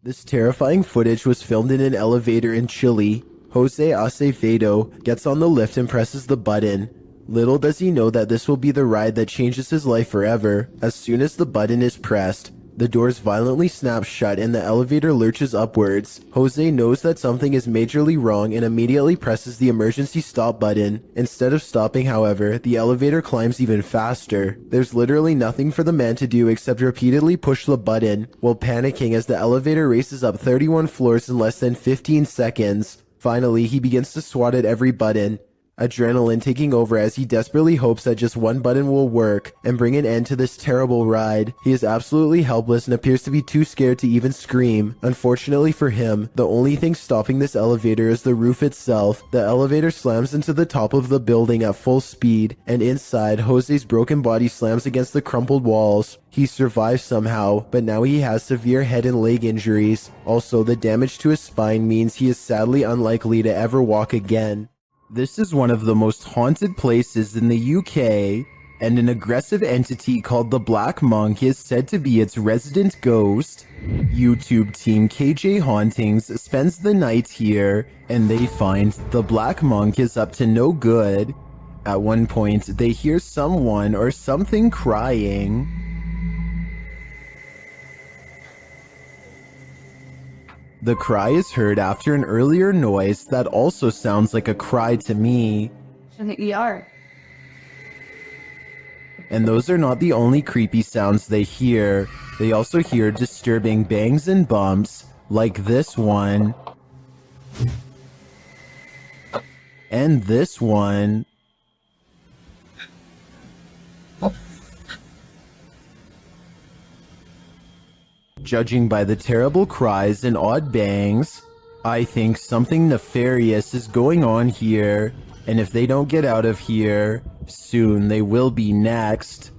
This terrifying footage was filmed in an elevator in Chile. Jose Acevedo gets on the lift and presses the button. Little does he know that this will be the ride that changes his life forever. As soon as the button is pressed, the doors violently snap shut and the elevator lurches upwards. Jose knows that something is majorly wrong and immediately presses the emergency stop button. Instead of stopping, however, the elevator climbs even faster. There's literally nothing for the man to do except repeatedly push the button, while panicking as the elevator races up 31 floors in less than 15 seconds. Finally, he begins to swat at every button, adrenaline taking over as he desperately hopes that just one button will work and bring an end to this terrible ride. He is absolutely helpless and appears to be too scared to even scream. Unfortunately for him, the only thing stopping this elevator is the roof itself. The elevator slams into the top of the building at full speed, and inside, Jose's broken body slams against the crumpled walls. He survives somehow, but now he has severe head and leg injuries. Also, the damage to his spine means he is sadly unlikely to ever walk again. This is one of the most haunted places in the UK, and an aggressive entity called the Black Monk is said to be its resident ghost. YouTube team KJ Hauntings spends the night here, and they find the Black Monk is up to no good. At one point, they hear someone or something crying. The cry is heard after an earlier noise that also sounds like a cry to me. And those are not the only creepy sounds they hear. They also hear disturbing bangs and bumps, like this one. And this one. Judging by the terrible cries and odd bangs, I think something nefarious is going on here, and if they don't get out of here, soon they will be next.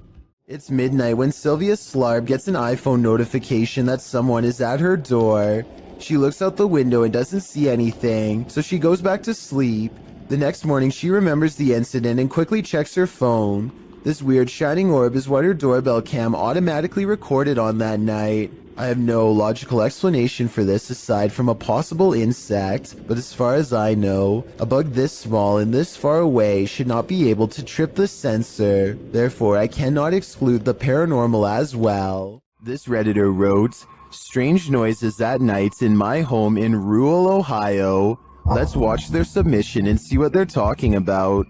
It's midnight when Sylvia Slarb gets an iPhone notification that someone is at her door. She looks out the window and doesn't see anything, so she goes back to sleep. The next morning, she remembers the incident and quickly checks her phone. This weird shining orb is what her doorbell cam automatically recorded on that night. I have no logical explanation for this aside from a possible insect, but as far as I know, a bug this small and this far away should not be able to trip the sensor. Therefore, I cannot exclude the paranormal as well. This Redditor wrote, "Strange noises at night in my home in rural Ohio." Let's watch their submission and see what they're talking about.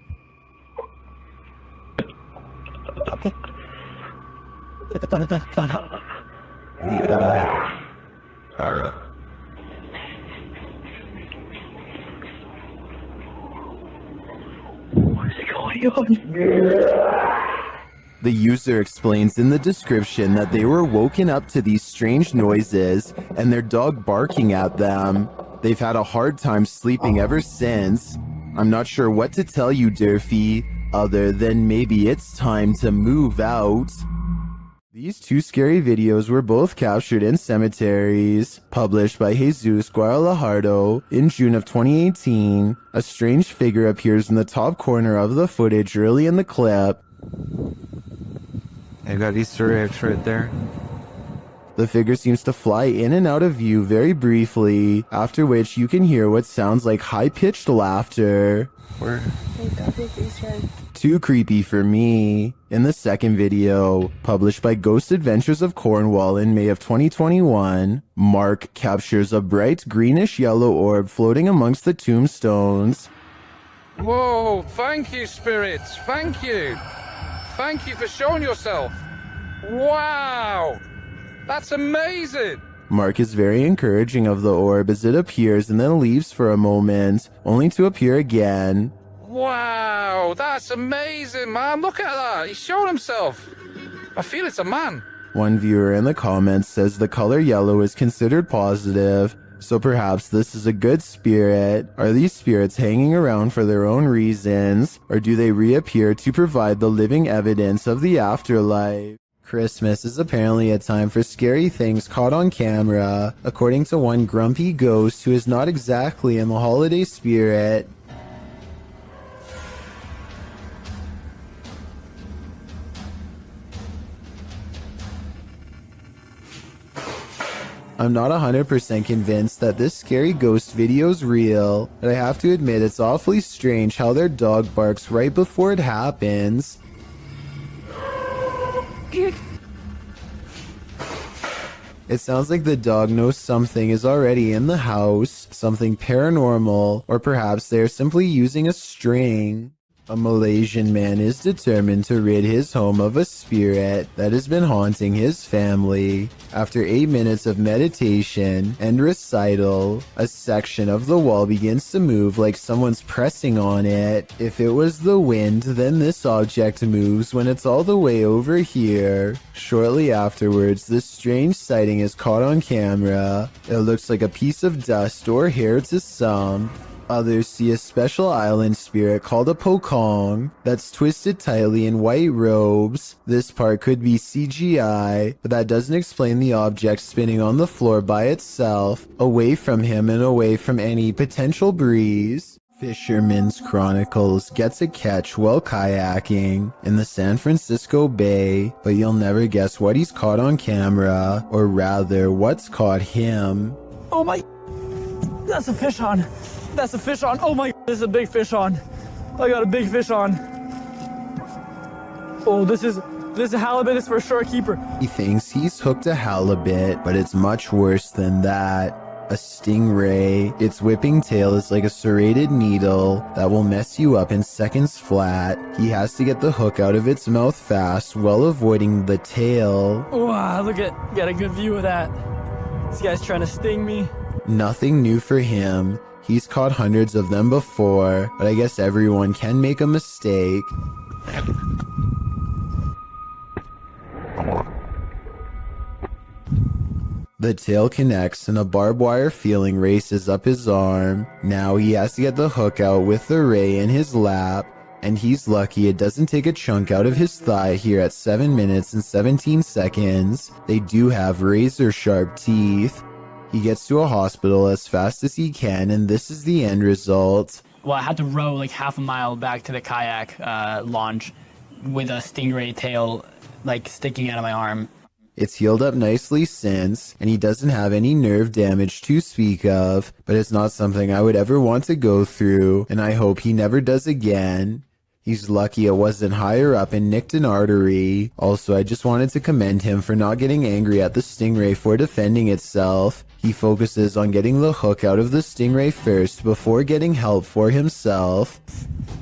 The user explains in the description that they were woken up to these strange noises and their dog barking at them. They've had a hard time sleeping ever since. I'm not sure what to tell you, Durfee, other than maybe it's time to move out. These two scary videos were both captured in cemeteries, published by Jesus Guadalajardo in June of 2018. A strange figure appears in the top corner of the footage early in the clip. I got Easter eggs right there. The figure seems to fly in and out of view very briefly, after which you can hear what sounds like high-pitched laughter. Where? Too creepy for me. In the second video, published by Ghost Adventures of Cornwall in May of 2021, Mark captures a bright greenish-yellow orb floating amongst the tombstones. Whoa, thank you, spirits. Thank you. Thank you for showing yourself. Wow, that's amazing. Mark is very encouraging of the orb as it appears and then leaves for a moment, only to appear again. Wow, that's amazing, man. Look at that. He's showing himself. I feel it's a man. One viewer in the comments says the color yellow is considered positive, so perhaps this is a good spirit. Are these spirits hanging around for their own reasons, or do they reappear to provide the living evidence of the afterlife? Christmas is apparently a time for scary things caught on camera, according to one grumpy ghost who is not exactly in the holiday spirit. I'm not 100% convinced that this scary ghost video's real, but I have to admit it's awfully strange how their dog barks right before it happens. It sounds like the dog knows something is already in the house, something paranormal, or perhaps they're simply using a string. A Malaysian man is determined to rid his home of a spirit that has been haunting his family. After 8 minutes of meditation and recital, a section of the wall begins to move like someone's pressing on it. If it was the wind, then this object moves when it's all the way over here. Shortly afterwards, this strange sighting is caught on camera. It looks like a piece of dust or hair to some. Others see a special island spirit called a pokong that's twisted tightly in white robes. This part could be CGI, but that doesn't explain the object spinning on the floor by itself, away from him and away from any potential breeze. Fisherman's Chronicles gets a catch while kayaking in the San Francisco Bay, but you'll never guess what he's caught on camera, or rather, what's caught him. Oh my, that's a fish on. That's a fish on. Oh my, this is a big fish on. I got a big fish on. Oh, this is a halibut. It's for sure a keeper. He thinks he's hooked a halibut, but it's much worse than that. A stingray. Its whipping tail is like a serrated needle that will mess you up in seconds flat. He has to get the hook out of its mouth fast while avoiding the tail. Wow, got a good view of that. This guy's trying to sting me. Nothing new for him. He's caught hundreds of them before, but I guess everyone can make a mistake. The tail connects and a barbed wire feeling races up his arm. Now he has to get the hook out with the ray in his lap, and he's lucky it doesn't take a chunk out of his thigh here at 7 minutes and 17 seconds. They do have razor sharp teeth. He gets to a hospital as fast as he can, and this is the end result. Well, I had to row like half a mile back to the kayak launch with a stingray tail like sticking out of my arm. It's healed up nicely since, and he doesn't have any nerve damage to speak of, but it's not something I would ever want to go through, and I hope he never does again. He's lucky it wasn't higher up and nicked an artery. Also, I just wanted to commend him for not getting angry at the stingray for defending itself. He focuses on getting the hook out of the stingray first before getting help for himself.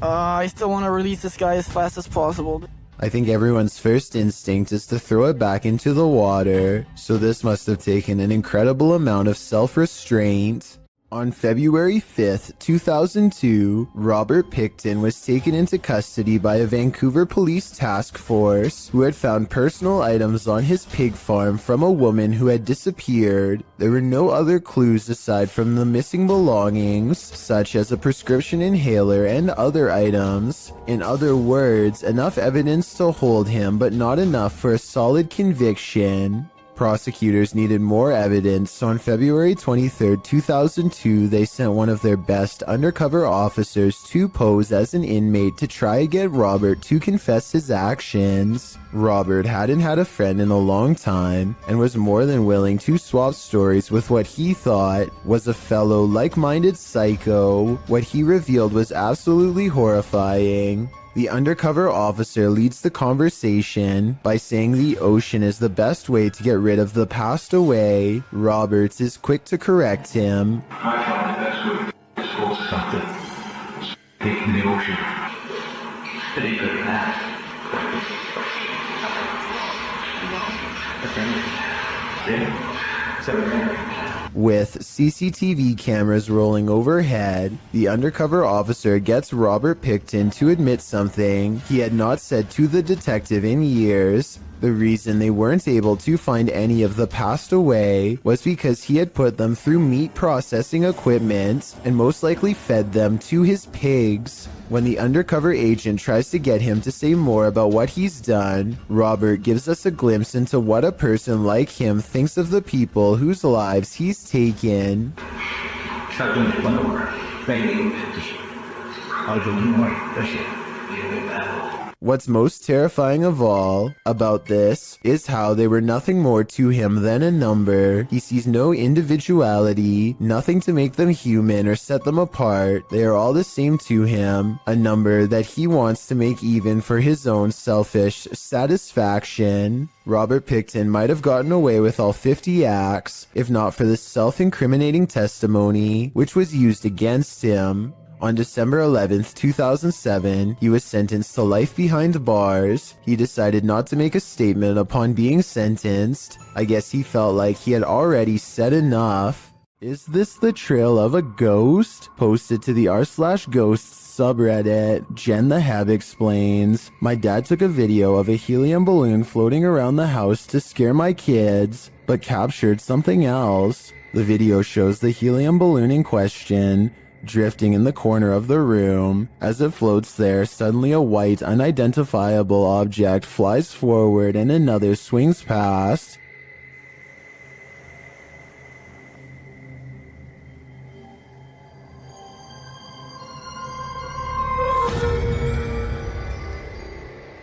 I still want to release this guy as fast as possible. I think everyone's first instinct is to throw it back into the water, so this must have taken an incredible amount of self-restraint. On February 5th, 2002, Robert Picton was taken into custody by a Vancouver police task force who had found personal items on his pig farm from a woman who had disappeared. There were no other clues aside from the missing belongings, such as a prescription inhaler and other items. In other words, enough evidence to hold him, but not enough for a solid conviction. Prosecutors needed more evidence, so on February 23, 2002, they sent one of their best undercover officers to pose as an inmate to try to get Robert to confess his actions. Robert hadn't had a friend in a long time and was more than willing to swap stories with what he thought was a fellow like-minded psycho. What he revealed was absolutely horrifying. The undercover officer leads the conversation by saying the ocean is the best way to get rid of the passed away. Roberts is quick to correct him. I found the best way to dispose of something. Taking the ocean. Pretty good at that. With CCTV cameras rolling overhead, the undercover officer gets Robert Picton to admit something he had not said to the detective in years. The reason they weren't able to find any of the passed away was because he had put them through meat processing equipment and most likely fed them to his pigs. When the undercover agent tries to get him to say more about what he's done, Robert gives us a glimpse into what a person like him thinks of the people whose lives he's taken. What's most terrifying of all about this is how they were nothing more to him than a number. He sees no individuality, nothing to make them human or set them apart. They are all the same to him, a number that he wants to make even for his own selfish satisfaction. Robert Pickton might have gotten away with all 50 acts, if not for the self-incriminating testimony, which was used against him. On December 11th, 2007, he was sentenced to life behind bars. He decided not to make a statement upon being sentenced. I guess he felt like he had already said enough. Is this the trail of a ghost? Posted to the r/ghosts subreddit, Jen the Hab explains, my dad took a video of a helium balloon floating around the house to scare my kids, but captured something else. The video shows the helium balloon in question drifting in the corner of the room. As it floats there, suddenly a white, unidentifiable object flies forward and another swings past.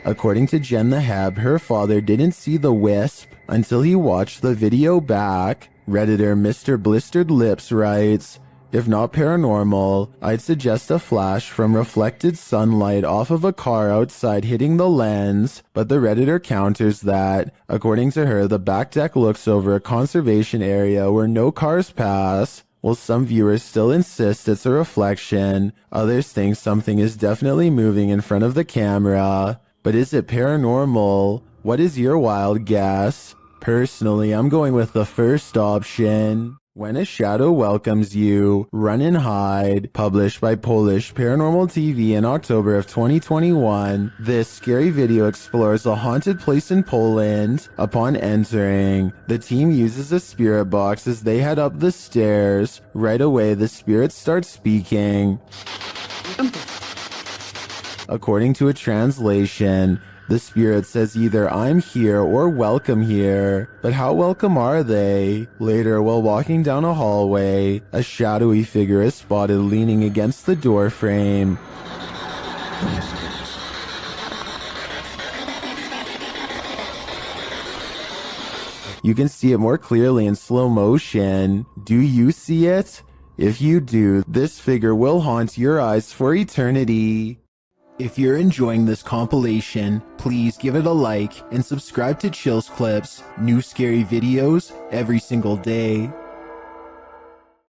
According to Jen the Hab, her father didn't see the wisp until he watched the video back. Redditor Mr. Blistered Lips writes, if not paranormal, I'd suggest a flash from reflected sunlight off of a car outside hitting the lens, but the Redditor counters that, according to her, the back deck looks over a conservation area where no cars pass. While some viewers still insist it's a reflection, others think something is definitely moving in front of the camera. But is it paranormal? What is your wild guess? Personally, I'm going with the first option. When a Shadow Welcomes You, Run and Hide, published by Polish Paranormal TV in October of 2021, this scary video explores a haunted place in Poland. Upon entering, the team uses a spirit box as they head up the stairs. Right away, the spirits start speaking. According to a translation, the spirit says either I'm here or welcome here, but how welcome are they? Later, while walking down a hallway, a shadowy figure is spotted leaning against the door frame. You can see it more clearly in slow motion. Do you see it? If you do, this figure will haunt your eyes for eternity. If you're enjoying this compilation, please give it a like and subscribe to Chills Clips, new scary videos every single day.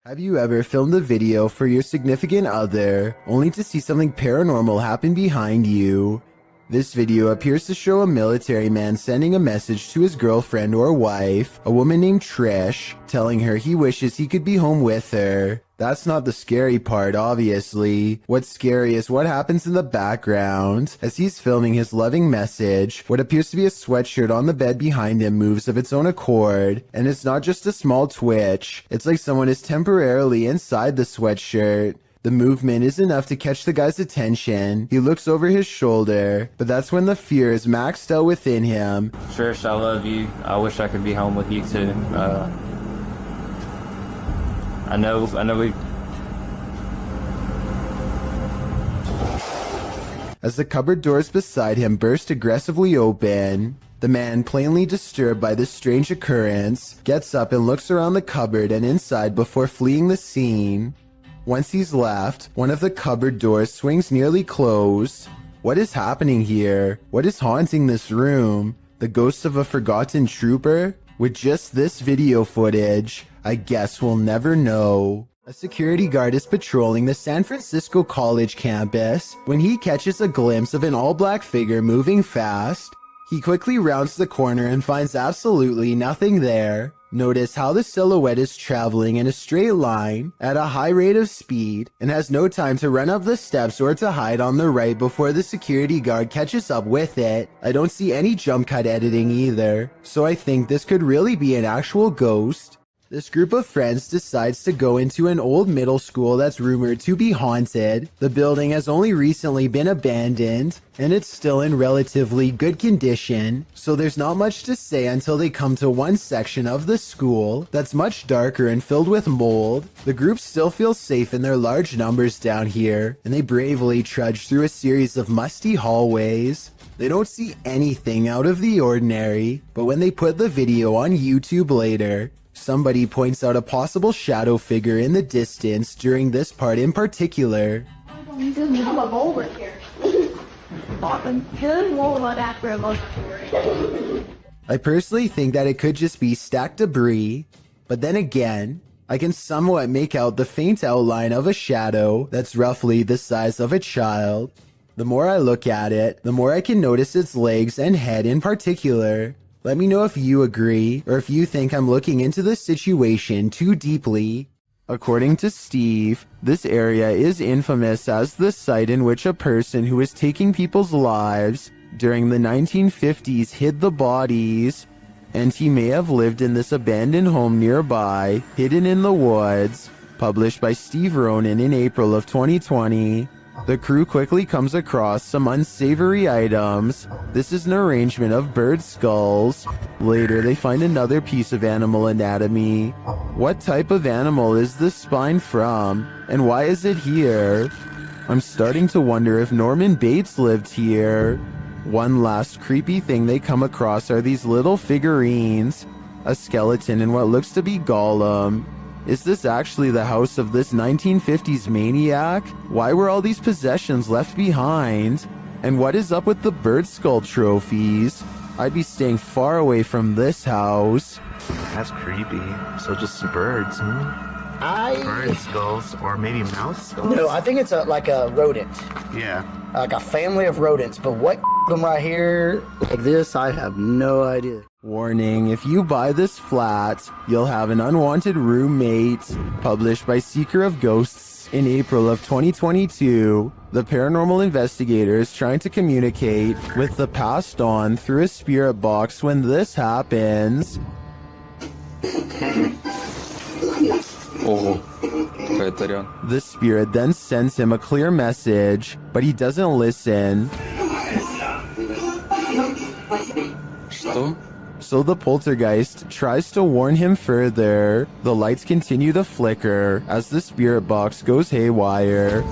Have you ever filmed a video for your significant other, only to see something paranormal happen behind you? This video appears to show a military man sending a message to his girlfriend or wife, a woman named Trish, telling her he wishes he could be home with her. That's not the scary part, obviously. What's scary is what happens in the background. As he's filming his loving message, what appears to be a sweatshirt on the bed behind him moves of its own accord. And it's not just a small twitch. It's like someone is temporarily inside the sweatshirt. The movement is enough to catch the guy's attention. He looks over his shoulder, but that's when the fear is maxed out within him. Trish, I love you. I wish I could be home with you too. I know we... As the cupboard doors beside him burst aggressively open, the man, plainly disturbed by this strange occurrence, gets up and looks around the cupboard and inside before fleeing the scene. Once he's left, one of the cupboard doors swings nearly closed. What is happening here? What is haunting this room? The ghost of a forgotten trooper? With just this video footage, I guess we'll never know. A security guard is patrolling the San Francisco College campus when he catches a glimpse of an all-black figure moving fast. He quickly rounds the corner and finds absolutely nothing there. Notice how the silhouette is traveling in a straight line at a high rate of speed and has no time to run up the steps or to hide on the right before the security guard catches up with it. I don't see any jump cut editing either, so I think this could really be an actual ghost. This group of friends decides to go into an old middle school that's rumored to be haunted. The building has only recently been abandoned, and it's still in relatively good condition, so there's not much to say until they come to one section of the school that's much darker and filled with mold. The group still feels safe in their large numbers down here, and they bravely trudge through a series of musty hallways. They don't see anything out of the ordinary, but when they put the video on YouTube later, somebody points out a possible shadow figure in the distance during this part in particular. I personally think that it could just be stacked debris, but then again, I can somewhat make out the faint outline of a shadow that's roughly the size of a child. The more I look at it, the more I can notice its legs and head in particular. Let me know if you agree, or if you think I'm looking into the situation too deeply. According to Steve, this area is infamous as the site in which a person who was taking people's lives during the 1950s hid the bodies, and he may have lived in this abandoned home nearby, hidden in the woods. Published by Steve Ronan in April of 2020. The crew quickly comes across some unsavory items. This is an arrangement of bird skulls. Later, they find another piece of animal anatomy. What type of animal is this spine from, and why is it here? I'm starting to wonder if Norman Bates lived here. One last creepy thing they come across are these little figurines. A skeleton and what looks to be Gollum. Is this actually the house of this 1950s maniac? Why were all these possessions left behind? And what is up with the bird skull trophies? I'd be staying far away from this house. That's creepy. So just some birds, huh? Bird skulls, or maybe mouse skulls? No, I think it's like a rodent. Yeah. Like a family of rodents. But what them right here like this, I have no idea. Warning, if you buy this flat, you'll have an unwanted roommate. Published by Seeker of Ghosts in April of 2022. The paranormal investigator is trying to communicate with the passed on through a spirit box when this happens. The spirit then sends him a clear message, but he doesn't listen. So the poltergeist tries to warn him further. The lights continue to flicker as the spirit box goes haywire.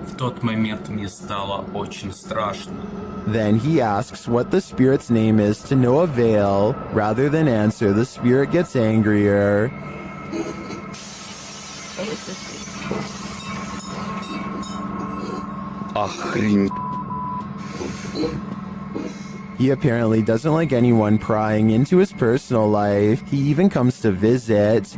В тот момент мне стало очень страшно. Then he asks what the spirit's name is to no avail. Rather than answer, the spirit gets angrier. Охрень. He apparently doesn't like anyone prying into his personal life. He even comes to visit.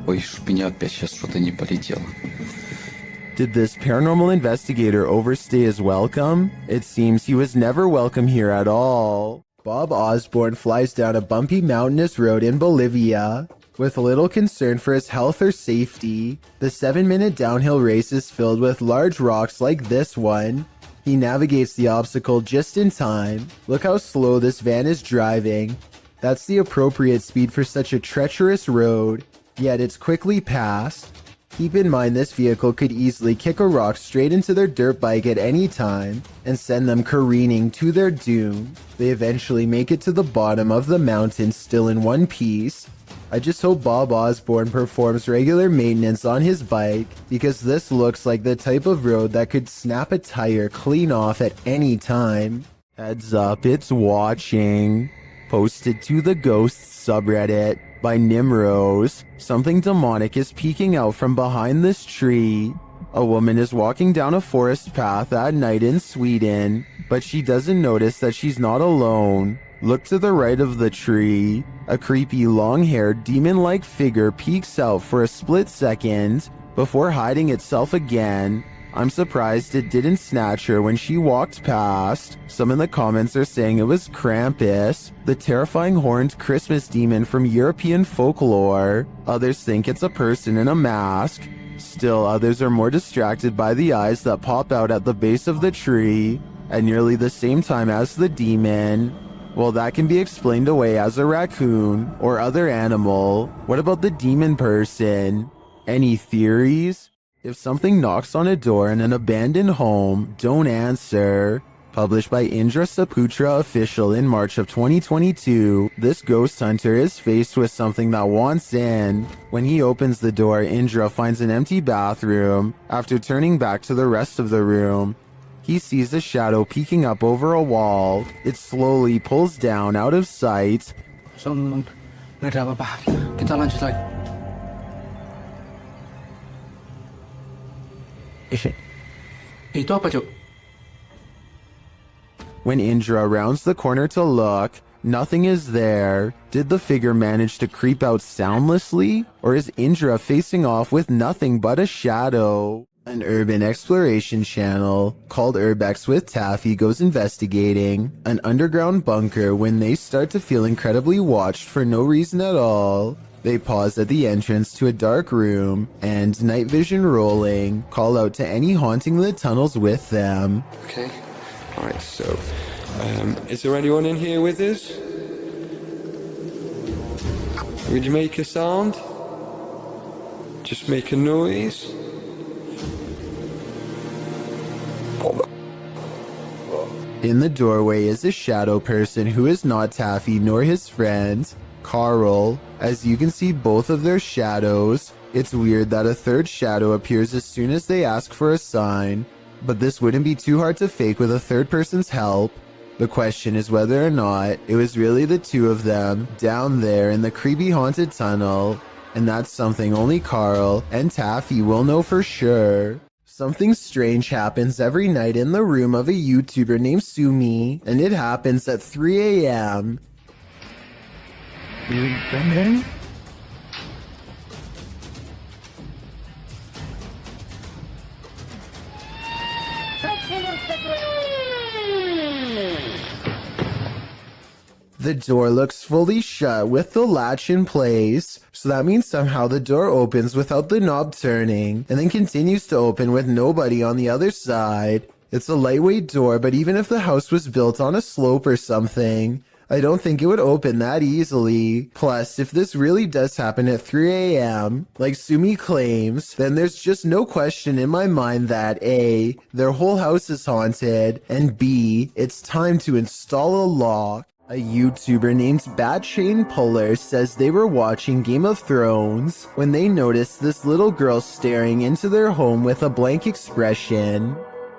Ой, чтоб меня опять сейчас что-то не полетело. Did this paranormal investigator overstay his welcome? It seems he was never welcome here at all. Bob Osborne flies down a bumpy mountainous road in Bolivia. With little concern for his health or safety, the 7-minute downhill race is filled with large rocks like this one. He navigates the obstacle just in time. Look how slow this van is driving. That's the appropriate speed for such a treacherous road, yet it's quickly passed. Keep in mind this vehicle could easily kick a rock straight into their dirt bike at any time and send them careening to their doom. They eventually make it to the bottom of the mountain still in one piece. I just hope Bob Osborne performs regular maintenance on his bike, because this looks like the type of road that could snap a tire clean off at any time. Heads up, it's watching. Posted to the Ghosts subreddit by Nimrose. Something demonic is peeking out from behind this tree. A woman is walking down a forest path at night in Sweden, but she doesn't notice that she's not alone. Look to the right of the tree. A creepy long-haired demon-like figure peeks out for a split second before hiding itself again. I'm surprised it didn't snatch her when she walked past. Some in the comments are saying it was Krampus, the terrifying horned Christmas demon from European folklore. Others think it's a person in a mask. Still, others are more distracted by the eyes that pop out at the base of the tree at nearly the same time as the demon. Well, that can be explained away as a raccoon or other animal. What about the demon person? Any theories? If something knocks on a door in an abandoned home, don't answer. Published by Indra Saputra Official in March of 2022, this ghost hunter is faced with something that wants in. When he opens the door, Indra finds an empty bathroom. After turning back to the rest of the room, he sees a shadow peeking up over a wall. It slowly pulls down out of sight. Nggak ada apa-apa. Kita lanjut lagi. Itu apa, Cuk? When Indra rounds the corner to look, nothing is there. Did the figure manage to creep out soundlessly? Or is Indra facing off with nothing but a shadow? An urban exploration channel called Urbex with Taffy goes investigating an underground bunker when they start to feel incredibly watched for no reason at all. They pause at the entrance to a dark room and, night vision rolling, call out to any haunting the tunnels with them. Okay, alright, so, is there anyone in here with us? Would you make a sound? Just make a noise? In the doorway is a shadow person who is not Taffy nor his friend, Carl. As you can see both of their shadows. It's weird that a third shadow appears as soon as they ask for a sign, but this wouldn't be too hard to fake with a third person's help. The question is whether or not it was really the two of them down there in the creepy haunted tunnel, and that's something only Carl and Taffy will know for sure. Something strange happens every night in the room of a YouTuber named Sumi, and it happens at 3 a.m. The door looks fully shut with the latch in place, so that means somehow the door opens without the knob turning, and then continues to open with nobody on the other side. It's a lightweight door, but even if the house was built on a slope or something, I don't think it would open that easily. Plus, if this really does happen at 3 a.m., like Sumi claims, then there's just no question in my mind that A, their whole house is haunted, and B, it's time to install a lock. A YouTuber named Bat Chain Puller says they were watching Game of Thrones when they noticed this little girl staring into their home with a blank expression.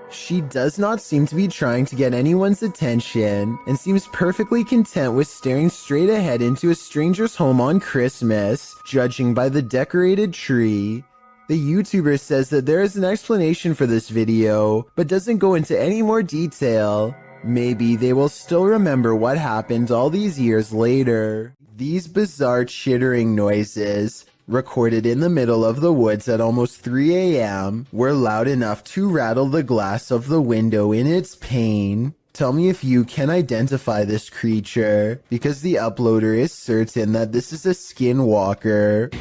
She does not seem to be trying to get anyone's attention and seems perfectly content with staring straight ahead into a stranger's home on Christmas, judging by the decorated tree. The YouTuber says that there is an explanation for this video, but doesn't go into any more detail. Maybe they will still remember what happened all these years later. These bizarre chittering noises, recorded in the middle of the woods at almost 3 a.m., were loud enough to rattle the glass of the window in its pain. Tell me if you can identify this creature, because the uploader is certain that this is a skinwalker.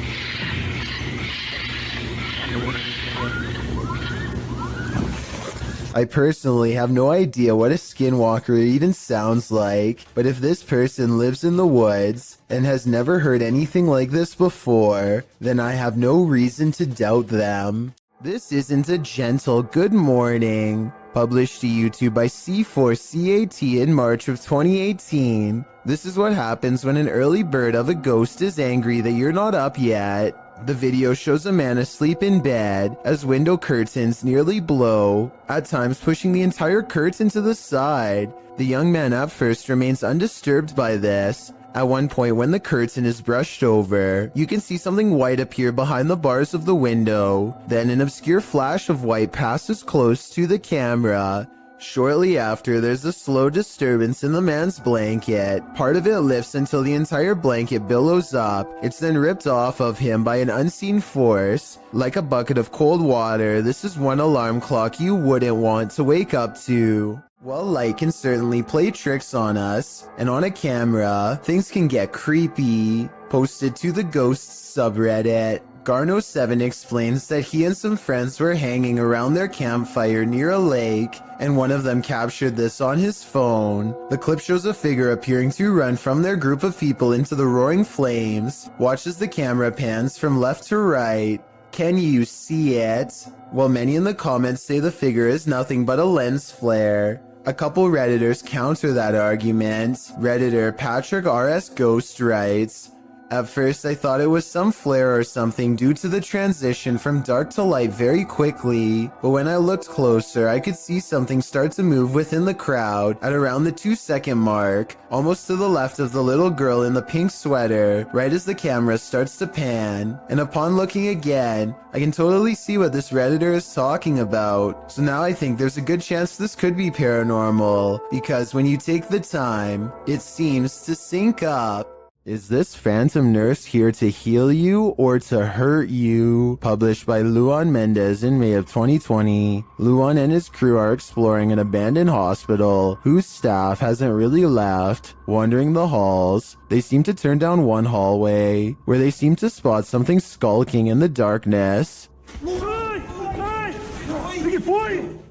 I personally have no idea what a skinwalker even sounds like, but if this person lives in the woods and has never heard anything like this before, then I have no reason to doubt them. This isn't a gentle good morning. Published to YouTube by C4CAT in March of 2018. This is what happens when an early bird of a ghost is angry that you're not up yet. The video shows a man asleep in bed as window curtains nearly blow, at times pushing the entire curtain to the side. The young man at first remains undisturbed by this. At one point when the curtain is brushed over, you can see something white appear behind the bars of the window. Then an obscure flash of white passes close to the camera. Shortly after, there's a slow disturbance in the man's blanket. Part of it lifts until the entire blanket billows up. It's then ripped off of him by an unseen force. Like a bucket of cold water, this is one alarm clock you wouldn't want to wake up to. While light can certainly play tricks on us, and on a camera, things can get creepy. Posted to the Ghosts subreddit, Garno7 explains that he and some friends were hanging around their campfire near a lake, and one of them captured this on his phone. The clip shows a figure appearing to run from their group of people into the roaring flames. Watch as the camera pans from left to right. Can you see it? While many in the comments say the figure is nothing but a lens flare. A couple Redditors counter that argument. Redditor Patrick RS Ghost writes, "At first I thought it was some flare or something due to the transition from dark to light very quickly, but when I looked closer I could see something start to move within the crowd at around the 2-second mark, almost to the left of the little girl in the pink sweater, right as the camera starts to pan, and upon looking again, I can totally see what this Redditor is talking about. So now I think there's a good chance this could be paranormal, because when you take the time, it seems to sync up." Is this phantom nurse here to heal you or to hurt you? Published by Luan Mendez in May of 2020. Luan and his crew are exploring an abandoned hospital whose staff hasn't really left. Wandering the halls, they seem to turn down one hallway where they seem to spot something skulking in the darkness.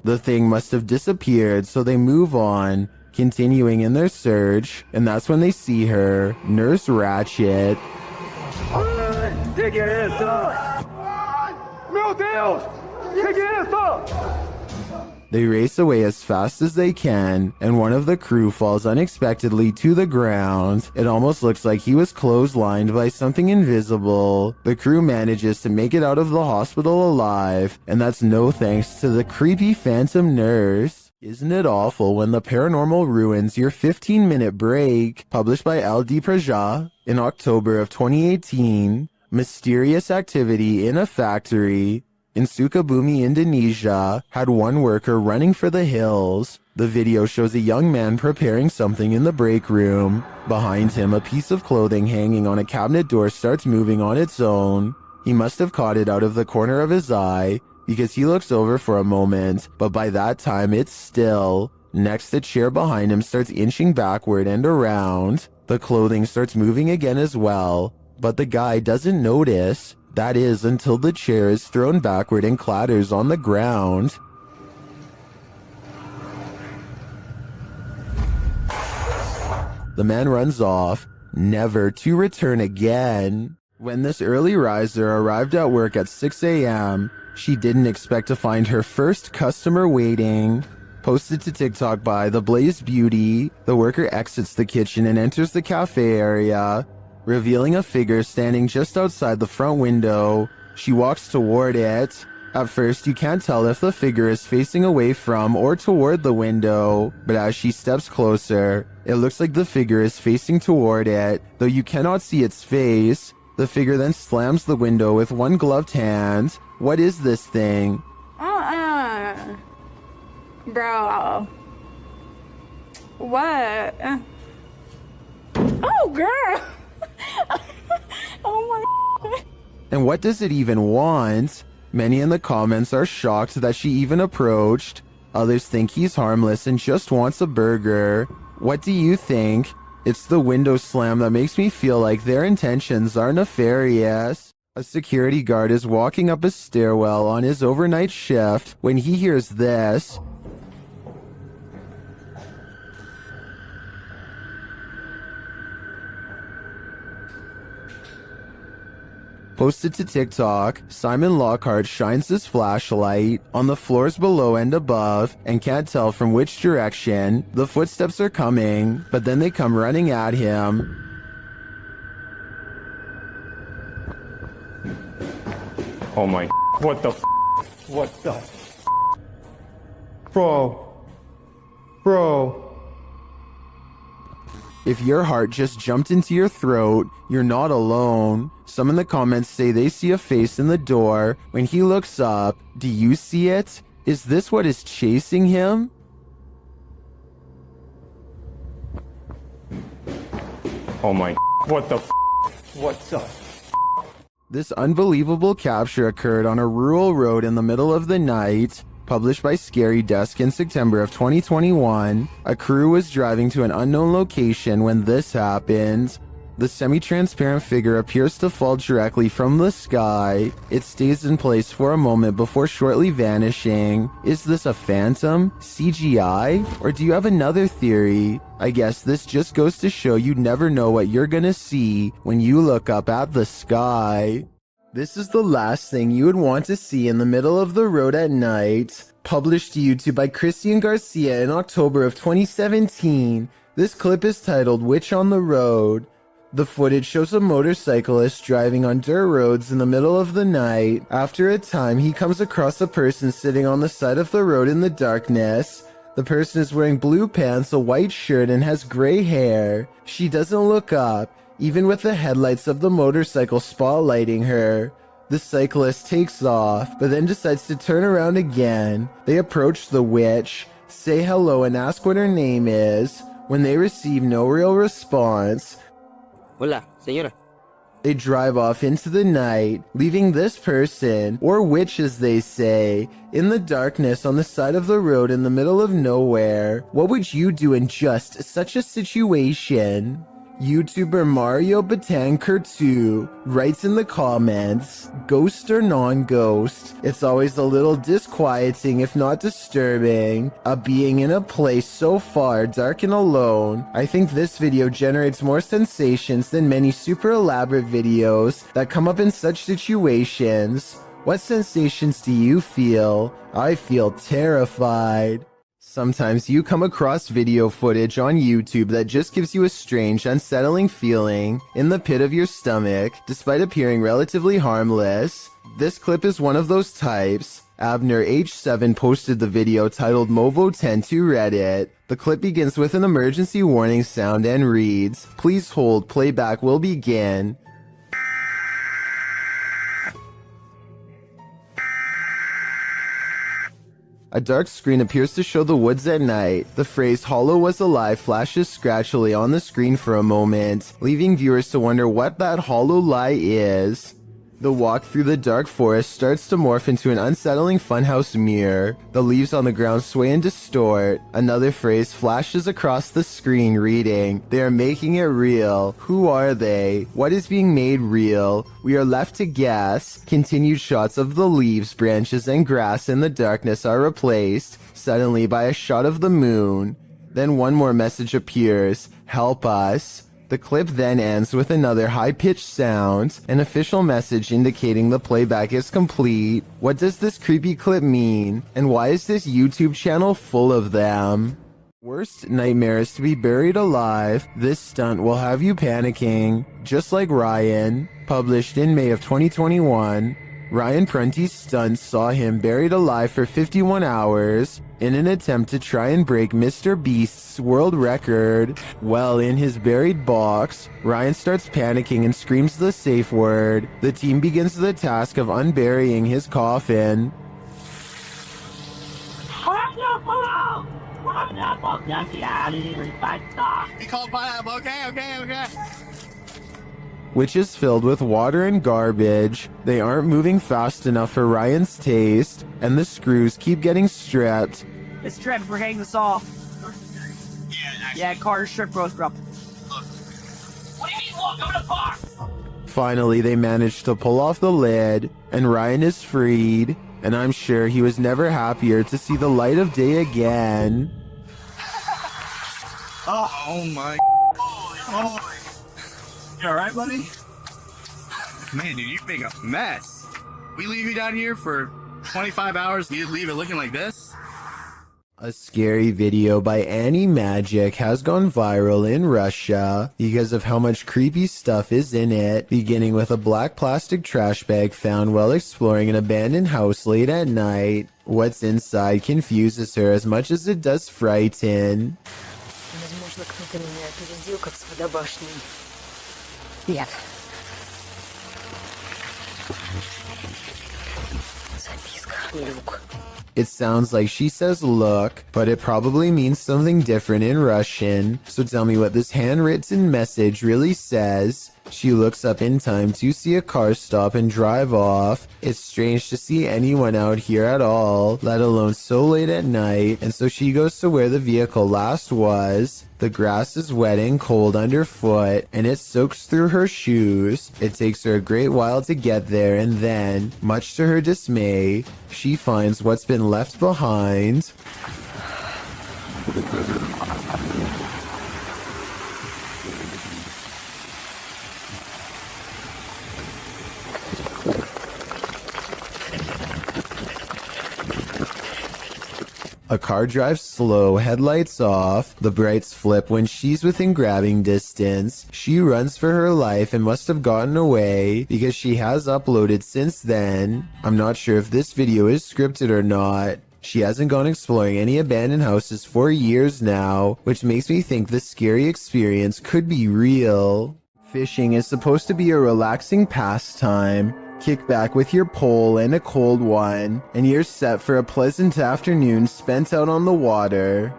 The thing must have disappeared, so they move on, continuing in their search, and that's when they see her, Nurse Ratchet. They race away as fast as they can, and one of the crew falls unexpectedly to the ground. It almost looks like he was clotheslined by something invisible. The crew manages to make it out of the hospital alive, and that's no thanks to the creepy phantom nurse. Isn't it awful when the paranormal ruins your 15-minute break? Published by LD Praja in October of 2018. Mysterious activity in a factory in Sukabumi, Indonesia, had one worker running for the hills. The video shows a young man preparing something in the break room. Behind him, a piece of clothing hanging on a cabinet door starts moving on its own. He must have caught it out of the corner of his eye, because he looks over for a moment, but by that time it's still. Next, the chair behind him starts inching backward and around. The clothing starts moving again as well, but the guy doesn't notice. That is, until the chair is thrown backward and clatters on the ground. The man runs off, never to return again. When this early riser arrived at work at 6 a.m., she didn't expect to find her first customer waiting. Posted to TikTok by The Blaze Beauty, the worker exits the kitchen and enters the cafe area, revealing a figure standing just outside the front window. She walks toward it. At first, you can't tell if the figure is facing away from or toward the window, but as she steps closer, it looks like the figure is facing toward it, though you cannot see its face. The figure then slams the window with one gloved hand. What is this thing? Bro. What? Oh, girl. Oh my. And what does it even want? Many in the comments are shocked that she even approached. Others think he's harmless and just wants a burger. What do you think? It's the window slam that makes me feel like their intentions are nefarious. A security guard is walking up a stairwell on his overnight shift when he hears this. Posted to TikTok, Simon Lockhart shines his flashlight on the floors below and above and can't tell from which direction the footsteps are coming, but then they come running at him. Oh my, what the what the Bro. If your heart just jumped into your throat, you're not alone. Some in the comments say they see a face in the door. When he looks up, do you see it? Is this what is chasing him? Oh my, what the what the This unbelievable capture occurred on a rural road in the middle of the night. Published by Scary Desk in September of 2021, a crew was driving to an unknown location when this happened. The semi-transparent figure appears to fall directly from the sky. It stays in place for a moment before shortly vanishing. Is this a phantom, CGI, or do you have another theory? I guess this just goes to show you never know what you're gonna see when you look up at the sky. This is the last thing you would want to see in the middle of the road at night. Published to YouTube by Christian Garcia in October of 2017. This clip is titled Witch on the Road. The footage shows a motorcyclist driving on dirt roads in the middle of the night. After a time, he comes across a person sitting on the side of the road in the darkness. The person is wearing blue pants, a white shirt, and has gray hair. She doesn't look up, even with the headlights of the motorcycle spotlighting her. The cyclist takes off, but then decides to turn around again. They approach the witch, say hello, and ask what her name is. When they receive no real response, Hola, señora. They drive off into the night, leaving this person, or witch as they say, in the darkness on the side of the road in the middle of nowhere. What would you do in just such a situation? YouTuber Mario Batanker 2 writes in the comments, ghost or non-ghost, it's always a little disquieting if not disturbing. A being in a place so far dark and alone. I think this video generates more sensations than many super elaborate videos that come up in such situations. What sensations do you feel? I feel terrified. Sometimes you come across video footage on YouTube that just gives you a strange, unsettling feeling in the pit of your stomach, despite appearing relatively harmless. This clip is one of those types. Abner H7 posted the video titled Movo10 to Reddit. The clip begins with an emergency warning sound and reads, "Please hold, playback will begin." A dark screen appears to show the woods at night. The phrase "Hollow was alive" flashes scratchily on the screen for a moment, leaving viewers to wonder what that hollow lie is. The walk through the dark forest starts to morph into an unsettling funhouse mirror. The leaves on the ground sway and distort. Another phrase flashes across the screen reading, "They are making it real. Who are they? What is being made real? We are left to guess." Continued shots of the leaves, branches, and grass in the darkness are replaced, suddenly by a shot of the moon. Then one more message appears, "Help us." The clip then ends with another high-pitched sound, an official message indicating the playback is complete. What does this creepy clip mean? And why is this YouTube channel full of them? Worst nightmare is to be buried alive. This stunt will have you panicking. Just like Ryan, published in May of 2021. Ryan Prunty's stunt saw him buried alive for 51 hours in an attempt to try and break Mr. Beast's world record. Well, in his buried box, Ryan starts panicking and screams the safe word. The team begins the task of unburying his coffin. We called pineapple, okay. Which is filled with water and garbage. They aren't moving fast enough for Ryan's taste, and the screws keep getting stripped. It's stripped. We're getting this off. Yeah, Carter's strip broke up. What do you mean, look? I'm in a box! Finally, they managed to pull off the lid, and Ryan is freed. And I'm sure he was never happier to see the light of day again. Oh my. Oh. You alright, buddy? Man, dude, you make a mess. We leave you down here for 25 hours, you leave it looking like this? A scary video by Annie Magic has gone viral in Russia because of how much creepy stuff is in it, beginning with a black plastic trash bag found while exploring an abandoned house late at night. What's inside confuses her as much as it does frighten. Возможно, кто-то меня опередил, как с водобашней. Нет. Записка. Люк. It sounds like she says look, but it probably means something different in Russian. So tell me what this handwritten message really says. She looks up in time to see a car stop and drive off. It's strange to see anyone out here at all, let alone so late at night, and so she goes to where the vehicle last was. The grass is wet and cold underfoot, and it soaks through her shoes. It takes her a great while to get there, and then, much to her dismay, she finds what's been left behind. A car drives slow, headlights off. The brights flip when she's within grabbing distance. She runs for her life and must have gotten away because she has uploaded since then. I'm not sure if this video is scripted or not. She hasn't gone exploring any abandoned houses for years now, which makes me think the scary experience could be real. Fishing is supposed to be a relaxing pastime. Kick back with your pole and a cold one, and you're set for a pleasant afternoon spent out on the water.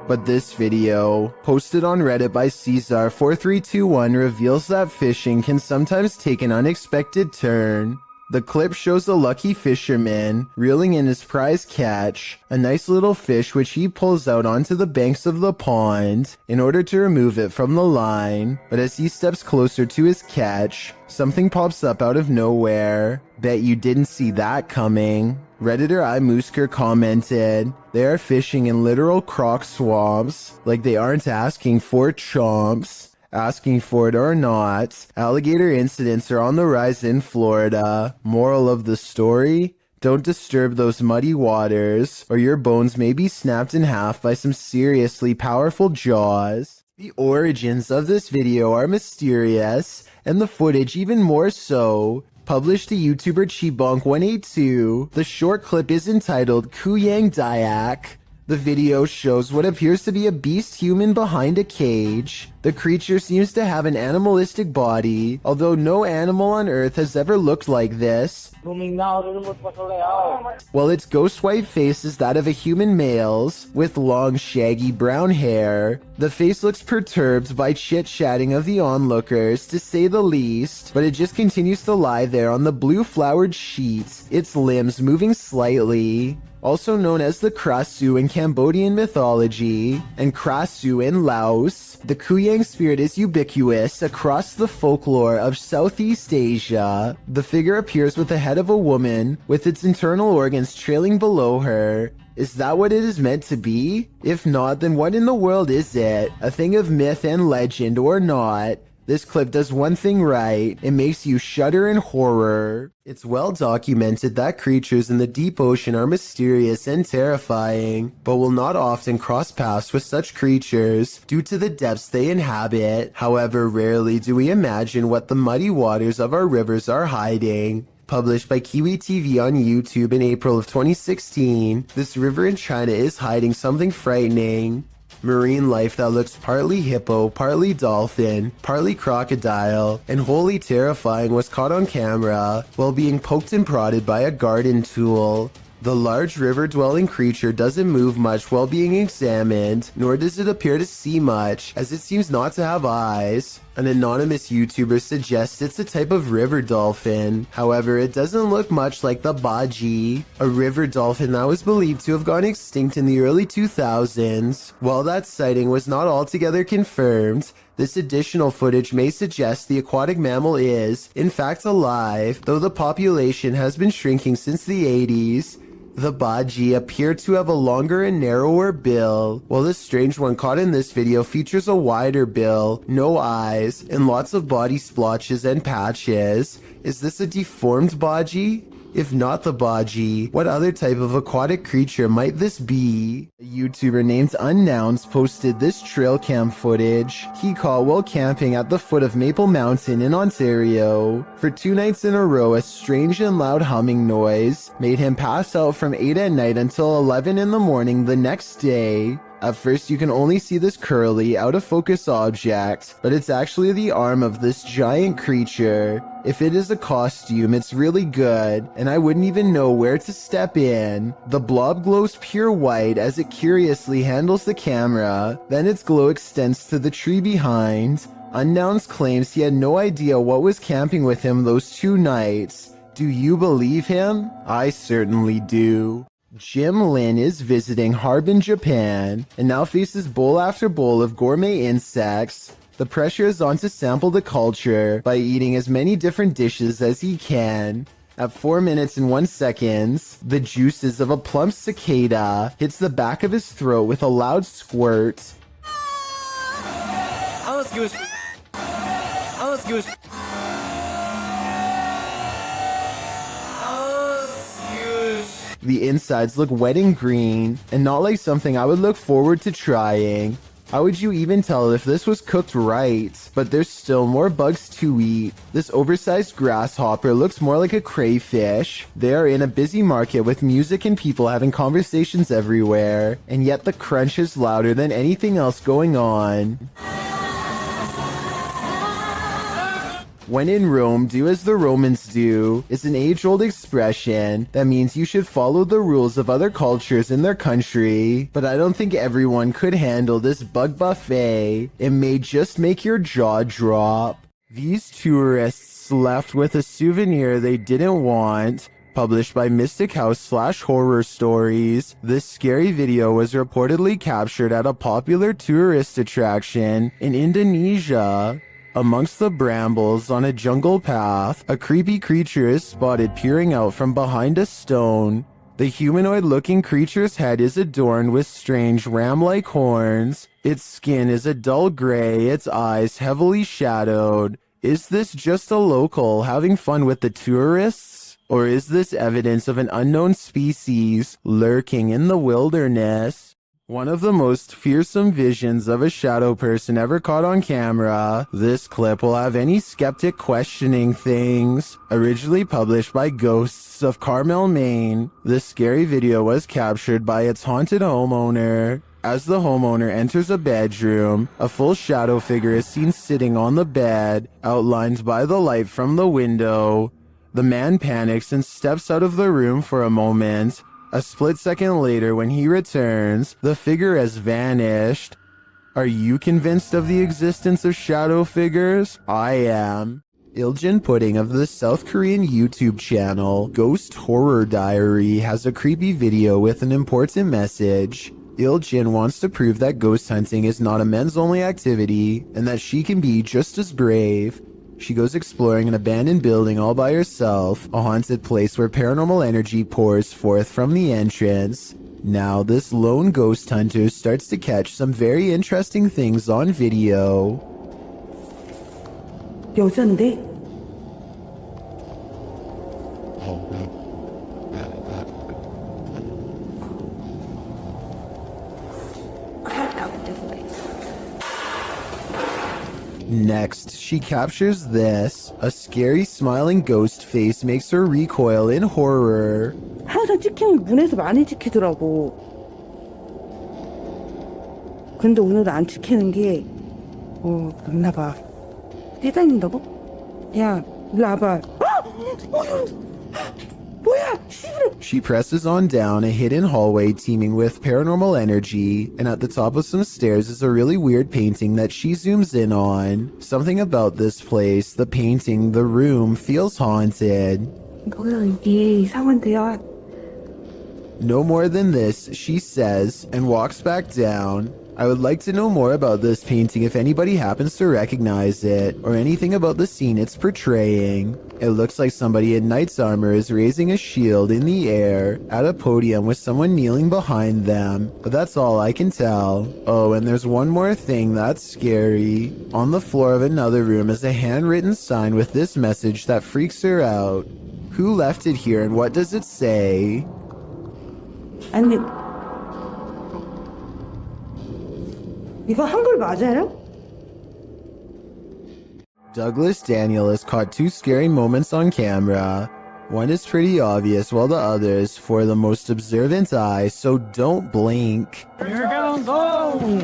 But this video, posted on Reddit by Caesar4321, reveals that fishing can sometimes take an unexpected turn. The clip shows a lucky fisherman reeling in his prize catch, a nice little fish which he pulls out onto the banks of the pond in order to remove it from the line. But as he steps closer to his catch, something pops up out of nowhere. Bet you didn't see that coming. Redditor iMoosker commented, "They are fishing in literal croc swamps, like they aren't asking for chomps." Asking for it or not, alligator incidents are on the rise in Florida. Moral of the story? Don't disturb those muddy waters, or your bones may be snapped in half by some seriously powerful jaws. The origins of this video are mysterious, and the footage even more so. Published to YouTuber Chibonk182, the short clip is entitled Kuyang Dayak. The video shows what appears to be a beast human behind a cage. The creature seems to have an animalistic body, although no animal on Earth has ever looked like this. While its ghost white face is that of a human male's, with long shaggy brown hair. The face looks perturbed by chit-chatting of the onlookers, to say the least, but it just continues to lie there on the blue flowered sheets, its limbs moving slightly. Also known as the Krasu in Cambodian mythology, and Krasu in Laos, the Kuyang spirit is ubiquitous across the folklore of Southeast Asia. The figure appears with the head of a woman, with its internal organs trailing below her. Is that what it is meant to be? If not, then what in the world is it? A thing of myth and legend or not? This clip does one thing right. It makes you shudder in horror. It's well documented that creatures in the deep ocean are mysterious and terrifying, but will not often cross paths with such creatures due to the depths they inhabit. However, rarely do we imagine what the muddy waters of our rivers are hiding. Published by Kiwi TV on YouTube in April of 2016, this river in China is hiding something frightening. Marine life that looks partly hippo, partly dolphin, partly crocodile, and wholly terrifying was caught on camera while being poked and prodded by a garden tool. The large river-dwelling creature doesn't move much while being examined, nor does it appear to see much, as it seems not to have eyes. An anonymous YouTuber suggests it's a type of river dolphin. However, it doesn't look much like the baji, a river dolphin that was believed to have gone extinct in the early 2000s. While that sighting was not altogether confirmed, this additional footage may suggest the aquatic mammal is, in fact, alive, though the population has been shrinking since the 80s. The baji appear to have a longer and narrower bill, while the strange one caught in this video features a wider bill, no eyes, and lots of body splotches and patches. Is this a deformed baji? If not the baji, what other type of aquatic creature might this be? A YouTuber named Unknowns posted this trail cam footage he caught while camping at the foot of Maple Mountain in Ontario. For 2 nights in a row, a strange and loud humming noise made him pass out from 8 at night until 11 in the morning the next day. At first you can only see this curly, out of focus object, but it's actually the arm of this giant creature. If it is a costume, it's really good, and I wouldn't even know where to step in. The blob glows pure white as it curiously handles the camera, then its glow extends to the tree behind. Unknowns claims he had no idea what was camping with him those 2 nights. Do you believe him? I certainly do. Jim Lin is visiting Harbin, Japan, and now faces bowl after bowl of gourmet insects. The pressure is on to sample the culture by eating as many different dishes as he can. At 4 minutes and 1 second, the juices of a plump cicada hits the back of his throat with a loud squirt. The insides look wet and green, and not like something I would look forward to trying. How would you even tell if this was cooked right? But there's still more bugs to eat. This oversized grasshopper looks more like a crayfish. They are in a busy market with music and people having conversations everywhere, and yet the crunch is louder than anything else going on. When in Rome, do as the Romans do is an age-old expression that means you should follow the rules of other cultures in their country, but I don't think everyone could handle this bug buffet. It may just make your jaw drop. These tourists left with a souvenir they didn't want. Published by Mystic House / Horror Stories, this scary video was reportedly captured at a popular tourist attraction in Indonesia. Amongst the brambles on a jungle path, a creepy creature is spotted peering out from behind a stone. The humanoid-looking creature's head is adorned with strange ram-like horns. Its skin is a dull gray, its eyes heavily shadowed. Is this just a local having fun with the tourists? Or is this evidence of an unknown species lurking in the wilderness? One of the most fearsome visions of a shadow person ever caught on camera. This clip will have any skeptic questioning things. Originally published by Ghosts of Carmel, Maine, this scary video was captured by its haunted homeowner. As the homeowner enters a bedroom, a full shadow figure is seen sitting on the bed, outlined by the light from the window. The man panics and steps out of the room for a moment. A split second later, when he returns, the figure has vanished. Are you convinced of the existence of shadow figures? I am. Iljin Pudding of the South Korean YouTube channel Ghost Horror Diary has a creepy video with an important message. Iljin wants to prove that ghost hunting is not a men's-only activity and that she can be just as brave. She goes exploring an abandoned building all by herself, a haunted place where paranormal energy pours forth from the entrance. Now, this lone ghost hunter starts to catch some very interesting things on video. 여잔데? Next, she captures this. A scary smiling ghost face makes her recoil in horror. 항상 찍히는 문에서 많이 찍히더라고. 근데 오늘은 안 찍히는 게 맞나 봐. 뛰다닌다고? 야, 일로 와봐. 뭐야? She presses on down a hidden hallway teeming with paranormal energy, and at the top of some stairs is a really weird painting that she zooms in on. Something about this place, the painting, the room, feels haunted. 뭐야, 이게 이상한데요? No more than this, she says, and walks back down. I would like to know more about this painting if anybody happens to recognize it, or anything about the scene it's portraying. It looks like somebody in knight's armor is raising a shield in the air at a podium with someone kneeling behind them, but that's all I can tell. Oh, and there's one more thing that's scary. On the floor of another room is a handwritten sign with this message that freaks her out. Who left it here and what does it say? 아니, 이거 한글 맞아요? Douglas Daniel has caught two scary moments on camera. One is pretty obvious while the other is for the most observant eye, so don't blink. Here goes home.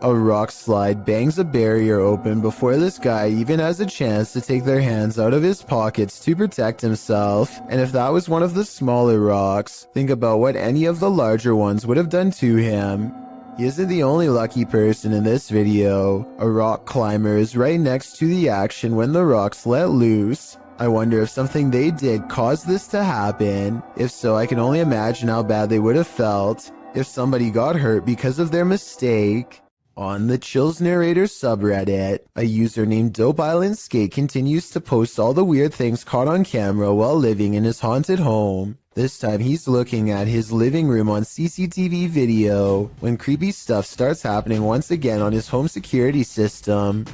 A rock slide bangs a barrier open before this guy even has a chance to take their hands out of his pockets to protect himself. And if that was one of the smaller rocks, think about what any of the larger ones would have done to him. He isn't the only lucky person in this video. A rock climber is right next to the action when the rocks let loose. I wonder if something they did caused this to happen. If so, I can only imagine how bad they would have felt if somebody got hurt because of their mistake. On the Chills Narrator subreddit, a user named Dope Island Skate continues to post all the weird things caught on camera while living in his haunted home. This time he's looking at his living room on CCTV video when creepy stuff starts happening once again on his home security system.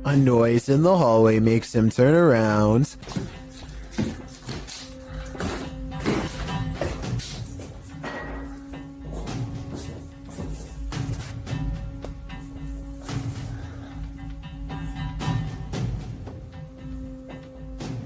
A noise in the hallway makes him turn around.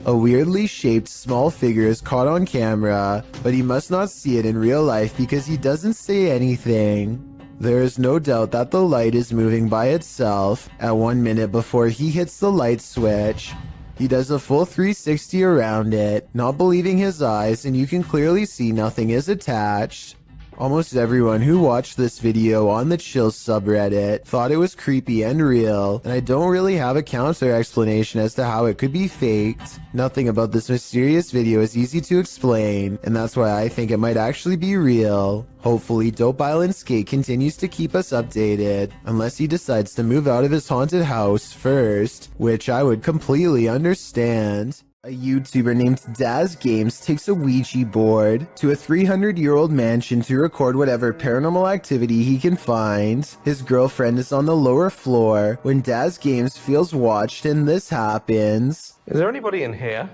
A weirdly shaped small figure is caught on camera, but he must not see it in real life because he doesn't say anything. There is no doubt that the light is moving by itself at 1 minute before he hits the light switch. He does a full 360 around it, not believing his eyes, and you can clearly see nothing is attached. Almost everyone who watched this video on the Chills subreddit thought it was creepy and real, and I don't really have a counter explanation as to how it could be faked. Nothing about this mysterious video is easy to explain, and that's why I think it might actually be real. Hopefully, Dope Island Skate continues to keep us updated, unless he decides to move out of his haunted house first, which I would completely understand. A YouTuber named Daz Games takes a Ouija board to a 300-year-old mansion to record whatever paranormal activity he can find. His girlfriend is on the lower floor when Daz Games feels watched, and this happens. Is there anybody in here?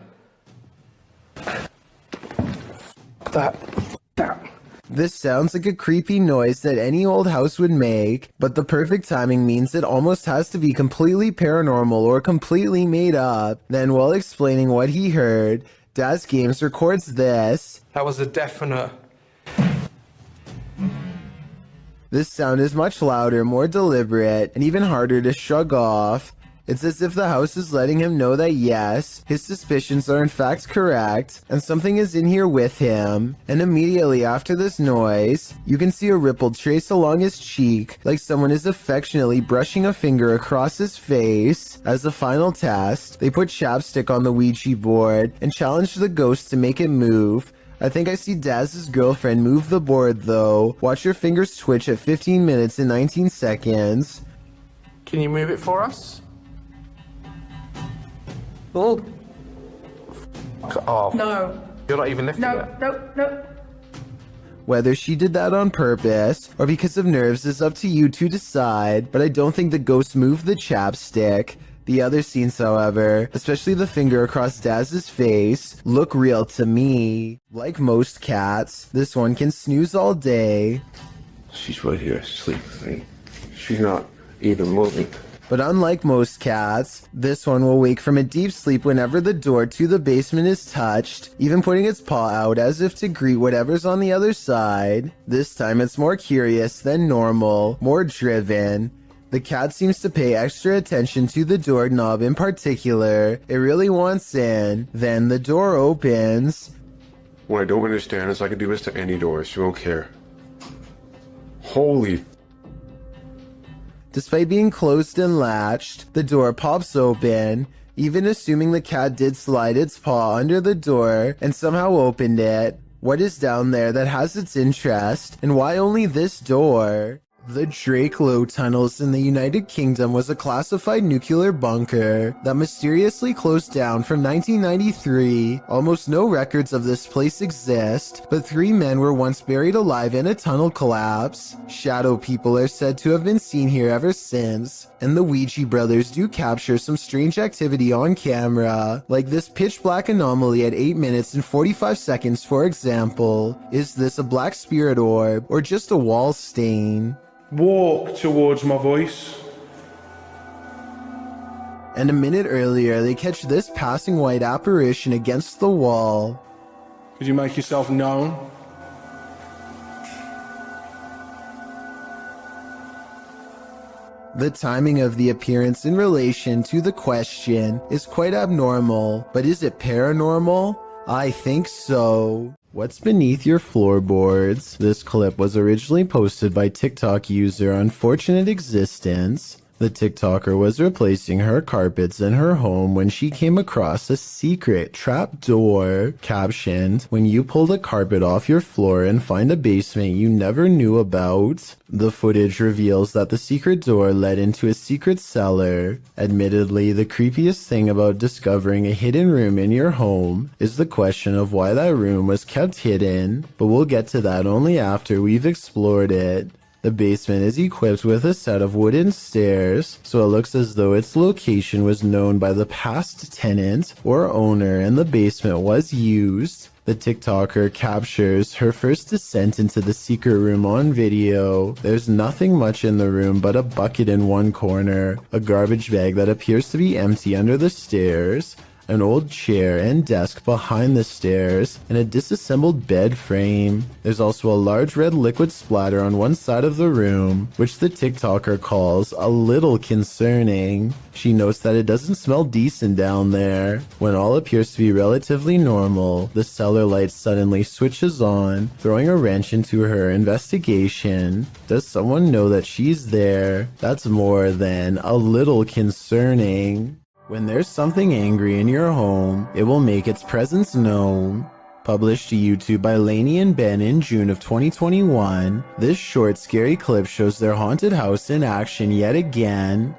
This sounds like a creepy noise that any old house would make, but the perfect timing means it almost has to be completely paranormal or completely made up. Then, while explaining what he heard, Daz Games records this. That was a definite. This sound is much louder, more deliberate, and even harder to shrug off. It's as if the house is letting him know that yes, his suspicions are in fact correct, and something is in here with him. And immediately after this noise, you can see a ripple trace along his cheek, like someone is affectionately brushing a finger across his face. As a final test, they put chapstick on the Ouija board and challenge the ghost to make it move. I think I see Daz's girlfriend move the board though. Watch your fingers twitch at 15 minutes and 19 seconds. Can you move it for us? Oh. Oh. No. You're not even lifting it. No. Whether she did that on purpose or because of nerves is up to you to decide, but I don't think the ghost moved the chapstick. The other scenes, however, especially the finger across Daz's face, look real to me. Like most cats, this one can snooze all day. She's right here asleep. She's not even moving. But unlike most cats, this one will wake from a deep sleep whenever the door to the basement is touched, even putting its paw out as if to greet whatever's on the other side. This time it's more curious than normal, more driven. The cat seems to pay extra attention to the doorknob in particular. It really wants in. Then the door opens. What I don't understand is I can do this to any door. She won't care. Holy. Despite being closed and latched, the door pops open, even assuming the cat did slide its paw under the door and somehow opened it. What is down there that has its interest, and why only this door? The Drakelow tunnels in the United Kingdom was a classified nuclear bunker that mysteriously closed down from 1993. Almost no records of this place exist, but 3 men were once buried alive in a tunnel collapse. Shadow people are said to have been seen here ever since, and the Ouija brothers do capture some strange activity on camera, like this pitch black anomaly at 8 minutes and 45 seconds for example. Is this a black spirit orb, or just a wall stain? Walk towards my voice. And a minute earlier, they catch this passing white apparition against the wall. Could you make yourself known? The timing of the appearance in relation to the question is quite abnormal, but is it paranormal? I think so. What's beneath your floorboards? This clip was originally posted by TikTok user Unfortunate Existence. The TikToker was replacing her carpets in her home when she came across a secret trap door captioned, "When you pull the carpet off your floor and find a basement you never knew about." The footage reveals that the secret door led into a secret cellar. Admittedly, the creepiest thing about discovering a hidden room in your home is the question of why that room was kept hidden, but we'll get to that only after we've explored it. The basement is equipped with a set of wooden stairs, so it looks as though its location was known by the past tenant or owner and the basement was used. The TikToker captures her first descent into the secret room on video. There's nothing much in the room but a bucket in one corner, a garbage bag that appears to be empty under the stairs, an old chair and desk behind the stairs, and a disassembled bed frame. There's also a large red liquid splatter on one side of the room, which the TikToker calls a little concerning. She notes that it doesn't smell decent down there. When all appears to be relatively normal, the cellar light suddenly switches on, throwing a wrench into her investigation. Does someone know that she's there? That's more than a little concerning. When there's something angry in your home, it will make its presence known. Published to YouTube by Lainey and Ben in June of 2021, this short, scary clip shows their haunted house in action yet again.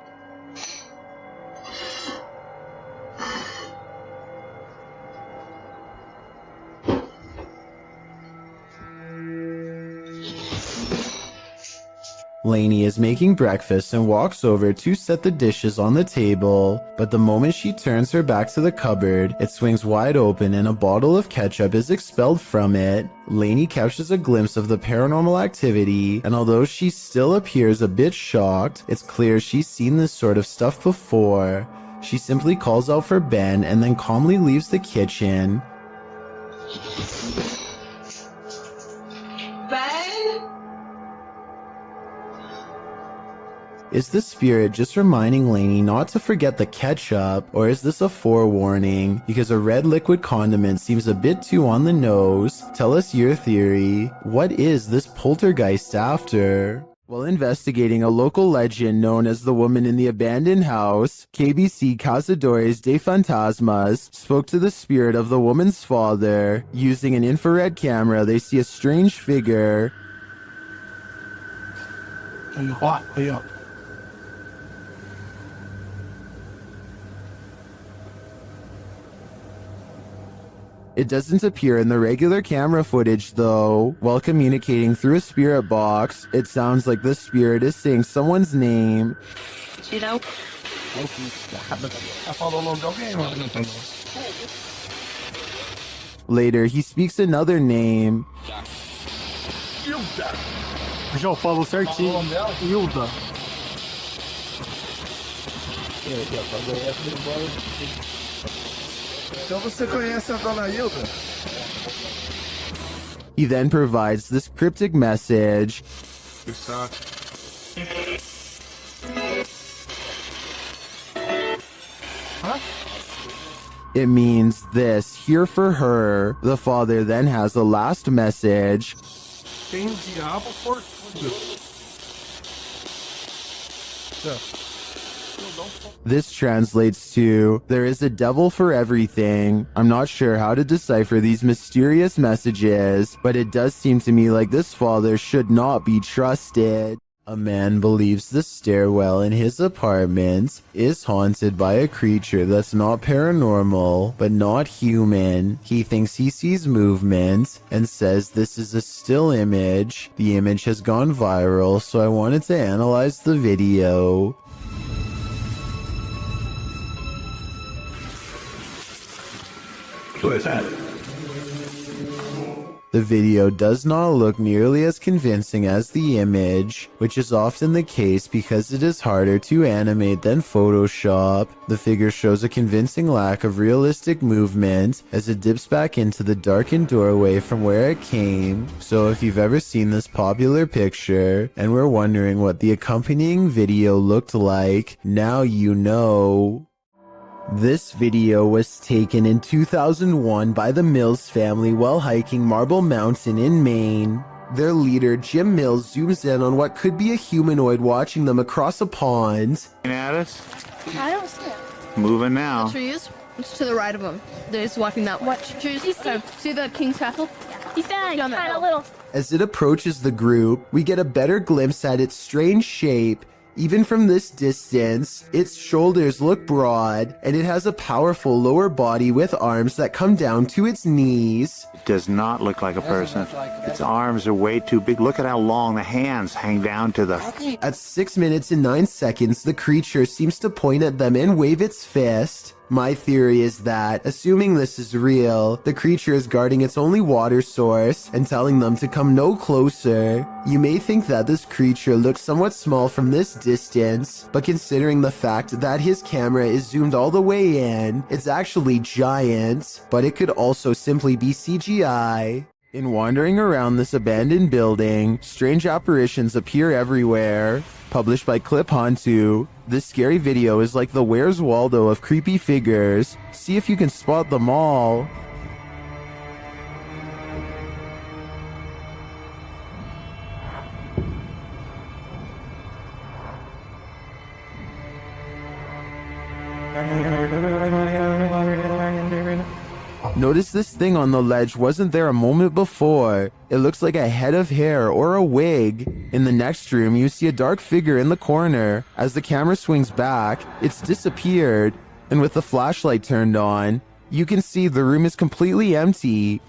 Lainey is making breakfast and walks over to set the dishes on the table, but the moment she turns her back to the cupboard, it swings wide open and a bottle of ketchup is expelled from it. Lainey catches a glimpse of the paranormal activity, and although she still appears a bit shocked, it's clear she's seen this sort of stuff before. She simply calls out for Ben and then calmly leaves the kitchen. Ben? Is the spirit just reminding Lainey not to forget the ketchup, or is this a forewarning? Because a red liquid condiment seems a bit too on the nose. Tell us your theory. What is this poltergeist after? While investigating a local legend known as the woman in the abandoned house, KBC Cazadores de Fantasmas spoke to the spirit of the woman's father. Using an infrared camera, they see a strange figure. It doesn't appear in the regular camera footage though. While communicating through a spirit box, it sounds like the spirit is saying someone's name. Later, he speaks another name. Já falou certinho. Hilda. Então você conhece a dona Hilda? He then provides this cryptic message. It means this, here for her. The father then has the last message. Tem diabo por tudo. This translates to, there is a devil for everything. I'm not sure how to decipher these mysterious messages, but it does seem to me like this father should not be trusted. A man believes the stairwell in his apartment is haunted by a creature that's not paranormal, but not human. He thinks he sees movement and says this is a still image. The image has gone viral, so I wanted to analyze the video. What is that? The video does not look nearly as convincing as the image, which is often the case because it is harder to animate than Photoshop. The figure shows a convincing lack of realistic movement as it dips back into the darkened doorway from where it came. So if you've ever seen this popular picture and were wondering what the accompanying video looked like, now you know. This video was taken in 2001 by the Mills family while hiking Marble Mountain in Maine. Their leader, Jim Mills, zooms in on what could be a humanoid watching them across a pond. At us? I don't see it. Moving now. Trees. It's to the right of them. They're just walking that way. What trees? See the King's Castle? He's down that hill. Little. As it approaches the group, we get a better glimpse at its strange shape. Even from this distance, its shoulders look broad, and it has a powerful lower body with arms that come down to its knees. It does not look like a person. Its arms are way too big. Look at how long the hands hang down to the... At 6 minutes and 9 seconds, the creature seems to point at them and wave its fist. My theory is that, assuming this is real, the creature is guarding its only water source and telling them to come no closer. You may think that this creature looks somewhat small from this distance, but considering the fact that his camera is zoomed all the way in, it's actually giant, but it could also simply be CGI. In wandering around this abandoned building, strange apparitions appear everywhere. Published by Clip Hantu, this scary video is like the Where's Waldo of creepy figures. See if you can spot them all. Notice this thing on the ledge wasn't there a moment before. It looks like a head of hair or a wig. In the next room, you see a dark figure in the corner. As the camera swings back, it's disappeared. And with the flashlight turned on, you can see the room is completely empty.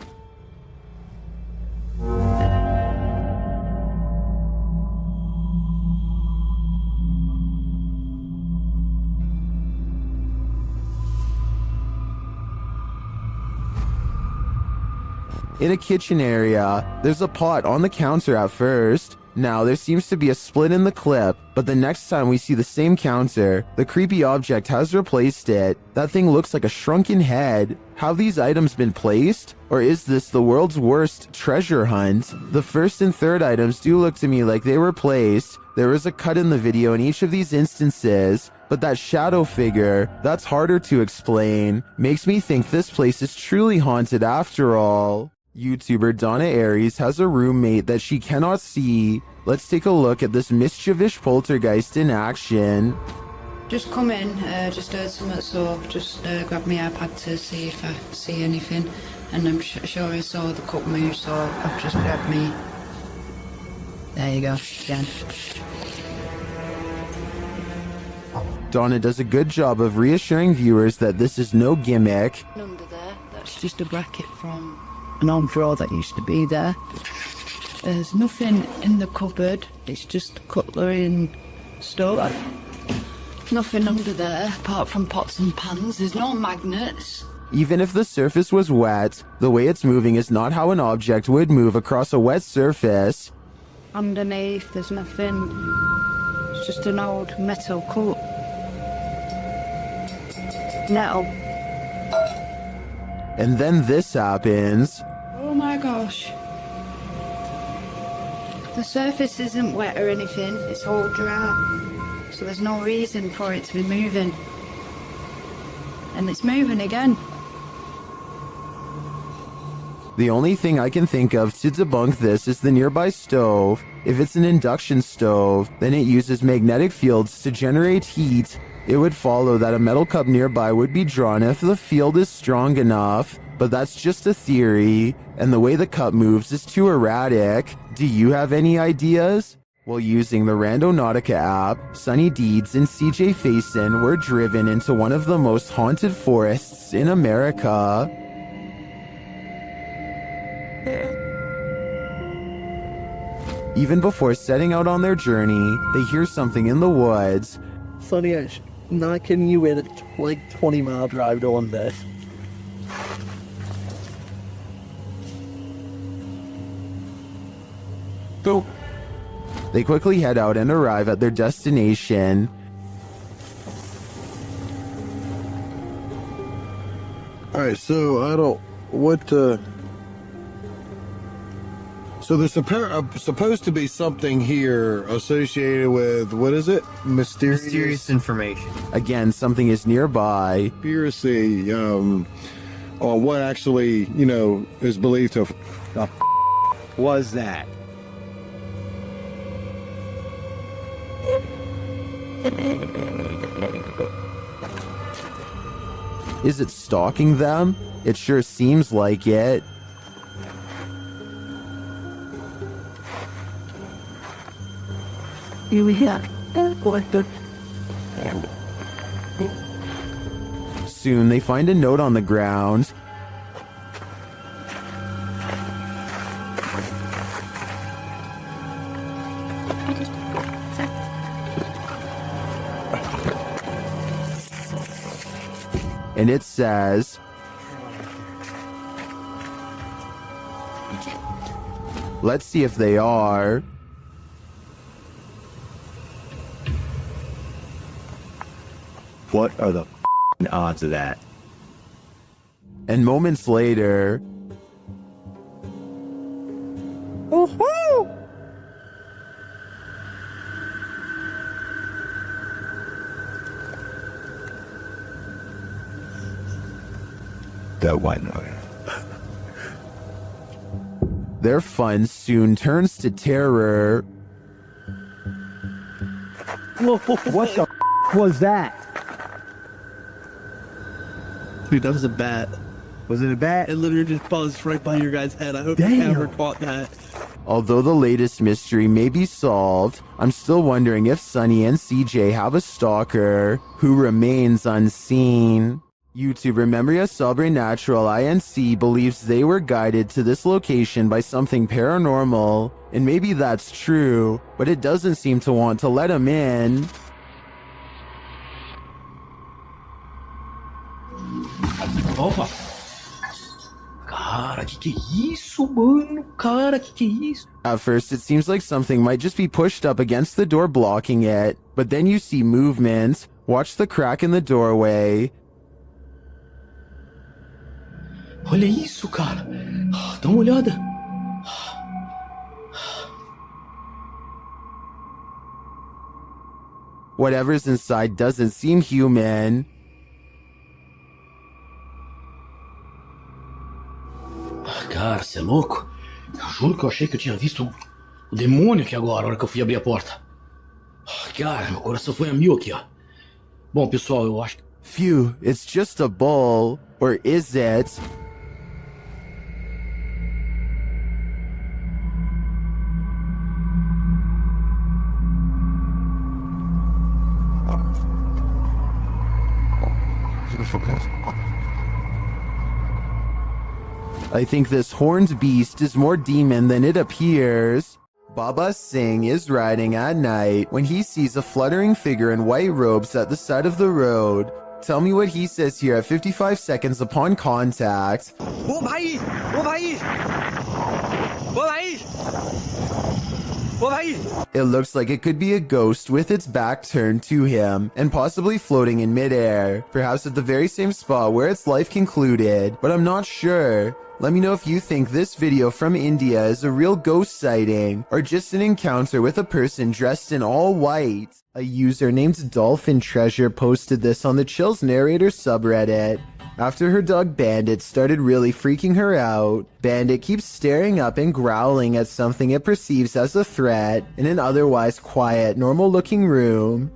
In a kitchen area, there's a pot on the counter at first. Now, there seems to be a split in the clip, but the next time we see the same counter, the creepy object has replaced it. That thing looks like a shrunken head. Have these items been placed? Or is this the world's worst treasure hunt? The first and third items do look to me like they were placed. There is a cut in the video in each of these instances, but that shadow figure, that's harder to explain. Makes me think this place is truly haunted after all. YouTuber Donna Aries has a roommate that she cannot see. Let's take a look at this mischievous poltergeist in action. Just come in, just heard something, so just grab my iPad to see if I see anything. And I'm sure I saw the cup move, so I've just grabbed me. There you go, again. Donna does a good job of reassuring viewers that this is no gimmick. Under there, that's just a bracket from an old drawer that used to be there. There's nothing in the cupboard, it's just cutlery and stuff. Nothing under there apart from pots and pans. There's no magnets. Even if the surface was wet, the way it's moving is not how an object would move across a wet surface. Underneath, there's nothing. It's just an old metal cup. Metal. And then this happens. Oh my gosh. The surface isn't wet or anything, it's all dry. So there's no reason for it to be moving. And it's moving again. The only thing I can think of to debunk this is the nearby stove. If it's an induction stove, then it uses magnetic fields to generate heat. It would follow that a metal cup nearby would be drawn if the field is strong enough, but that's just a theory, and the way the cup moves is too erratic. Do you have any ideas? While using the Randonautica app, Sunny Deeds and CJ Faison were driven into one of the most haunted forests in America. Even before setting out on their journey, they hear something in the woods. Sonny, I'm not kidding you, in a 20-mile drive to one day. Go. They quickly head out and arrive at their destination. Alright, so so there's supposed to be something here associated with, what is it? Mysterious information. Again, something is nearby. Conspiracy on what actually, is believed to... Was that? Is it stalking them? It sure seems like it. Soon they find a note on the ground. And it says, let's see if they are. What are the odds of that? And moments later, That white noise. their fun soon turns to terror. What the was that? Dude, that was a bat. Was it a bat? It literally just buzzed right by your guy's head. I hope Damn. you never caught that. Although the latest mystery may be solved, I'm still wondering if Sunny and CJ have a stalker who remains unseen. YouTuber Memoria Sobrenatural INC believes they were guided to this location by something paranormal, and maybe that's true, but it doesn't seem to want to let them in. Opa! Cara, que é isso, mano? Cara, que é isso? At first, it seems like something might just be pushed up against the door blocking it, but then you see movement. Watch the crack in the doorway. Olha isso, cara. Dá uma olhada. Whatever's inside doesn't seem human. Cara, você é louco? Eu juro que eu achei que eu tinha visto o demônio aqui agora, na hora que eu fui abrir a porta. Cara, meu coração foi a mil aqui, ó. Bom, pessoal, eu acho que... Phew, it's just a bull. Or is it? I think this horned beast is more demon than it appears. Baba Singh is riding at night when he sees a fluttering figure in white robes at the side of the road. Tell me what he says here at 55 seconds upon contact. वो भाई वो भाई वो भाई वो भाई It looks like it could be a ghost with its back turned to him and possibly floating in midair, perhaps at the very same spot where its life concluded, but I'm not sure. Let me know if you think this video from India is a real ghost sighting or just an encounter with a person dressed in all white. A user named Dolphin Treasure posted this on the Chills Narrator subreddit. After her dog Bandit started really freaking her out, Bandit keeps staring up and growling at something it perceives as a threat in an otherwise quiet, normal-looking room.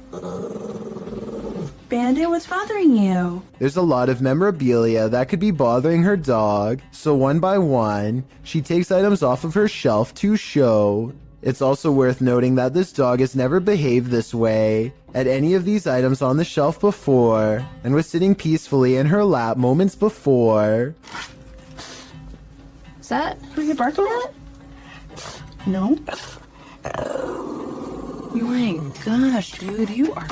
Bandit, what's bothering you? There's a lot of memorabilia that could be bothering her dog, so one by one, she takes items off of her shelf to show. It's also worth noting that this dog has never behaved this way at any of these items on the shelf before, and was sitting peacefully in her lap moments before. Is that who you're barking at? No? Oh my gosh, dude, you are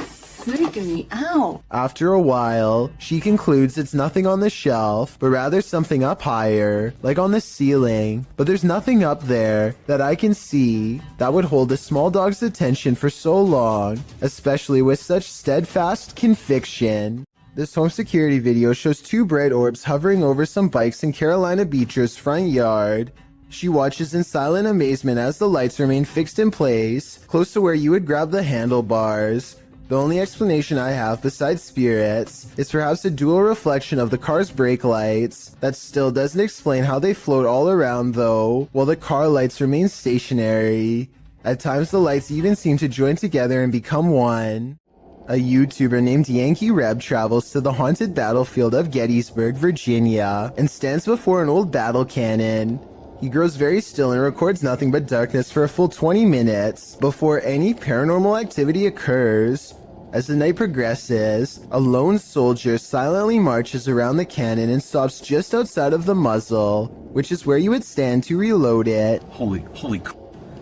freaking me out. After a while, she concludes it's nothing on the shelf, but rather something up higher, like on the ceiling. But there's nothing up there that I can see that would hold a small dog's attention for so long, especially with such steadfast conviction. This home security video shows two bright orbs hovering over some bikes in Carolina Beecher's front yard. She watches in silent amazement as the lights remain fixed in place, close to where you would grab the handlebars. The only explanation I have besides spirits is perhaps a dual reflection of the car's brake lights. That still doesn't explain how they float all around though, while the car lights remain stationary. At times the lights even seem to join together and become one. A YouTuber named Yankee Reb travels to the haunted battlefield of Gettysburg, Virginia, and stands before an old battle cannon. He grows very still and records nothing but darkness for a full 20 minutes before any paranormal activity occurs. As the night progresses, a lone soldier silently marches around the cannon and stops just outside of the muzzle, which is where you would stand to reload it. Holy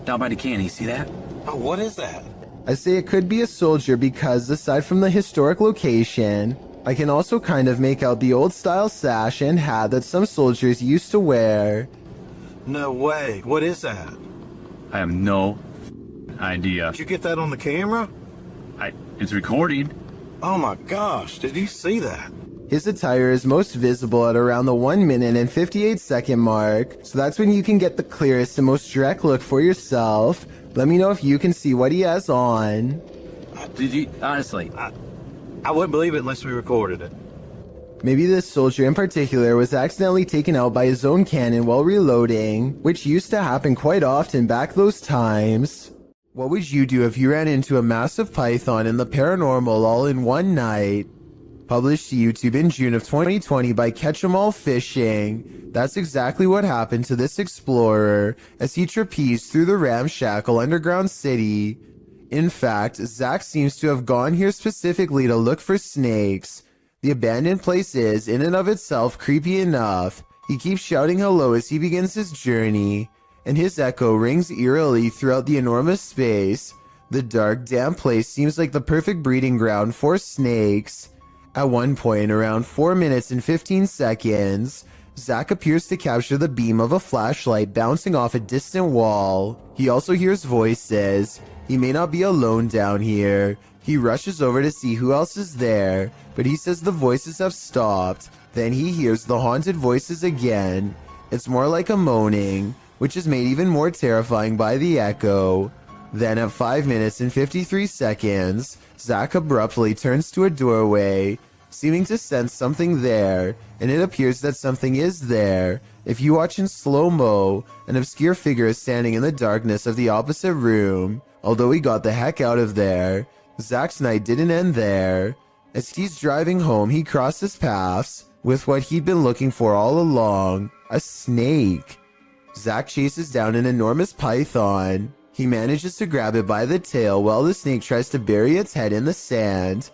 down by the cannon, you see that? Oh, what is that? I say it could be a soldier because, aside from the historic location, I can also kind of make out the old style sash and hat that some soldiers used to wear. No way. What is that? I have no idea. Did you get that on the camera? It's recording. Oh my gosh, did you see that? His attire is most visible at around the 1 minute and 58 second mark, so that's when you can get the clearest and most direct look for yourself. Let me know if you can see what he has on. Did you, honestly? I wouldn't believe it unless we recorded it. Maybe this soldier in particular was accidentally taken out by his own cannon while reloading, which used to happen quite often back those times. What would you do if you ran into a massive python and the paranormal all in one night? Published to YouTube in June of 2020 by Catch 'em All Fishing. That's exactly what happened to this explorer as he trapezed through the ramshackle underground city. In fact, Zach seems to have gone here specifically to look for snakes. The abandoned place is, in and of itself, creepy enough. He keeps shouting hello as he begins his journey, and his echo rings eerily throughout the enormous space. The dark, damp place seems like the perfect breeding ground for snakes. At one point, around 4 minutes and 15 seconds, Zach appears to capture the beam of a flashlight bouncing off a distant wall. He also hears voices. He may not be alone down here. He rushes over to see who else is there, but he says the voices have stopped. Then he hears the haunted voices again. It's more like a moaning, which is made even more terrifying by the echo. Then at 5 minutes and 53 seconds, Zach abruptly turns to a doorway, seeming to sense something there, and it appears that something is there. If you watch in slow-mo, an obscure figure is standing in the darkness of the opposite room. Although he got the heck out of there, Zach's night didn't end there. As he's driving home, he crosses paths with what he'd been looking for all along, a snake. Zach chases down an enormous python. He manages to grab it by the tail while the snake tries to bury its head in the sand.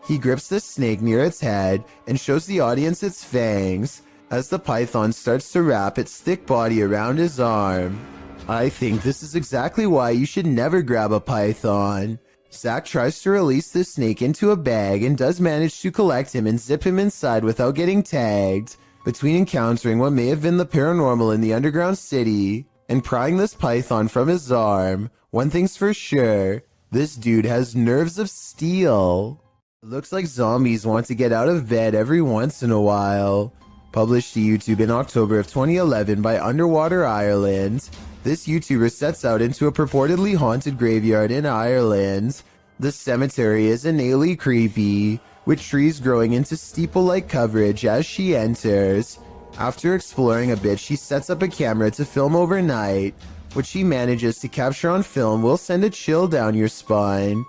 He grips the snake near its head and shows the audience its fangs as the python starts to wrap its thick body around his arm. I think this is exactly why you should never grab a python. Zach tries to release the snake into a bag and does manage to collect him and zip him inside without getting tagged. Between encountering what may have been the paranormal in the underground city and prying this python from his arm, one thing's for sure, this dude has nerves of steel. It looks like zombies want to get out of bed every once in a while. Published to YouTube in October of 2011 by Underwater Ireland, this YouTuber sets out into a purportedly haunted graveyard in Ireland. The cemetery is innately creepy, with trees growing into steeple-like coverage as she enters. After exploring a bit, she sets up a camera to film overnight. What she manages to capture on film will send a chill down your spine.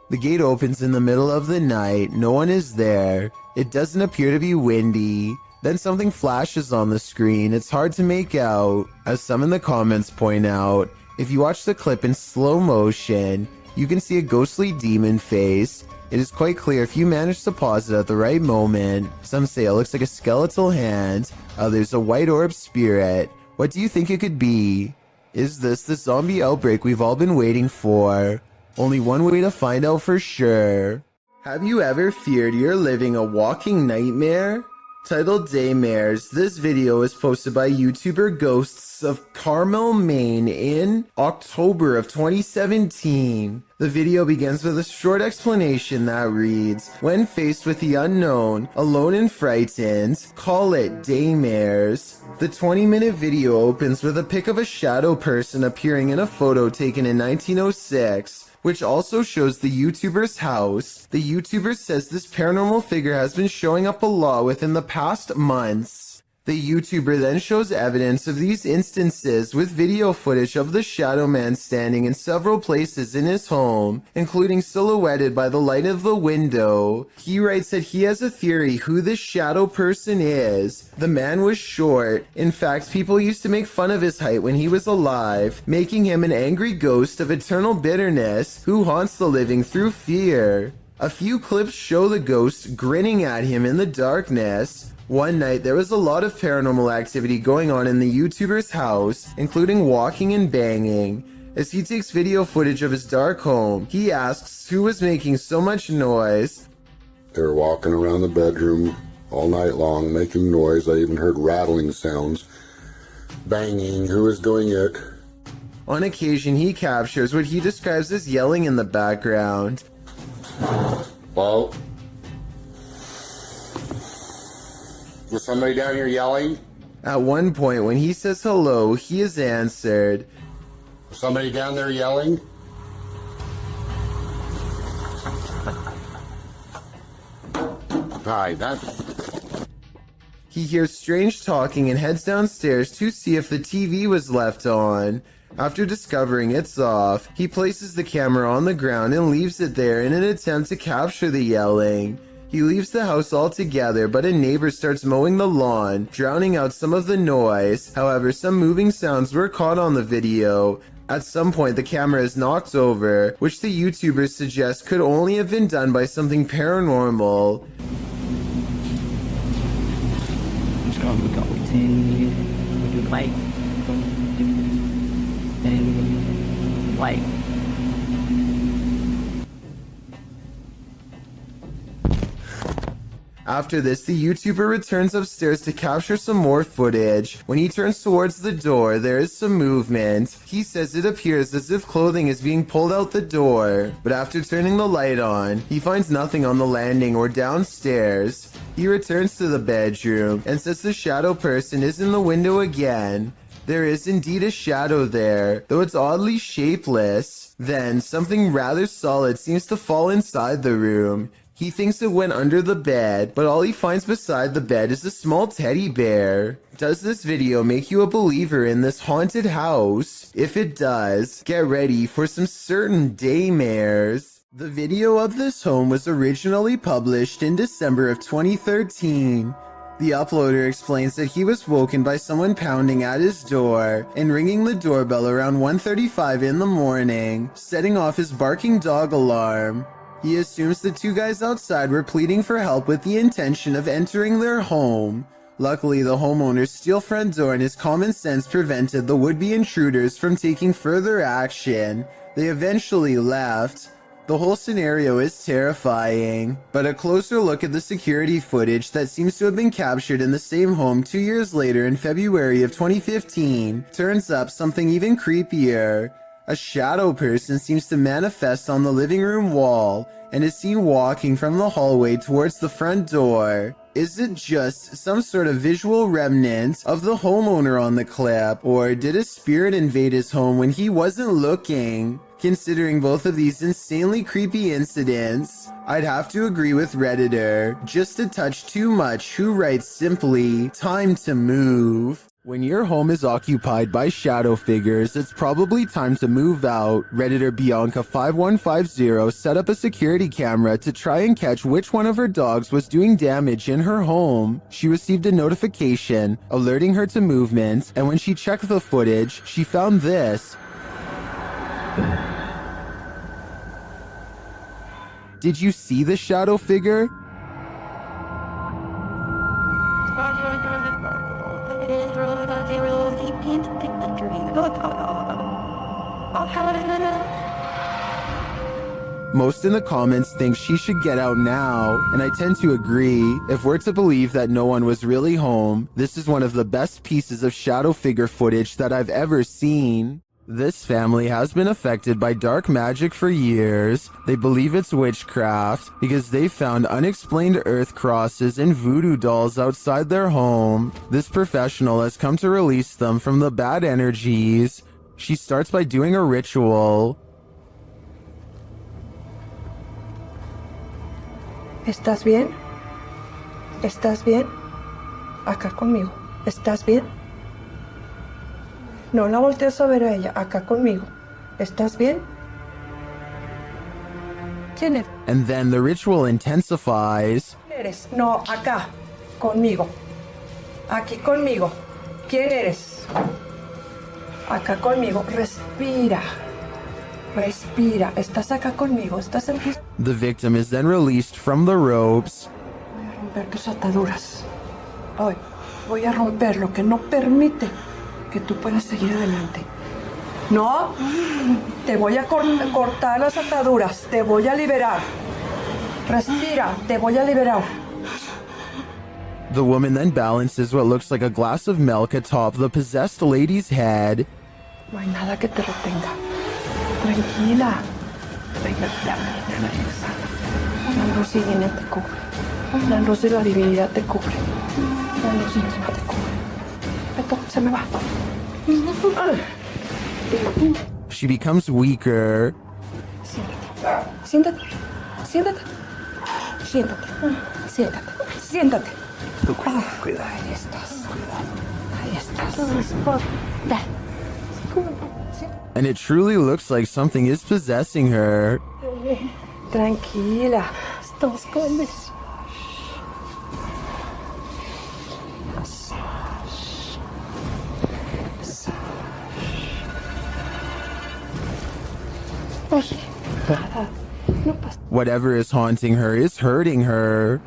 The gate opens in the middle of the night. No one is there. It doesn't appear to be windy. Then something flashes on the screen. It's hard to make out. As some in the comments point out, if you watch the clip in slow motion, you can see a ghostly demon face. It is quite clear if you manage to pause it at the right moment. Some say it looks like a skeletal hand, others a white orb spirit. What do you think it could be? Is this the zombie outbreak we've all been waiting for? Only one way to find out for sure. Have you ever feared you're living a walking nightmare? Titled Daymares, this video was posted by YouTuber Ghosts of Carmel, Maine in October of 2017. The video begins with a short explanation that reads, "When faced with the unknown, alone and frightened, call it Daymares." The 20-minute video opens with a pic of a shadow person appearing in a photo taken in 1906. Which also shows the YouTuber's house. The YouTuber says this paranormal figure has been showing up a lot within the past months. The YouTuber then shows evidence of these instances with video footage of the shadow man standing in several places in his home, including silhouetted by the light of the window. He writes that he has a theory who this shadow person is. The man was short. In fact, people used to make fun of his height when he was alive, making him an angry ghost of eternal bitterness who haunts the living through fear. A few clips show the ghost grinning at him in the darkness. One night, there was a lot of paranormal activity going on in the YouTuber's house, including walking and banging. As he takes video footage of his dark home, he asks who was making so much noise. They were walking around the bedroom all night long, making noise. I even heard rattling sounds. Banging. Who was doing it? On occasion, he captures what he describes as yelling in the background. Well, was somebody down here yelling? At one point, when he says hello, he is answered. Somebody down there yelling? Hi, He hears strange talking and heads downstairs to see if the TV was left on. After discovering it's off, he places the camera on the ground and leaves it there in an attempt to capture the yelling. He leaves the house altogether, but a neighbor starts mowing the lawn, drowning out some of the noise. However, some moving sounds were caught on the video. At some point, the camera is knocked over, which the YouTubers suggest could only have been done by something paranormal. After this, the YouTuber returns upstairs to capture some more footage. When he turns towards the door, there is some movement. He says it appears as if clothing is being pulled out the door, but after turning the light on, he finds nothing on the landing or downstairs. He returns to the bedroom and says the shadow person is in the window again. There is indeed a shadow there, though it's oddly shapeless. Then, something rather solid seems to fall inside the room. He thinks it went under the bed, but all he finds beside the bed is a small teddy bear. Does this video make you a believer in this haunted house? If it does, get ready for some certain daymares. The video of this home was originally published in December of 2013. The uploader explains that he was woken by someone pounding at his door and ringing the doorbell around 1:35 in the morning, setting off his barking dog alarm. He assumes the two guys outside were pleading for help with the intention of entering their home. Luckily, the homeowner's steel front door and his common sense prevented the would-be intruders from taking further action. They eventually left. The whole scenario is terrifying, but a closer look at the security footage that seems to have been captured in the same home 2 years later in February of 2015 turns up something even creepier. A shadow person seems to manifest on the living room wall and is seen walking from the hallway towards the front door. Is it just some sort of visual remnant of the homeowner on the clip, or did a spirit invade his home when he wasn't looking? Considering both of these insanely creepy incidents, I'd have to agree with Redditor, just a touch too much, who writes simply, "Time to move." When your home is occupied by shadow figures, it's probably time to move out. Redditor Bianca5150 set up a security camera to try and catch which one of her dogs was doing damage in her home. She received a notification alerting her to movement, and when she checked the footage, she found this. Did you see the shadow figure? Most in the comments think she should get out now, and I tend to agree. If we're to believe that no one was really home, this is one of the best pieces of shadow figure footage that I've ever seen. This family has been affected by dark magic for years. They believe it's witchcraft because they found unexplained earth crosses and voodoo dolls outside their home. This professional has come to release them from the bad energies. She starts by doing a ritual. ¿Estás bien? ¿Estás bien? Acá conmigo. ¿Estás bien? No la voltees a ver a ella, acá conmigo. ¿Estás bien? ¿Quién eres? And then the ritual intensifies. ¿Quién eres? No, acá, conmigo. Aquí conmigo. ¿Quién eres? Acá conmigo. Respira. Respira. ¿Estás acá conmigo? ¿Estás en tus... The victim is then released from the ropes. Voy a romper tus ataduras. Hoy voy a romper lo que no permite que tú puedas seguir adelante. No, te voy a cortar las ataduras. Te voy a liberar. Respira. Te voy a liberar. The woman then balances what looks like a glass of milk atop the possessed lady's head. No hay nada que te retenga. Tranquila. La luz divina te cubre. La luz de la divinidad te cubre. La luz divina te cubre. Esto se me va. She becomes weaker. Siéntate. Siéntate. Siéntate. Siéntate. Siéntate. Cuidado. Ahí estás. Ahí estás. And it truly looks like something is possessing her. Tranquila. Estamos con eso. Whatever is haunting her is hurting her.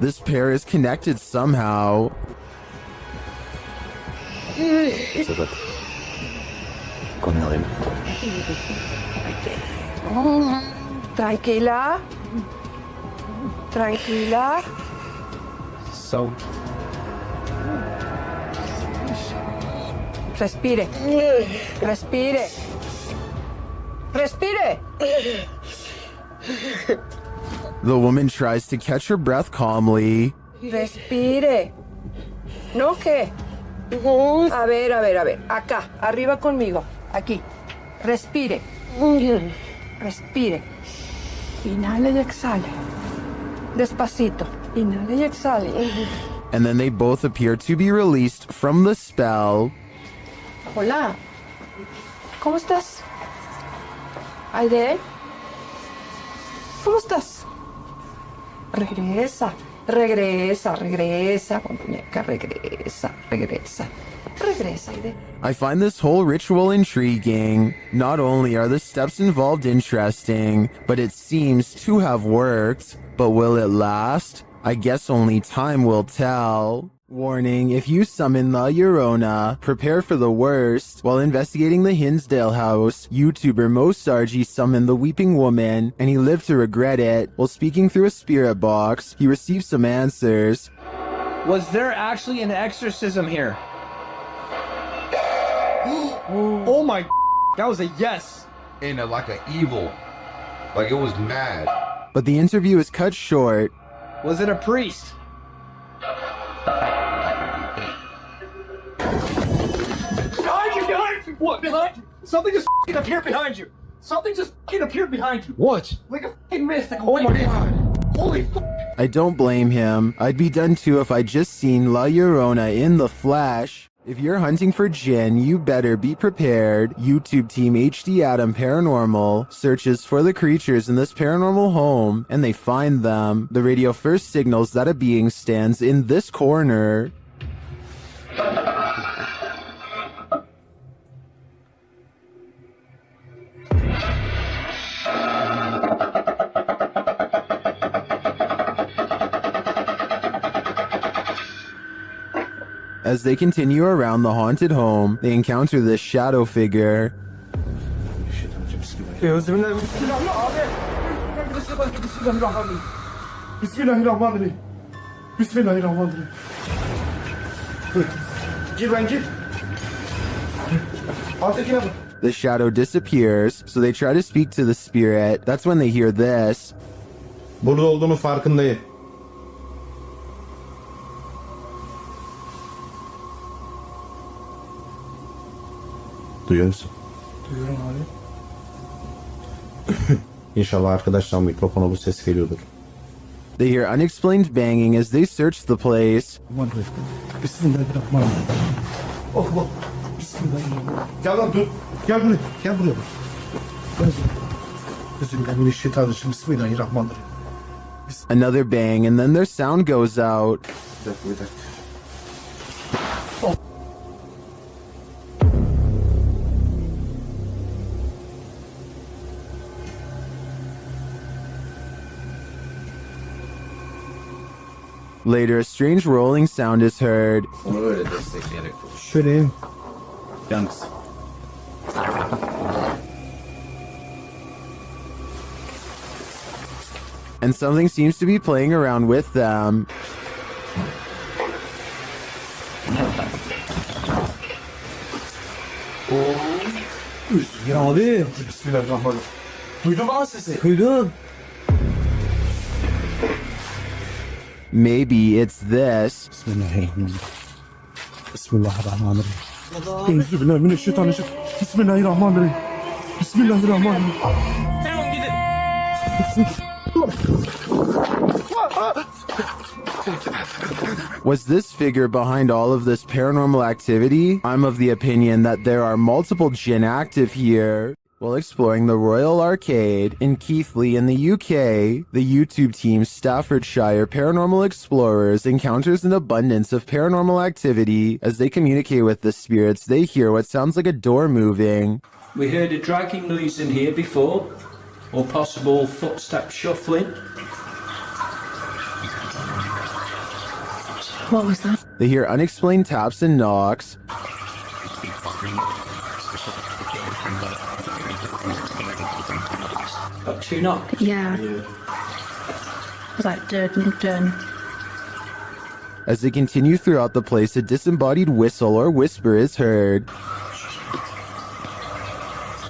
This pair is connected somehow. Tranquila. Tranquila. So. Respire. Respire. Respire. The woman tries to catch her breath calmly. Respire. ¿No qué? A ver. Acá, arriba conmigo. Aquí. Respire. Respire. Inhale y exhale. Despacito. Inhale y exhale. And then they both appear to be released from the spell. Hola. ¿Cómo estás? Aide. ¿Cómo estás? Regresa. Regresa, muñeca, regresa. Regresa, Aide. I find this whole ritual intriguing. Not only are the steps involved interesting, but it seems to have worked. But will it last? I guess only time will tell. Warning, if you summon La Llorona, prepare for the worst. While investigating the Hinsdale house, YouTuber Mo Sargi summoned the Weeping Woman, and he lived to regret it. While speaking through a spirit box, he received some answers. Was there actually an exorcism here? Oh my, that was a yes. In a, like an evil, like it was mad. But the interview is cut short. Was it a priest? Behind you! What? Behind you? Something just appeared behind you. Something just appeared behind you. What? Like a mist. Like, oh my god. Holy I don't blame him. I'd be done too if I'd just seen La Llorona in the flesh. If you're hunting for Jinn, you better be prepared. YouTube team HD Adam Paranormal searches for the creatures in this paranormal home, and they find them. The radio first signals that a being stands in this corner. As they continue around the haunted home, they encounter this shadow figure. The shadow disappears, so they try to speak to the spirit. That's when they hear this. Burada olduğunu farkındayım. Duyuyorsun. Duyuyorum abi. İnşallah arkadaşlar mikrofona bu ses geliyordur. They hear unexplained banging as they search the place. Bismillahirrahmanirrahim. Oh Allah. Bismillahirrahmanirrahim. Gel lan dur. Gel buraya. Gel buraya. Bismillahirrahmanirrahim. Bismillahirrahmanirrahim. Another bang, and then their sound goes out. Bir dakika. Later, a strange rolling sound is heard. Onu öyle destekleyerek konuş. Şöyle. Yalnız. And something seems to be playing around with them. Ya abi. Bismillahirrahmanirrahim. Duydun mu lan sesi? Duydum. Maybe it's this. Bismillahirrahmanirrahim. Bismillahirrahmanirrahim. Euzubillahimineşşeytanirracim. Bismillahirrahmanirrahim. Bismillahirrahmanirrahim. Tamam gidin. Was this figure behind all of this paranormal activity? I'm of the opinion that there are multiple jinn active here. While exploring the Royal Arcade in Keighley in the UK, the YouTube team Staffordshire Paranormal Explorers encounters an abundance of paranormal activity. As they communicate with the spirits, they hear what sounds like a door moving. We heard a dragging noise in here before, or possible footstep shuffling. What was that? They hear unexplained taps and knocks. Got two knocks. Yeah. It was like dun. As they continue throughout the place, a disembodied whistle or whisper is heard.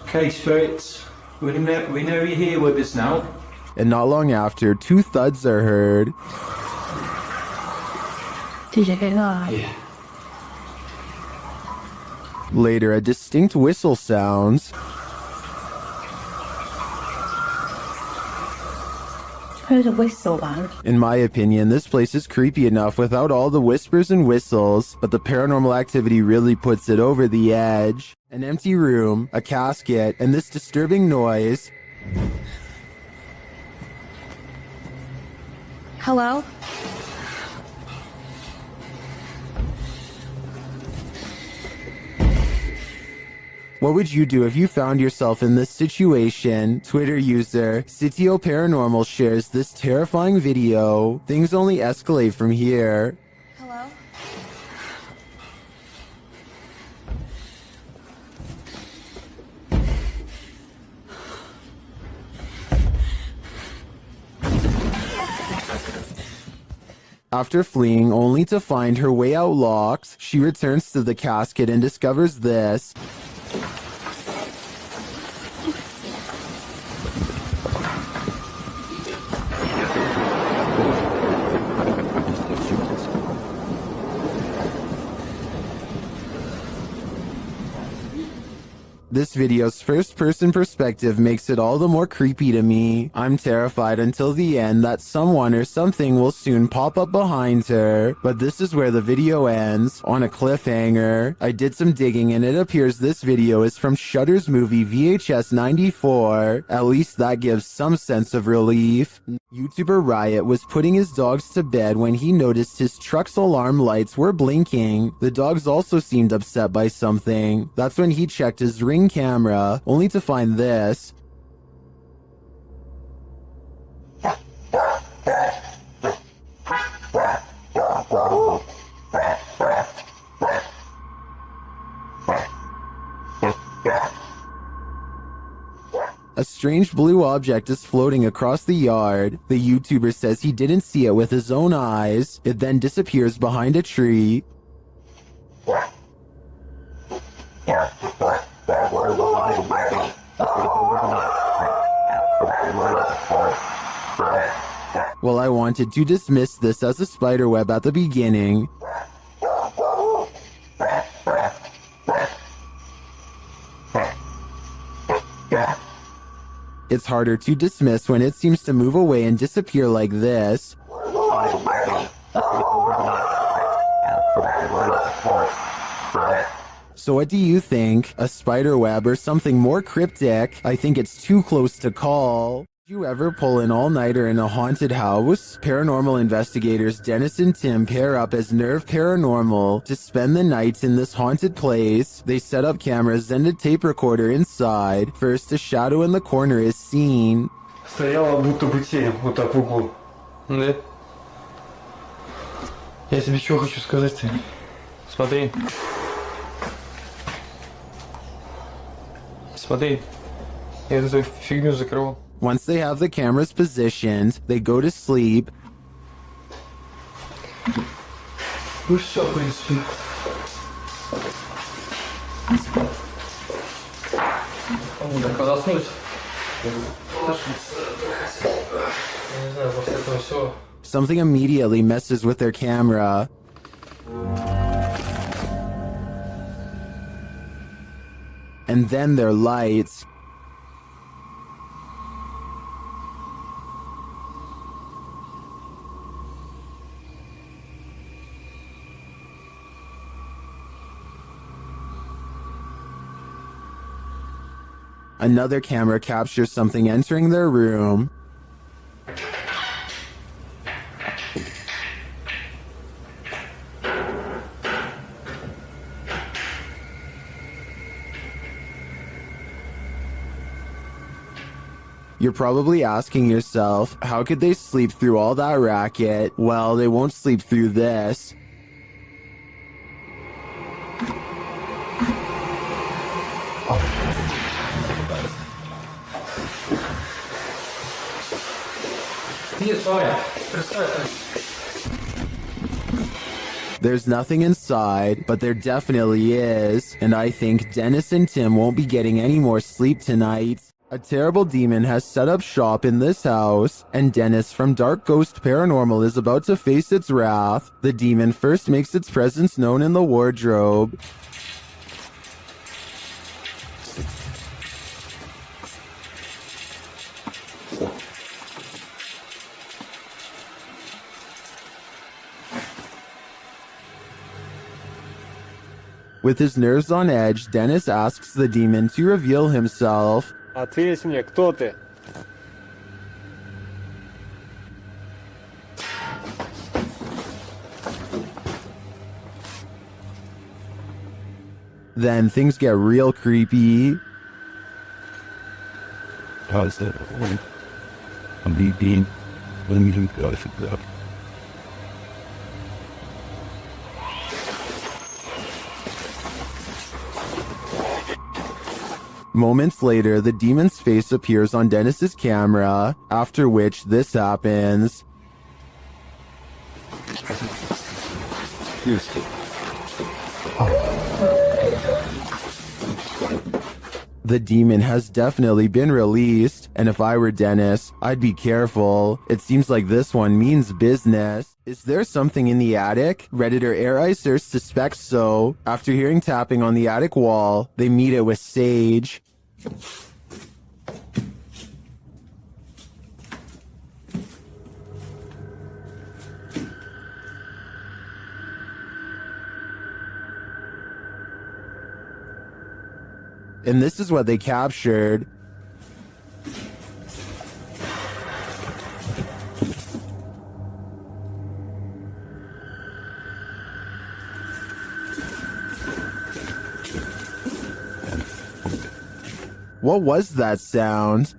Okay, spirits, we know you're here with us now. And not long after, two thuds are heard. Did you hear that? Yeah. Later, a distinct whistle sounds. Heard a whistle, man. In my opinion, this place is creepy enough without all the whispers and whistles, but the paranormal activity really puts it over the edge. An empty room, a casket, and this disturbing noise. Hello? What would you do if you found yourself in this situation? Twitter user Sitio Paranormal shares this terrifying video. Things only escalate from here. Hello? After fleeing only to find her way out locked, she returns to the casket and discovers this. This video's first-person perspective makes it all the more creepy to me. I'm terrified until the end that someone or something will soon pop up behind her. But this is where the video ends, on a cliffhanger. I did some digging and it appears this video is from Shudder's movie VHS 94. At least that gives some sense of relief. YouTuber Riot was putting his dogs to bed when he noticed his truck's alarm lights were blinking. The dogs also seemed upset by something. That's when he checked his Ring camera, only to find this. A strange blue object is floating across the yard. The YouTuber says he didn't see it with his own eyes. It then disappears behind a tree. Well, I wanted to dismiss this as a spiderweb at the beginning. It's harder to dismiss when it seems to move away and disappear like this. So what do you think? A spider web or something more cryptic? I think it's too close to call. Did you ever pull an all-nighter in a haunted house? Paranormal investigators Dennis and Tim pair up as Nerve Paranormal to spend the night in this haunted place. They set up cameras and a tape recorder inside. First, a shadow in the corner is seen. Стояла будто бы тень вот так в углу. Да? Я тебе что хочу сказать-то? Смотри. Смотри. Я эту фигню закрывал. Once they have the cameras positioned, they go to sleep. Ну все, в принципе. Так, заснуть. Не знаю, после этого все. Something immediately messes with their camera. And then their lights. Another camera captures something entering their room. You're probably asking yourself, how could they sleep through all that racket? Well, they won't sleep through this. There's nothing inside, but there definitely is, and I think Dennis and Tim won't be getting any more sleep tonight. A terrible demon has set up shop in this house, and Dennis from Dark Ghost Paranormal is about to face its wrath. The demon first makes its presence known in the wardrobe. With his nerves on edge, Dennis asks the demon to reveal himself. Ответь мне, кто ты? Then things get real creepy. How's that? I'm being. Let me do that. Moments later, the demon's face appears on Dennis's camera, after which this happens. The demon has definitely been released, and if I were Dennis, I'd be careful. It seems like this one means business. Is there something in the attic? Redditor Air Icer suspects so. After hearing tapping on the attic wall, they meet it with Sage. And this is what they captured. What was that sound?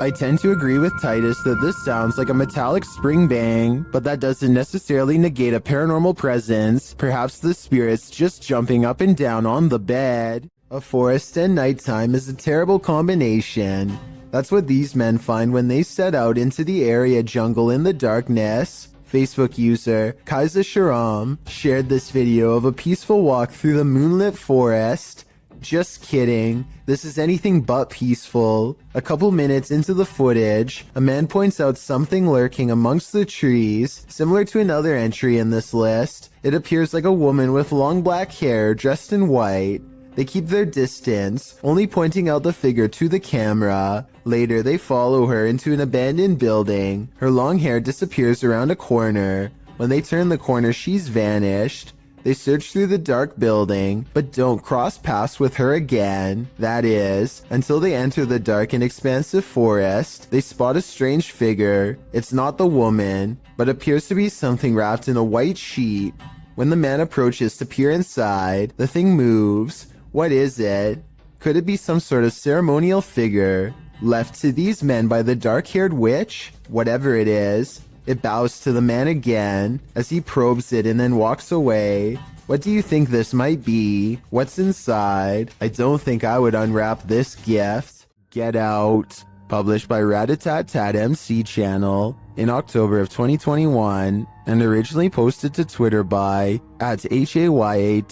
I tend to agree with Titus that this sounds like a metallic spring bang, but that doesn't necessarily negate a paranormal presence. Perhaps the spirit's just jumping up and down on the bed. A forest and nighttime is a terrible combination. That's what these men find when they set out into the area jungle in the darkness. Facebook user Kaiser Sharam shared this video of a peaceful walk through the moonlit forest. Just kidding. This is anything but peaceful. A couple minutes into the footage, a man points out something lurking amongst the trees, similar to another entry in this list. It appears like a woman with long black hair dressed in white. They keep their distance, only pointing out the figure to the camera. Later, they follow her into an abandoned building. Her long hair disappears around a corner. When they turn the corner, she's vanished. They search through the dark building, but don't cross paths with her again. That is, until they enter the dark and expansive forest. They spot a strange figure. It's not the woman, but appears to be something wrapped in a white sheet. When the man approaches to peer inside, the thing moves. What is it? Could it be some sort of ceremonial figure left to these men by the dark-haired witch? Whatever it is, it bows to the man again as he probes it and then walks away. What do you think this might be? What's inside? I don't think I would unwrap this gift. Get Out. Published by Ratatat MC channel in October of 2021 and originally posted to Twitter by @HAYATIJTS.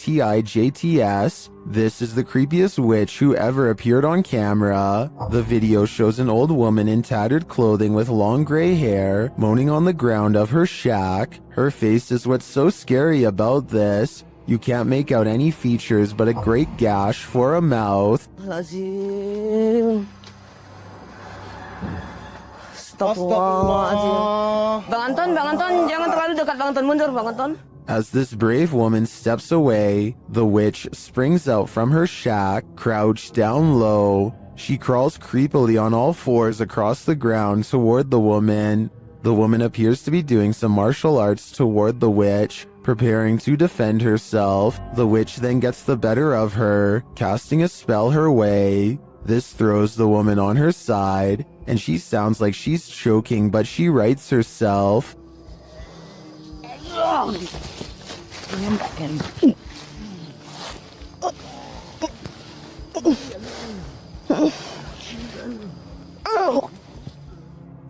This is the creepiest witch who ever appeared on camera. The video shows an old woman in tattered clothing with long gray hair moaning on the ground of her shack. Her face is what's so scary about this. You can't make out any features but a great gash for a mouth. Astagfirullahaladzim. Bang Anton, jangan terlalu dekat Bang Anton, mundur Bang Anton. As this brave woman steps away, the witch springs out from her shack, crouched down low. She crawls creepily on all fours across the ground toward the woman. The woman appears to be doing some martial arts toward the witch, preparing to defend herself. The witch then gets the better of her, casting a spell her way. This throws the woman on her side, and she sounds like she's choking, but she rights herself.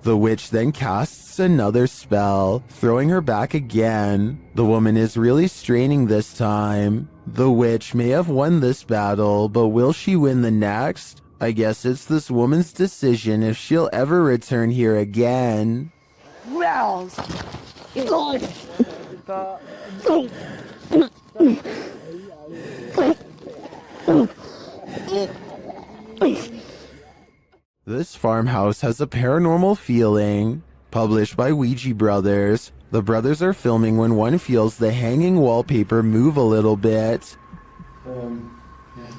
The witch then casts another spell, throwing her back again. The woman is really straining this time. The witch may have won this battle, but will she win the next? I guess it's this woman's decision if she'll ever return here again. This farmhouse has a paranormal feeling. Published by Ouija Brothers. The brothers are filming when one feels the hanging wallpaper move a little bit.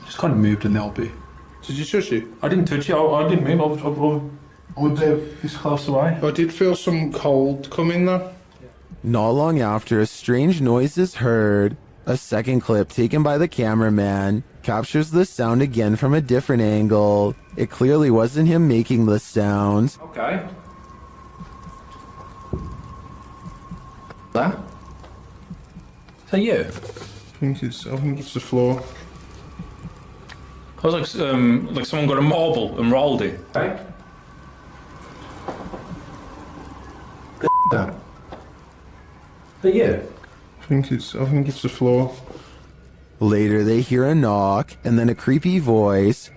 Just kind of moved in the LB. Did you touch it? I didn't touch it. I didn't move. I was this close away. I did feel some cold coming though. Not long after, a strange noise is heard. A second clip taken by the cameraman captures the sound again from a different angle. It clearly wasn't him making the sound. Okay. That? Is that you? I think it's the floor. I was like someone got a marble and rolled it. Hey? That. Is that you? I think it's the floor. Later, they hear a knock and then a creepy voice.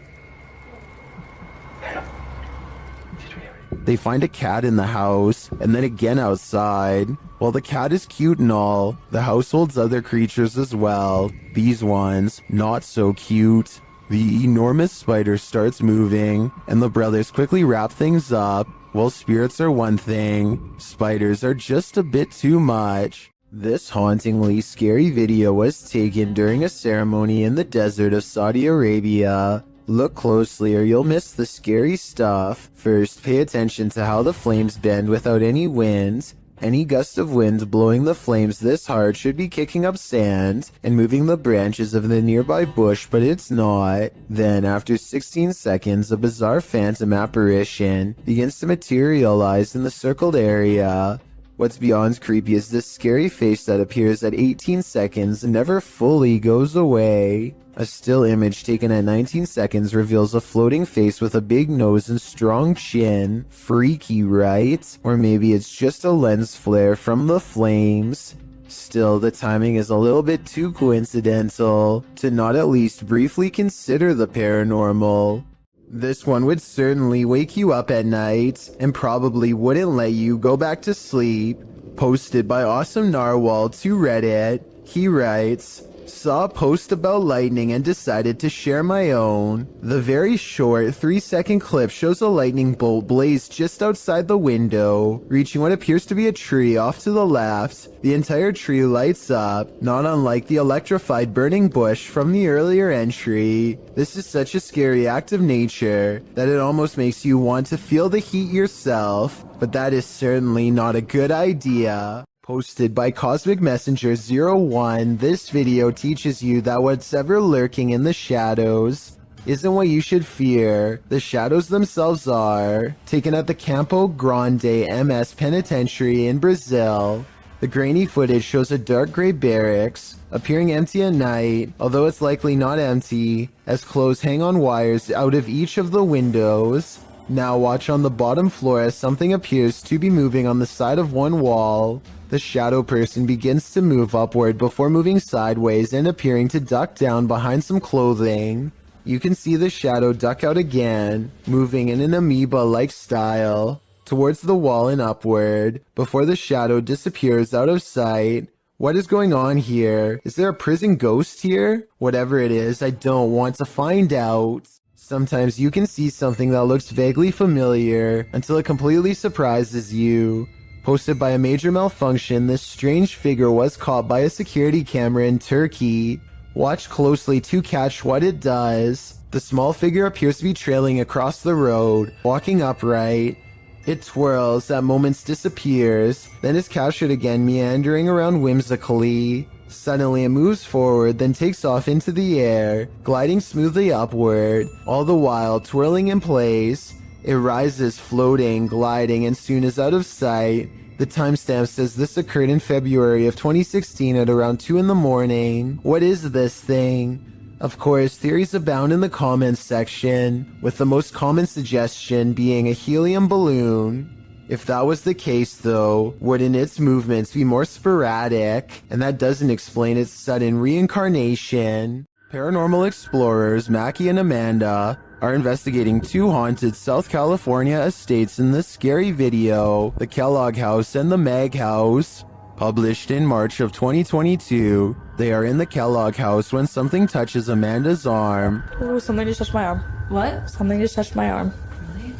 They find a cat in the house and then again outside. While the cat is cute and all, the house holds other creatures as well. These ones, not so cute. The enormous spider starts moving, and the brothers quickly wrap things up. While spirits are one thing, spiders are just a bit too much. This hauntingly scary video was taken during a ceremony in the desert of Saudi Arabia. Look closely or you'll miss the scary stuff. First, pay attention to how the flames bend without any wind. Any gust of wind blowing the flames this hard should be kicking up sand and moving the branches of the nearby bush, but it's not. Then, after 16 seconds, a bizarre phantom apparition begins to materialize in the circled area. What's beyond creepy is this scary face that appears at 18 seconds and never fully goes away. A still image taken at 19 seconds reveals a floating face with a big nose and strong chin. Freaky, right? Or maybe it's just a lens flare from the flames. Still, the timing is a little bit too coincidental to not at least briefly consider the paranormal. This one would certainly wake you up at night and probably wouldn't let you go back to sleep. Posted by Awesome Narwhal to Reddit, he writes, "Saw a post about lightning and decided to share my own. The very short 3-second clip shows a lightning bolt blaze just outside the window, reaching what appears to be a tree off to the left. The entire tree lights up, not unlike the electrified burning bush from the earlier entry. This is such a scary act of nature that it almost makes you want to feel the heat yourself, but that is certainly not a good idea." Posted by Cosmic Messenger 01, this video teaches you that what's ever lurking in the shadows isn't what you should fear. The shadows themselves are. Taken at the Campo Grande MS Penitentiary in Brazil. The grainy footage shows a dark gray barracks, appearing empty at night, although it's likely not empty, as clothes hang on wires out of each of the windows. Now watch on the bottom floor as something appears to be moving on the side of one wall. The shadow person begins to move upward before moving sideways and appearing to duck down behind some clothing. You can see the shadow duck out again, moving in an amoeba-like style, towards the wall and upward, before the shadow disappears out of sight. What is going on here? Is there a prison ghost here? Whatever it is, I don't want to find out. Sometimes you can see something that looks vaguely familiar until it completely surprises you. Posted by a major malfunction, this strange figure was caught by a security camera in Turkey. Watch closely to catch what it does. The small figure appears to be trailing across the road, walking upright. It twirls, at moments disappears, then is captured again, meandering around whimsically. Suddenly it moves forward, then takes off into the air, gliding smoothly upward, all the while twirling in place. It rises, floating, gliding, and soon is out of sight. The timestamp says this occurred in February of 2016 at around 2 in the morning. What is this thing? Of course, theories abound in the comments section, with the most common suggestion being a helium balloon. If that was the case though, wouldn't its movements be more sporadic? And that doesn't explain its sudden reincarnation. Paranormal explorers Mackie and Amanda are investigating 2 haunted South California estates in this scary video, the Kellogg House and the Mag House. Published in March of 2022, they are in the Kellogg House when something touches Amanda's arm. Ooh, something just touched my arm. What? Something just touched my arm. Really?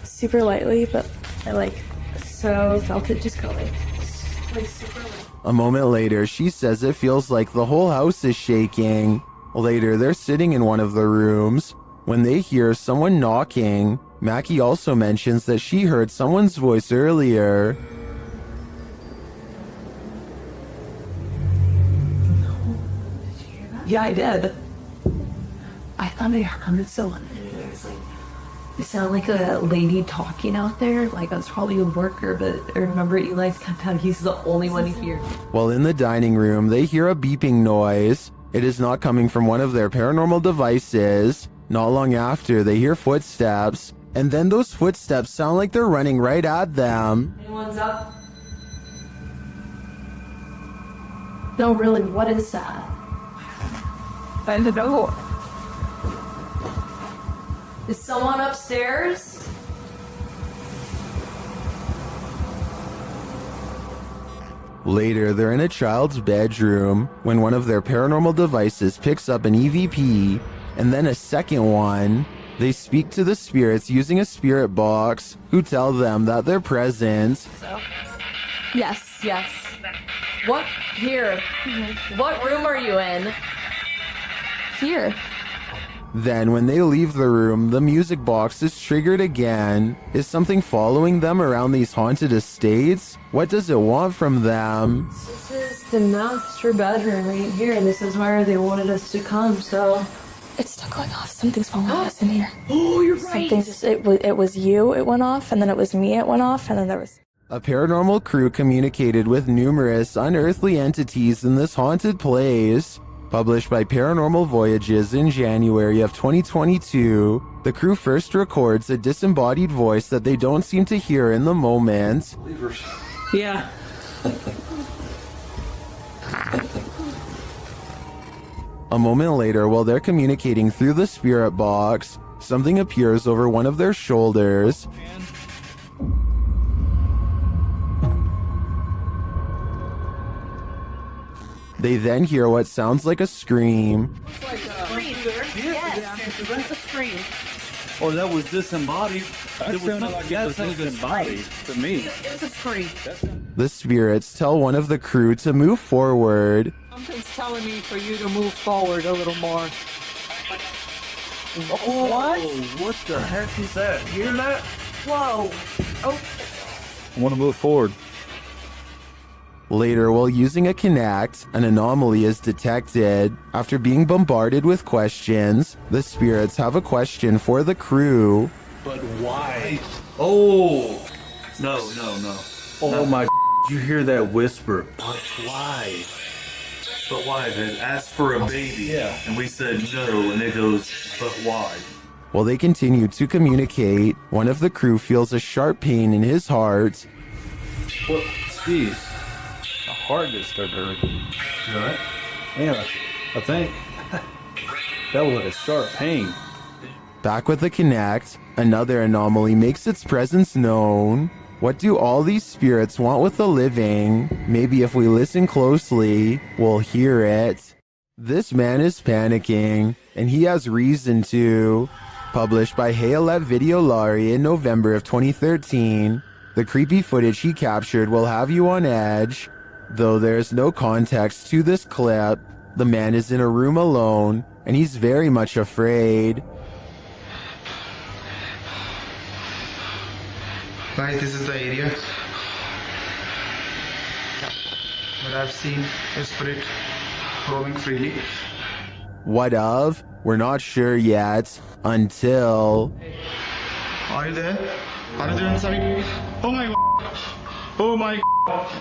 Super lightly, but I felt it just go like super light. A moment later, she says it feels like the whole house is shaking. Later, they're sitting in one of the rooms when they hear someone knocking. Mackie also mentions that she heard someone's voice earlier. Yeah, I did. I thought I heard someone. It sounded like a lady talking out there. Like I was probably a worker, but I remember Eli said that he's the only one here. While in the dining room, they hear a beeping noise. It is not coming from one of their paranormal devices. Not long after, they hear footsteps, and then those footsteps sound like they're running right at them. Anyone's up? No, really, what is that? I don't know. Is someone upstairs? Later, they're in a child's bedroom when one of their paranormal devices picks up an EVP, and then a second one. They speak to the spirits using a spirit box, who tell them that they're present. Yes, yes. What? Here. What room are you in? Here. Then when they leave the room, the music box is triggered again. Is something following them around these haunted estates? What does it want from them? This is the master bedroom right here, and this is where they wanted us to come, so... It's still going off. Something's following us in here. Oh, you're right. It was you, it went off, and then it was me, it went off, and then there was... A paranormal crew communicated with numerous unearthly entities in this haunted place. Published by Paranormal Voyages in January of 2022, the crew first records a disembodied voice that they don't seem to hear in the moment. Yeah. A moment later, while they're communicating through the spirit box, something appears over one of their shoulders. They then hear what sounds like a scream. Yes, a scream. Oh, that was disembodied. It was not disembodied to me. It was a scream. The spirits tell one of the crew to move forward. Something's telling me for you to move forward a little more. What? What the heck is that? Hear that? Whoa. Oh. I want to move forward. Later, while using a Kinect, an anomaly is detected. After being bombarded with questions, the spirits have a question for the crew. But why? Oh! No. Oh my! Did you hear that whisper? But why? But why? They asked for a baby. Yeah. And we said no, and it goes, but why? While they continue to communicate, one of the crew feels a sharp pain in his heart. What? Jeez. My heart just started hurting. You alright? Yeah, I think that was like a sharp pain. Back with the Kinect, another anomaly makes its presence known. What do all these spirits want with the living? Maybe if we listen closely, we'll hear it. This man is panicking, and he has reason to. Published by Hayalet Videolari in November of 2013, the creepy footage he captured will have you on edge. Though there's no context to this clip, the man is in a room alone, and he's very much afraid. Guys, this is the area where I've seen a spirit roaming freely. What of? We're not sure yet, until... Are you there? Are you there inside? Oh my god! Oh my god!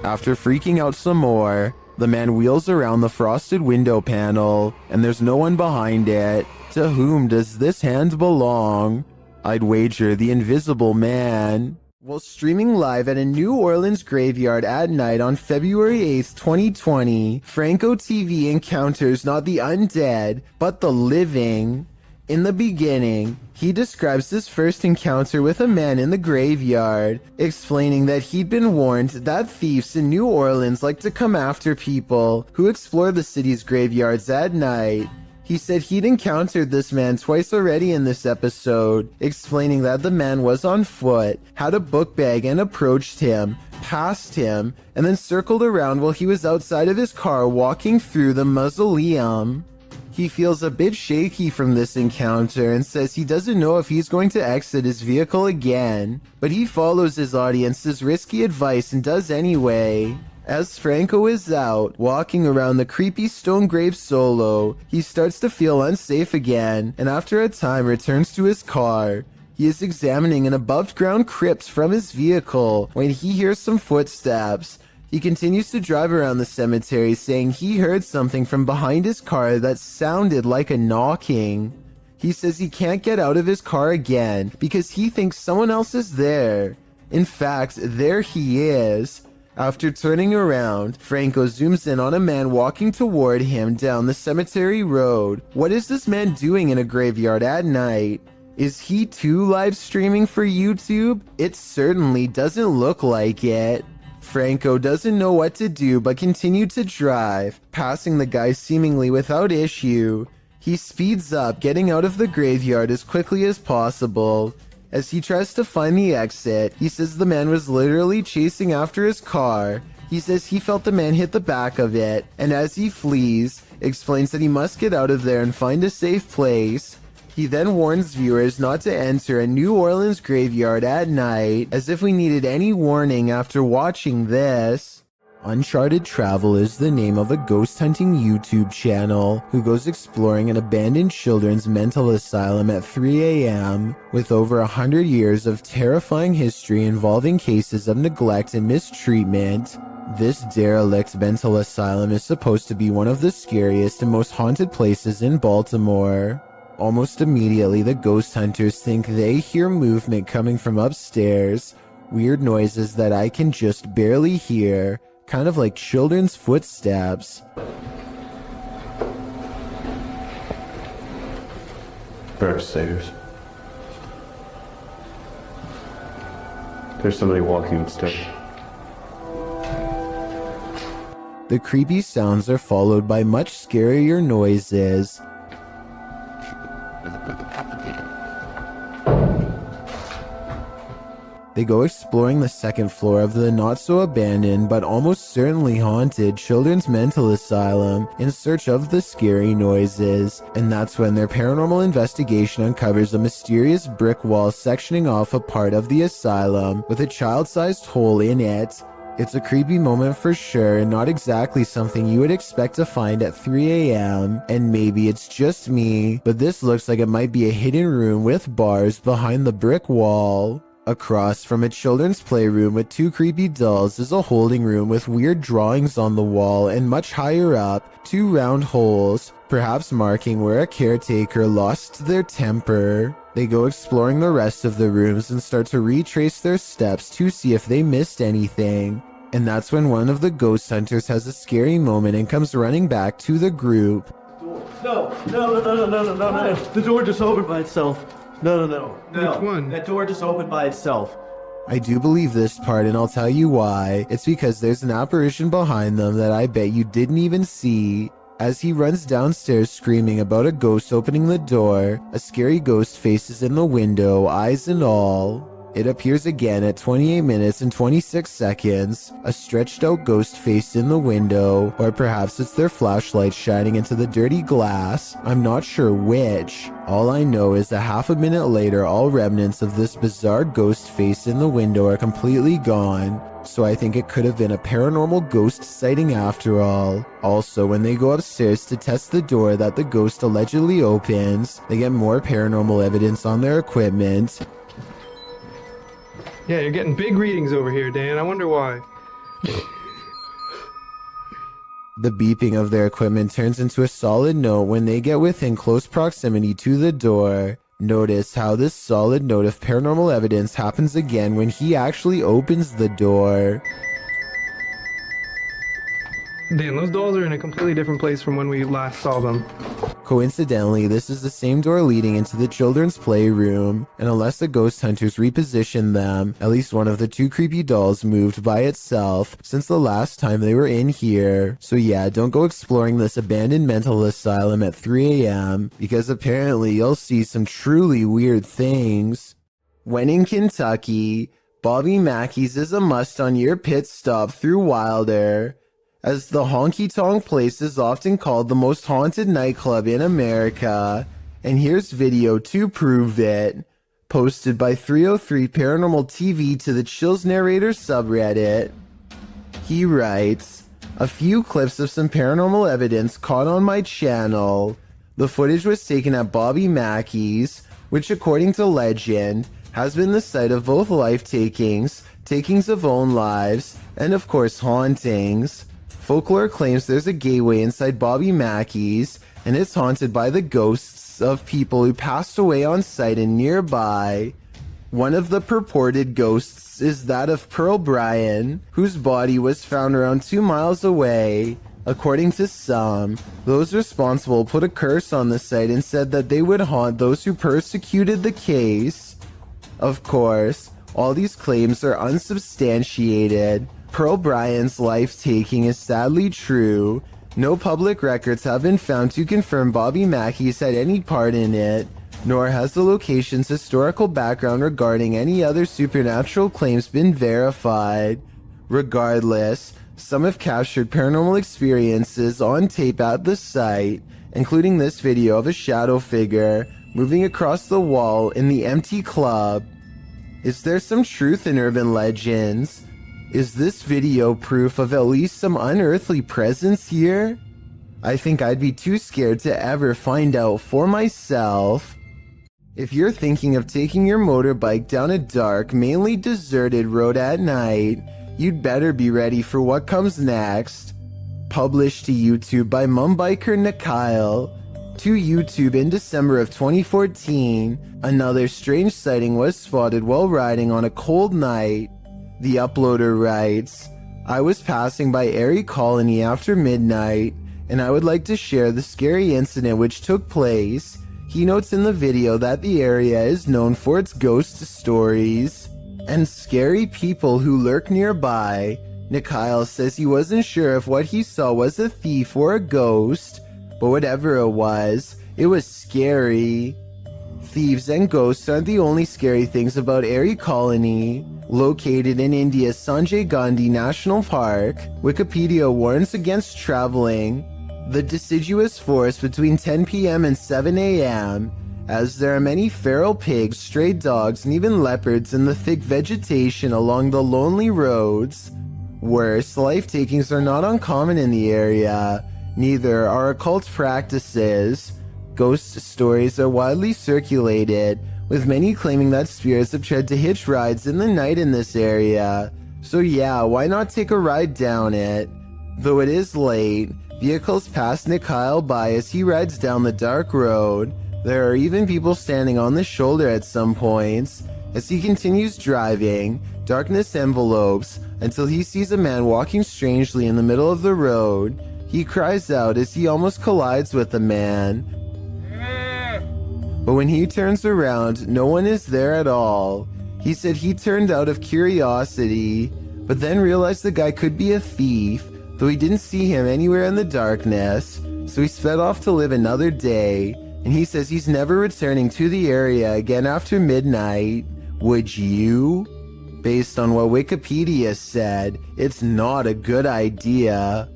After freaking out some more, the man wheels around the frosted window panel, and there's no one behind it. To whom does this hand belong? I'd wager the Invisible Man. While streaming live at a New Orleans graveyard at night on February 8th, 2020, Franco TV encounters not the undead, but the living. In the beginning, he describes his first encounter with a man in the graveyard, explaining that he'd been warned that thieves in New Orleans like to come after people who explore the city's graveyards at night. He said he'd encountered this man twice already in this episode, explaining that the man was on foot, had a book bag and approached him, passed him, and then circled around while he was outside of his car walking through the mausoleum. He feels a bit shaky from this encounter and says he doesn't know if he's going to exit his vehicle again, but he follows his audience's risky advice and does anyway. As Franco is out, walking around the creepy stone grave solo, he starts to feel unsafe again, and after a time returns to his car. He is examining an above-ground crypt from his vehicle when he hears some footsteps. He continues to drive around the cemetery, saying he heard something from behind his car that sounded like a knocking. He says he can't get out of his car again because he thinks someone else is there. In fact, there he is. After turning around, Franco zooms in on a man walking toward him down the cemetery road. What is this man doing in a graveyard at night? Is he too live streaming for YouTube? It certainly doesn't look like it. Franco doesn't know what to do but continued to drive, passing the guy seemingly without issue. He speeds up, getting out of the graveyard as quickly as possible. As he tries to find the exit, he says the man was literally chasing after his car. He says he felt the man hit the back of it, and as he flees, explains that he must get out of there and find a safe place. He then warns viewers not to enter a New Orleans graveyard at night, as if we needed any warning after watching this. Uncharted Travel is the name of a ghost hunting YouTube channel who goes exploring an abandoned children's mental asylum at 3 a.m. with over 100 years of terrifying history involving cases of neglect and mistreatment. This derelict mental asylum is supposed to be one of the scariest and most haunted places in Baltimore. Almost immediately, the ghost hunters think they hear movement coming from upstairs, weird noises that I can just barely hear. kind of like children's footsteps. We're upstairs. There's somebody walking upstairs. The creepy sounds are followed by much scarier noises. They go exploring the second floor of the not-so-abandoned but almost certainly haunted children's mental asylum in search of the scary noises, and that's when their paranormal investigation uncovers a mysterious brick wall sectioning off a part of the asylum with a child-sized hole in it. It's a creepy moment for sure, and not exactly something you would expect to find at 3 a.m. And maybe it's just me, but this looks like it might be a hidden room with bars behind the brick wall. Across from a children's playroom with 2 creepy dolls is a holding room with weird drawings on the wall, and much higher up, 2 round holes, perhaps marking where a caretaker lost their temper. They go exploring the rest of the rooms and start to retrace their steps to see if they missed anything. And that's when one of the ghost hunters has a scary moment and comes running back to the group. No. The door just opened by itself. No. Which one? That door just opened by itself. I do believe this part, and I'll tell you why. It's because there's an apparition behind them that I bet you didn't even see. As he runs downstairs screaming about a ghost opening the door, a scary ghost faces in the window, eyes and all. It appears again at 28 minutes and 26 seconds, a stretched out ghost face in the window, or perhaps it's their flashlight shining into the dirty glass. I'm not sure which. All I know is that half a minute later, all remnants of this bizarre ghost face in the window are completely gone. So I think it could have been a paranormal ghost sighting after all. Also, when they go upstairs to test the door that the ghost allegedly opens, they get more paranormal evidence on their equipment. Yeah, you're getting big readings over here, Dan. I wonder why. The beeping of their equipment turns into a solid note when they get within close proximity to the door. Notice how this solid note of paranormal evidence happens again when he actually opens the door. Dan, those dolls are in a completely different place from when we last saw them. Coincidentally, this is the same door leading into the children's playroom, and unless the ghost hunters reposition them, at least one of the 2 creepy dolls moved by itself since the last time they were in here. So yeah, don't go exploring this abandoned mental asylum at 3 a.m. because apparently you'll see some truly weird things. When in Kentucky, Bobby Mackey's is a must on your pit stop through Wilder, as the honky tonk place is often called the most haunted nightclub in America, and here's video to prove it, posted by 303 Paranormal TV to the Chills Narrator subreddit. He writes, a few clips of some paranormal evidence caught on my channel. The footage was taken at Bobby Mackey's, which according to legend, has been the site of both life takings, takings of own lives, and of course hauntings. Folklore claims there's a gateway inside Bobby Mackey's, and it's haunted by the ghosts of people who passed away on site and nearby. One of the purported ghosts is that of Pearl Bryan, whose body was found around 2 miles away. According to some, those responsible put a curse on the site and said that they would haunt those who persecuted the case. Of course, all these claims are unsubstantiated. Pearl Bryan's life-taking is sadly true. No public records have been found to confirm Bobby Mackey's had any part in it, nor has the location's historical background regarding any other supernatural claims been verified. Regardless, some have captured paranormal experiences on tape at the site, including this video of a shadow figure moving across the wall in the empty club. Is there some truth in urban legends? Is this video proof of at least some unearthly presence here? I think I'd be too scared to ever find out for myself. If you're thinking of taking your motorbike down a dark, mainly deserted road at night, you'd better be ready for what comes next. Published to YouTube by Mumbiker Nikyle. To YouTube in December of 2014, another strange sighting was spotted while riding on a cold night. The uploader writes, I was passing by Erie Colony after midnight, and I would like to share the scary incident which took place. He notes in the video that the area is known for its ghost stories and scary people who lurk nearby. Nikhail says he wasn't sure if what he saw was a thief or a ghost, but whatever it was scary. Thieves and ghosts aren't the only scary things about Erie Colony. Located in India's Sanjay Gandhi National Park, Wikipedia warns against traveling the deciduous forest between 10 p.m. and 7 a.m., as there are many feral pigs, stray dogs, and even leopards in the thick vegetation along the lonely roads. Worse, life takings are not uncommon in the area. Neither are occult practices. Ghost stories are widely circulated, with many claiming that spirits have tried to hitch rides in the night in this area. So yeah, why not take a ride down it? Though it is late, vehicles pass Nikhail by as he rides down the dark road. There are even people standing on the shoulder at some points. As he continues driving, darkness envelopes until he sees a man walking strangely in the middle of the road. He cries out as he almost collides with the man. But when he turns around, no one is there at all. He said he turned out of curiosity, but then realized the guy could be a thief, though he didn't see him anywhere in the darkness, so he sped off to live another day, and he says he's never returning to the area again after midnight. Would you? Based on what Wikipedia said, it's not a good idea.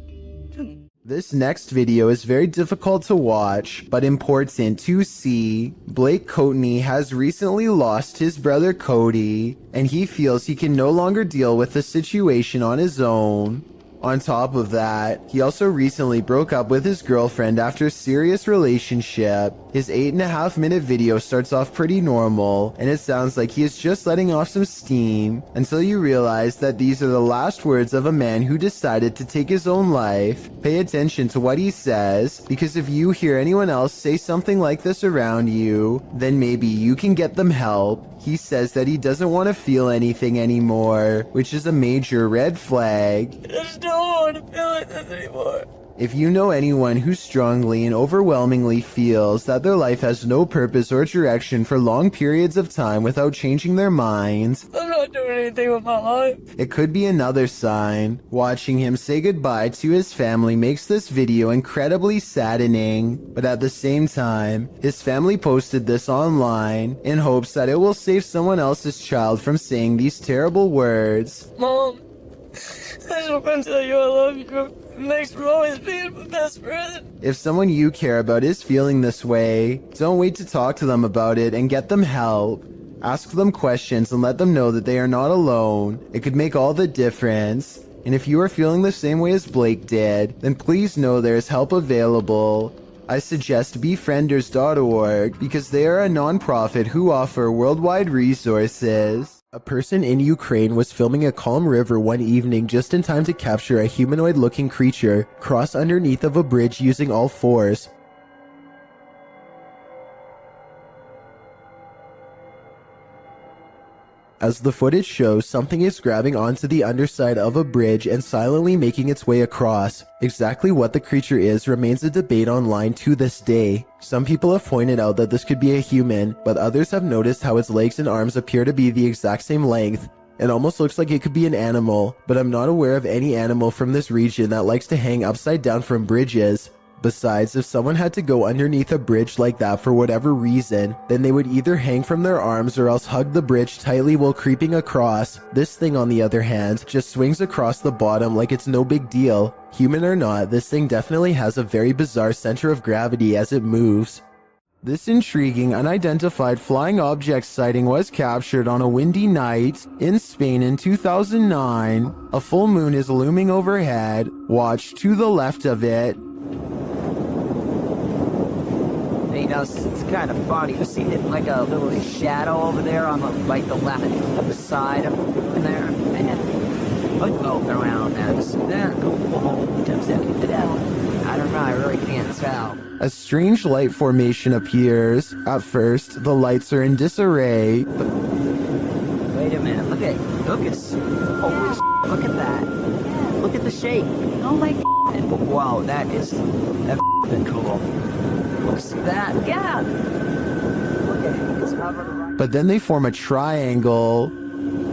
This next video is very difficult to watch, but important to see. Blake Courtney has recently lost his brother Cody, and he feels he can no longer deal with the situation on his own. On top of that, he also recently broke up with his girlfriend after a serious relationship. His 8.5-minute video starts off pretty normal, and it sounds like he is just letting off some steam, until you realize that these are the last words of a man who decided to take his own life. Pay attention to what he says, because if you hear anyone else say something like this around you, then maybe you can get them help. He says that he doesn't want to feel anything anymore, which is a major red flag. I just don't want to feel like this anymore. If you know anyone who strongly and overwhelmingly feels that their life has no purpose or direction for long periods of time without changing their minds, I'm not doing anything with my life. it could be another sign. Watching him say goodbye to his family makes this video incredibly saddening, but at the same time, his family posted this online in hopes that it will save someone else's child from saying these terrible words. Mom, I just want to tell you I love you. Thanks for always being my best friend. If someone you care about is feeling this way, don't wait to talk to them about it and get them help. Ask them questions and let them know that they are not alone. It could make all the difference. And if you are feeling the same way as Blake did, then please know there is help available. I suggest befrienders.org because they are a non-profit who offer worldwide resources. A person in Ukraine was filming a calm river one evening just in time to capture a humanoid-looking creature cross underneath of a bridge using all fours. As the footage shows, something is grabbing onto the underside of a bridge and silently making its way across. Exactly what the creature is remains a debate online to this day. Some people have pointed out that this could be a human, but others have noticed how its legs and arms appear to be the exact same length. It almost looks like it could be an animal, but I'm not aware of any animal from this region that likes to hang upside down from bridges. Besides, if someone had to go underneath a bridge like that for whatever reason, then they would either hang from their arms or else hug the bridge tightly while creeping across. This thing, on the other hand, just swings across the bottom like it's no big deal. Human or not, this thing definitely has a very bizarre center of gravity as it moves. This intriguing unidentified flying object sighting was captured on a windy night in Spain in 2009. A full moon is looming overhead. Watch to the left of it. You know, it's kind of funny. You see it like a little shadow over there on the left side of there. And around that. I don't know. I really can't tell. A strange light formation appears. At first, the lights are in disarray. Wait a minute. Look at that. look at the shape. Oh my god. Wow, that's cool. What's that? Yeah. Look at it. It's covered right But then they form a triangle.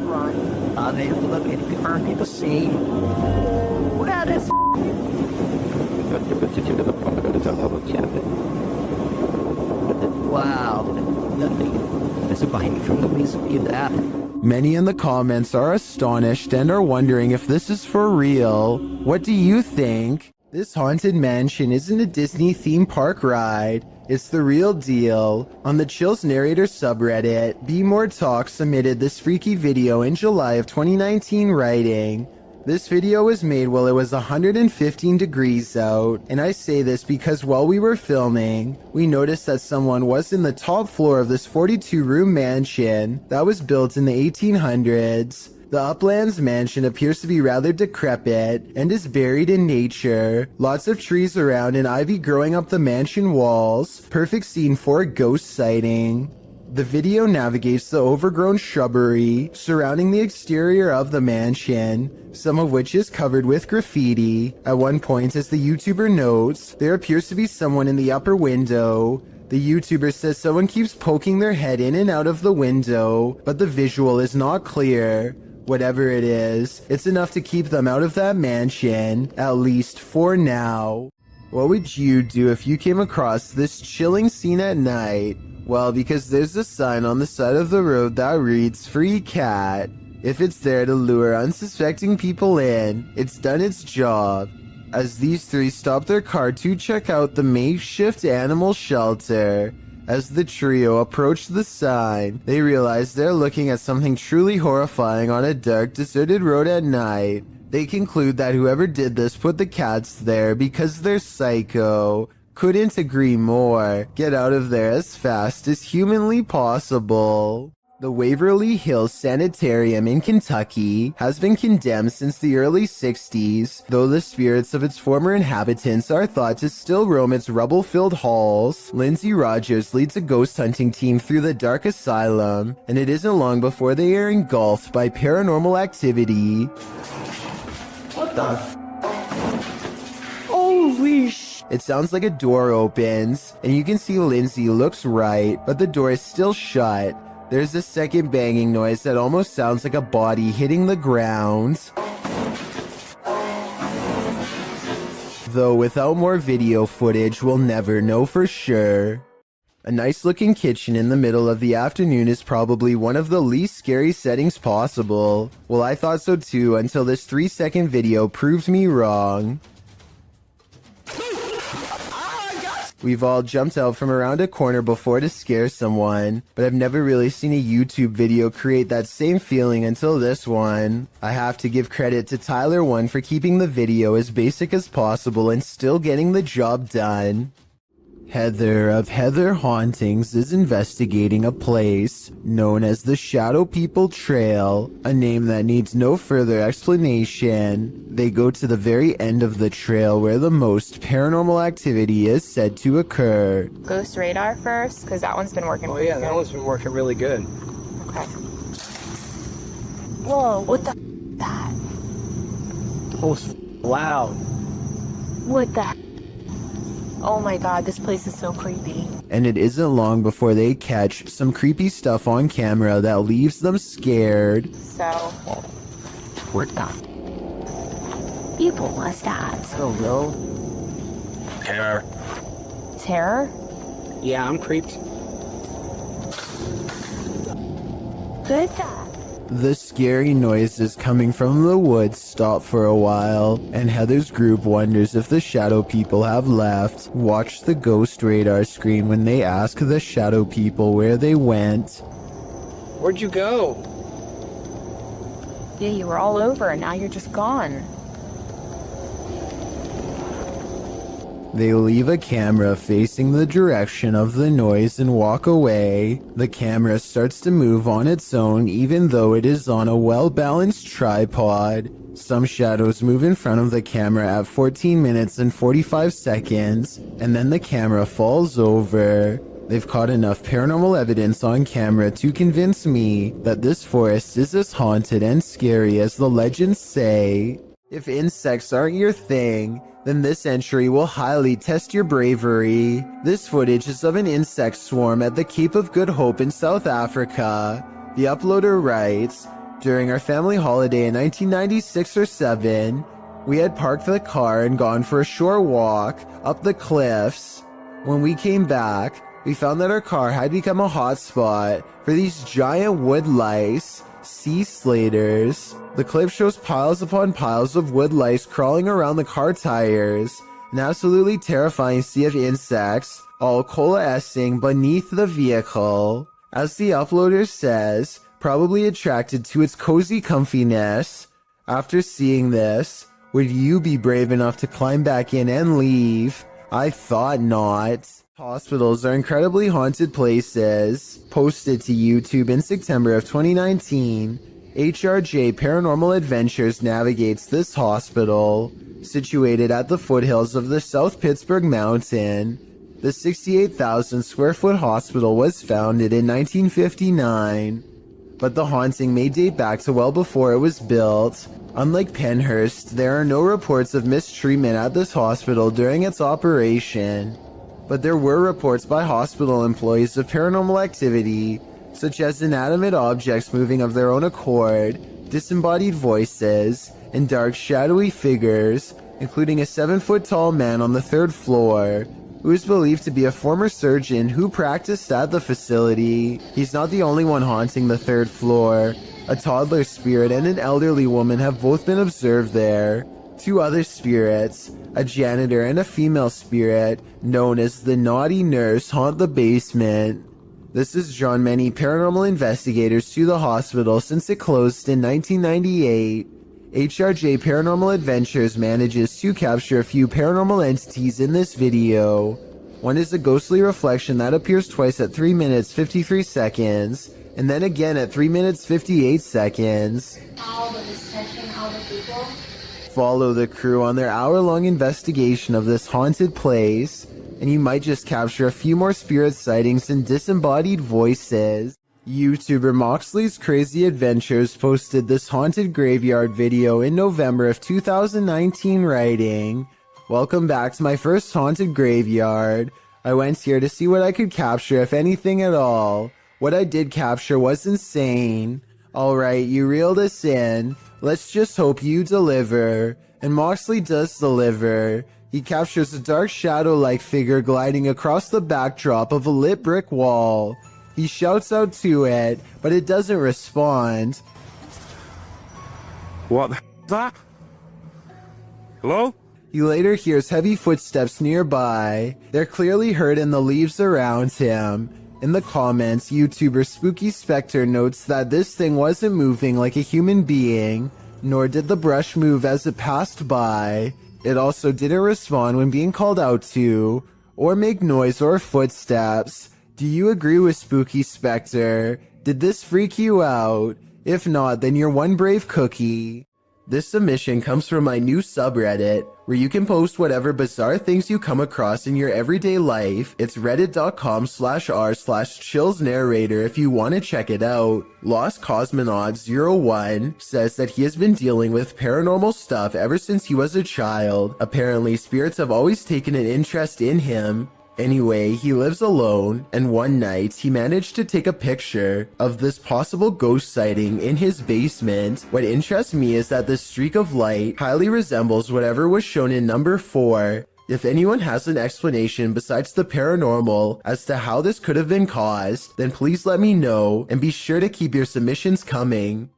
front. They look at it. People see. Wow, that's wow. That's a bite from the piece of that. Many in the comments are astonished and are wondering if this is for real. What do you think? This haunted mansion isn't a Disney theme park ride. It's the real deal. On the Chills Narrator subreddit, Be More Talk submitted this freaky video in July of 2019 writing, "This video was made while it was 115 degrees out, and I say this because while we were filming, we noticed that someone was in the top floor of this 42-room mansion that was built in the 1800s. The Uplands mansion appears to be rather decrepit and is buried in nature. Lots of trees around and ivy growing up the mansion walls. Perfect scene for a ghost sighting." The video navigates the overgrown shrubbery surrounding the exterior of the mansion, some of which is covered with graffiti. At one point, as the YouTuber notes, there appears to be someone in the upper window. The YouTuber says someone keeps poking their head in and out of the window, but the visual is not clear. Whatever it is, it's enough to keep them out of that mansion, at least for now. What would you do if you came across this chilling scene at night? Well, because there's a sign on the side of the road that reads "Free Cat." If it's there to lure unsuspecting people in, it's done its job. As these three stop their car to check out the makeshift animal shelter, as the trio approach the sign, they realize they're looking at something truly horrifying on a dark, deserted road at night. They conclude that whoever did this put the cats there because they're psycho. Couldn't agree more. Get out of there as fast as humanly possible. The Waverly Hills Sanitarium in Kentucky has been condemned since the early 60s, though the spirits of its former inhabitants are thought to still roam its rubble-filled halls. Lindsay Rogers leads a ghost hunting team through the dark asylum, and it isn't long before they are engulfed by paranormal activity. What the? Holy sh! It sounds like a door opens, and you can see Lindsay looks right, but the door is still shut. There's a second banging noise that almost sounds like a body hitting the ground. Though without more video footage, we'll never know for sure. A nice looking kitchen in the middle of the afternoon is probably one of the least scary settings possible. Well, I thought so too until this 3-second video proved me wrong. We've all jumped out from around a corner before to scare someone, but I've never really seen a YouTube video create that same feeling until this one. I have to give credit to Tyler1 for keeping the video as basic as possible and still getting the job done. Heather of Heather Hauntings is investigating a place known as the Shadow People Trail, a name that needs no further explanation. They go to the very end of the trail where the most paranormal activity is said to occur. Ghost radar first, because that one's been working Oh pretty yeah, good. that one's been working really good. Okay. Whoa, what the that? Oh, loud. What the Oh my god, this place is so creepy. And it isn't long before they catch some creepy stuff on camera that leaves them scared. So, We're done. people must have. So low. Terror. Terror? Yeah, I'm creeped. Good guy. The scary noises coming from the woods stop for a while, and Heather's group wonders if the shadow people have left. Watch the ghost radar screen when they ask the shadow people where they went. Where'd you go? Yeah, you were all over and now you're just gone. They leave a camera facing the direction of the noise and walk away. The camera starts to move on its own even though it is on a well-balanced tripod. Some shadows move in front of the camera at 14 minutes and 45 seconds, and then the camera falls over. They've caught enough paranormal evidence on camera to convince me that this forest is as haunted and scary as the legends say. If insects aren't your thing, then this entry will highly test your bravery. This footage is of an insect swarm at the Cape of Good Hope in South Africa. The uploader writes, "During our family holiday in 1996 or 7, we had parked the car and gone for a short walk up the cliffs. When we came back, we found that our car had become a hotspot for these giant wood lice, sea slaters. The clip shows piles upon piles of wood lice crawling around the car tires, an absolutely terrifying sea of insects, all coalescing beneath the vehicle. As the uploader says, probably attracted to its cozy comfiness. After seeing this, would you be brave enough to climb back in and leave? I thought not." Hospitals are incredibly haunted places. Posted to YouTube in September of 2019, HRJ Paranormal Adventures navigates this hospital. Situated at the foothills of the South Pittsburgh Mountain, the 68,000 square foot hospital was founded in 1959. But the haunting may date back to well before it was built. Unlike Penhurst, there are no reports of mistreatment at this hospital during its operation. But there were reports by hospital employees of paranormal activity, such as inanimate objects moving of their own accord, disembodied voices, and dark shadowy figures, including a 7-foot-tall man on the 3rd floor, who is believed to be a former surgeon who practiced at the facility. He's not the only one haunting the 3rd floor. A toddler spirit and an elderly woman have both been observed there. 2 other spirits, a janitor and a female spirit, known as the Naughty Nurse, haunt the basement. This has drawn many paranormal investigators to the hospital since it closed in 1998. HRJ Paranormal Adventures manages to capture a few paranormal entities in this video. One is a ghostly reflection that appears twice at 3 minutes 53 seconds, and then again at 3 minutes 58 seconds. Follow the crew on their hour-long investigation of this haunted place, and you might just capture a few more spirit sightings and disembodied voices. YouTuber Moxley's Crazy Adventures posted this haunted graveyard video in November of 2019, writing, "Welcome back to my first haunted graveyard. I went here to see what I could capture, if anything at all. What I did capture was insane. Alright, you reeled us in. Let's just hope you deliver." And Moxley does deliver. He captures a dark shadow-like figure gliding across the backdrop of a lit brick wall. He shouts out to it, but it doesn't respond. What the is that? Hello? He later hears heavy footsteps nearby. They're clearly heard in the leaves around him. In the comments, YouTuber Spooky Spectre notes that this thing wasn't moving like a human being, nor did the brush move as it passed by. It also didn't respond when being called out to, or make noise or footsteps. Do you agree with Spooky Spectre? Did this freak you out? If not, then you're one brave cookie. This submission comes from my new subreddit, where you can post whatever bizarre things you come across in your everyday life. It's reddit.com/r/chillsnarrator if you want to check it out. Lost Cosmonaut 01 says that he has been dealing with paranormal stuff ever since he was a child. Apparently, spirits have always taken an interest in him. Anyway, he lives alone, and one night he managed to take a picture of this possible ghost sighting in his basement. What interests me is that this streak of light highly resembles whatever was shown in number 4. If anyone has an explanation besides the paranormal as to how this could have been caused, then please let me know, and be sure to keep your submissions coming.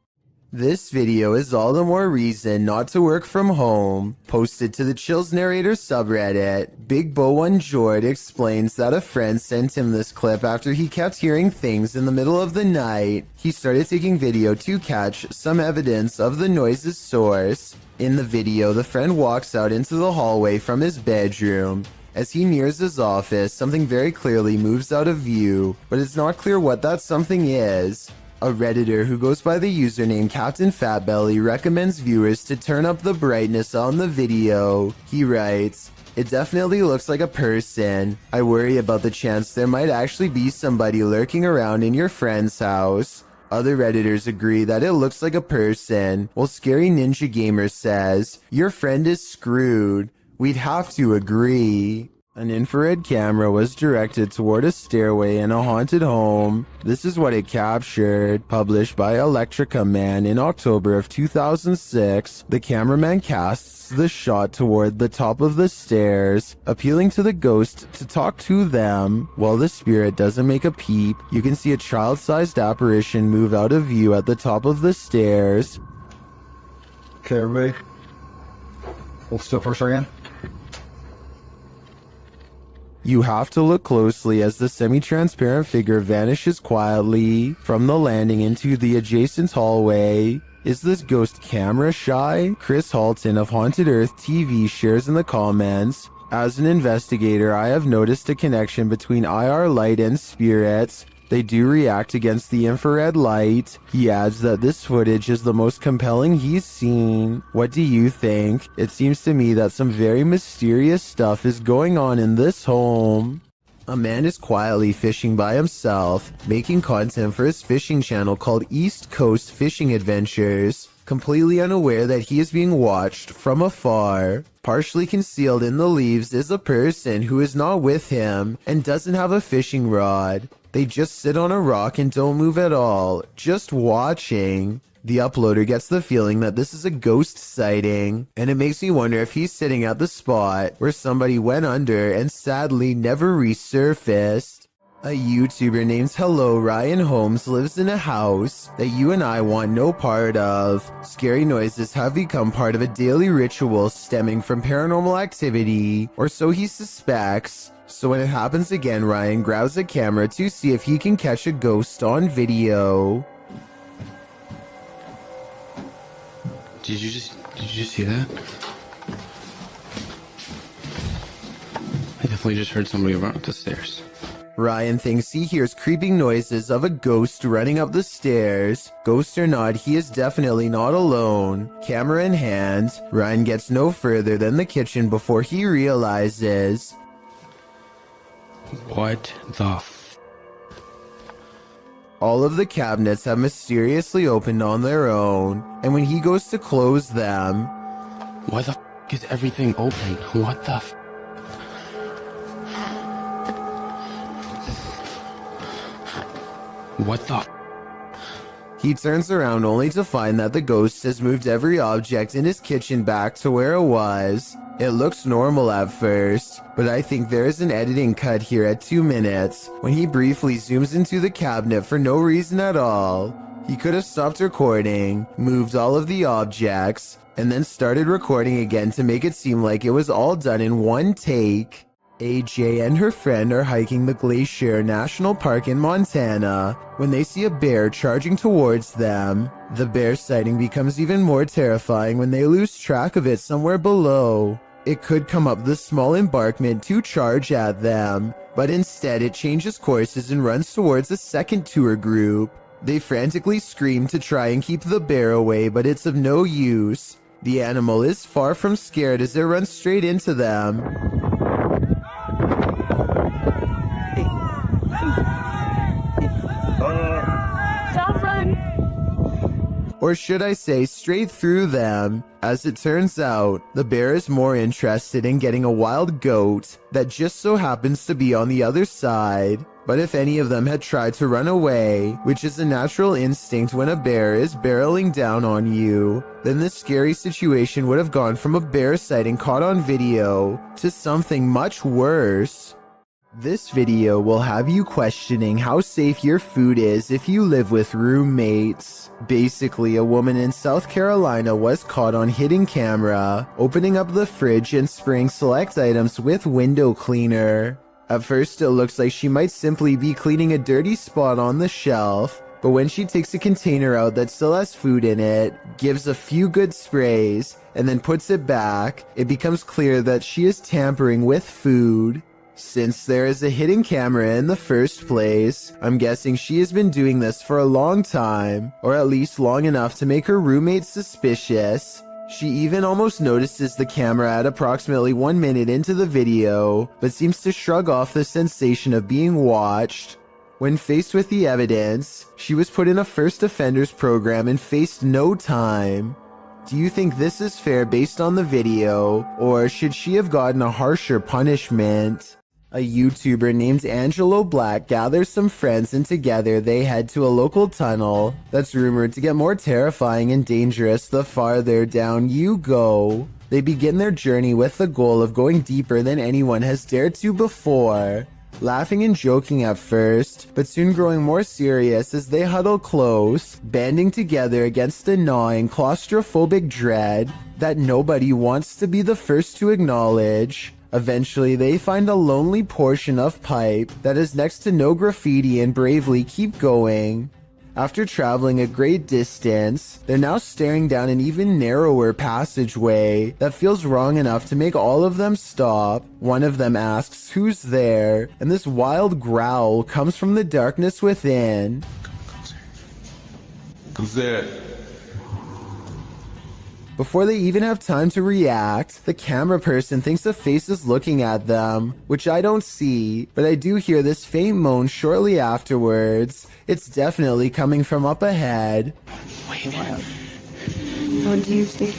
This video is all the more reason not to work from home. Posted to the Chills Narrator subreddit, Big Bo One Jord explains that a friend sent him this clip after he kept hearing things in the middle of the night. He started taking video to catch some evidence of the noise's source. In the video, the friend walks out into the hallway from his bedroom. As he nears his office, something very clearly moves out of view, but it's not clear what that something is. A Redditor who goes by the username Captain Fatbelly recommends viewers to turn up the brightness on the video. He writes, "It definitely looks like a person. I worry about the chance there might actually be somebody lurking around in your friend's house. Other Redditors agree that it looks like a person, while Scary Ninja Gamer says, "Your friend is screwed." We'd have to agree. An infrared camera was directed toward a stairway in a haunted home. This is what it captured. Published by Electrica Man in October of 2006, the cameraman casts the shot toward the top of the stairs, appealing to the ghost to talk to them. While the spirit doesn't make a peep, you can see a child-sized apparition move out of view at the top of the stairs. Okay, everybody. Hold still for a second. You have to look closely as the semi-transparent figure vanishes quietly from the landing into the adjacent hallway. Is this ghost camera shy? Chris Halton of Haunted Earth TV shares in the comments, "As an investigator, I have noticed a connection between IR light and spirits. They do react against the infrared light." He adds that this footage is the most compelling he's seen. What do you think? It seems to me that some very mysterious stuff is going on in this home. A man is quietly fishing by himself, making content for his fishing channel called East Coast Fishing Adventures, completely unaware that he is being watched from afar. Partially concealed in the leaves is a person who is not with him and doesn't have a fishing rod. They just sit on a rock and don't move at all, just watching. The uploader gets the feeling that this is a ghost sighting, and it makes me wonder if he's sitting at the spot where somebody went under and sadly never resurfaced. A YouTuber named Hello Ryan Holmes lives in a house that you and I want no part of. Scary noises have become part of a daily ritual stemming from paranormal activity, or so he suspects. So when it happens again, Ryan grabs a camera to see if he can catch a ghost on video. Did you just see that? I definitely just heard somebody run up the stairs. Ryan thinks he hears creeping noises of a ghost running up the stairs. Ghost or not, he is definitely not alone. Camera in hand, Ryan gets no further than the kitchen before he realizes... What the All of the cabinets have mysteriously opened on their own, and when he goes to close them... Why the is everything open? What the What the He turns around only to find that the ghost has moved every object in his kitchen back to where it was. It looks normal at first, but I think there is an editing cut here at 2 minutes when he briefly zooms into the cabinet for no reason at all. He could have stopped recording, moved all of the objects, and then started recording again to make it seem like it was all done in one take. AJ and her friend are hiking the Glacier National Park in Montana when they see a bear charging towards them. The bear sighting becomes even more terrifying when they lose track of it somewhere below. It could come up the small embankment to charge at them, but instead it changes courses and runs towards a second tour group. They frantically scream to try and keep the bear away, but it's of no use. The animal is far from scared as it runs straight into them. Stop running! Or should I say straight through them. As it turns out, the bear is more interested in getting a wild goat that just so happens to be on the other side. But if any of them had tried to run away, which is a natural instinct when a bear is barreling down on you, then this scary situation would have gone from a bear sighting caught on video to something much worse. This video will have you questioning how safe your food is if you live with roommates. Basically, a woman in South Carolina was caught on hidden camera, opening up the fridge and spraying select items with window cleaner. At first, it looks like she might simply be cleaning a dirty spot on the shelf, but when she takes a container out that still has food in it, gives a few good sprays, and then puts it back, it becomes clear that she is tampering with food. Since there is a hidden camera in the first place, I'm guessing she has been doing this for a long time, or at least long enough to make her roommates suspicious. She even almost notices the camera at approximately 1 minute into the video, but seems to shrug off the sensation of being watched. When faced with the evidence, she was put in a first offenders program and faced no time. Do you think this is fair based on the video, or should she have gotten a harsher punishment? A YouTuber named Angelo Black gathers some friends and together they head to a local tunnel that's rumored to get more terrifying and dangerous the farther down you go. They begin their journey with the goal of going deeper than anyone has dared to before. Laughing and joking at first, but soon growing more serious as they huddle close, banding together against a gnawing claustrophobic dread that nobody wants to be the first to acknowledge. Eventually, they find a lonely portion of pipe that is next to no graffiti and bravely keep going. After traveling a great distance, they're now staring down an even narrower passageway that feels wrong enough to make all of them stop. One of them asks who's there, and this wild growl comes from the darkness within. Who's there? Before they even have time to react, the camera person thinks a face is looking at them, which I don't see, but I do hear this faint moan shortly afterwards. It's definitely coming from up ahead. Wait. What do you think?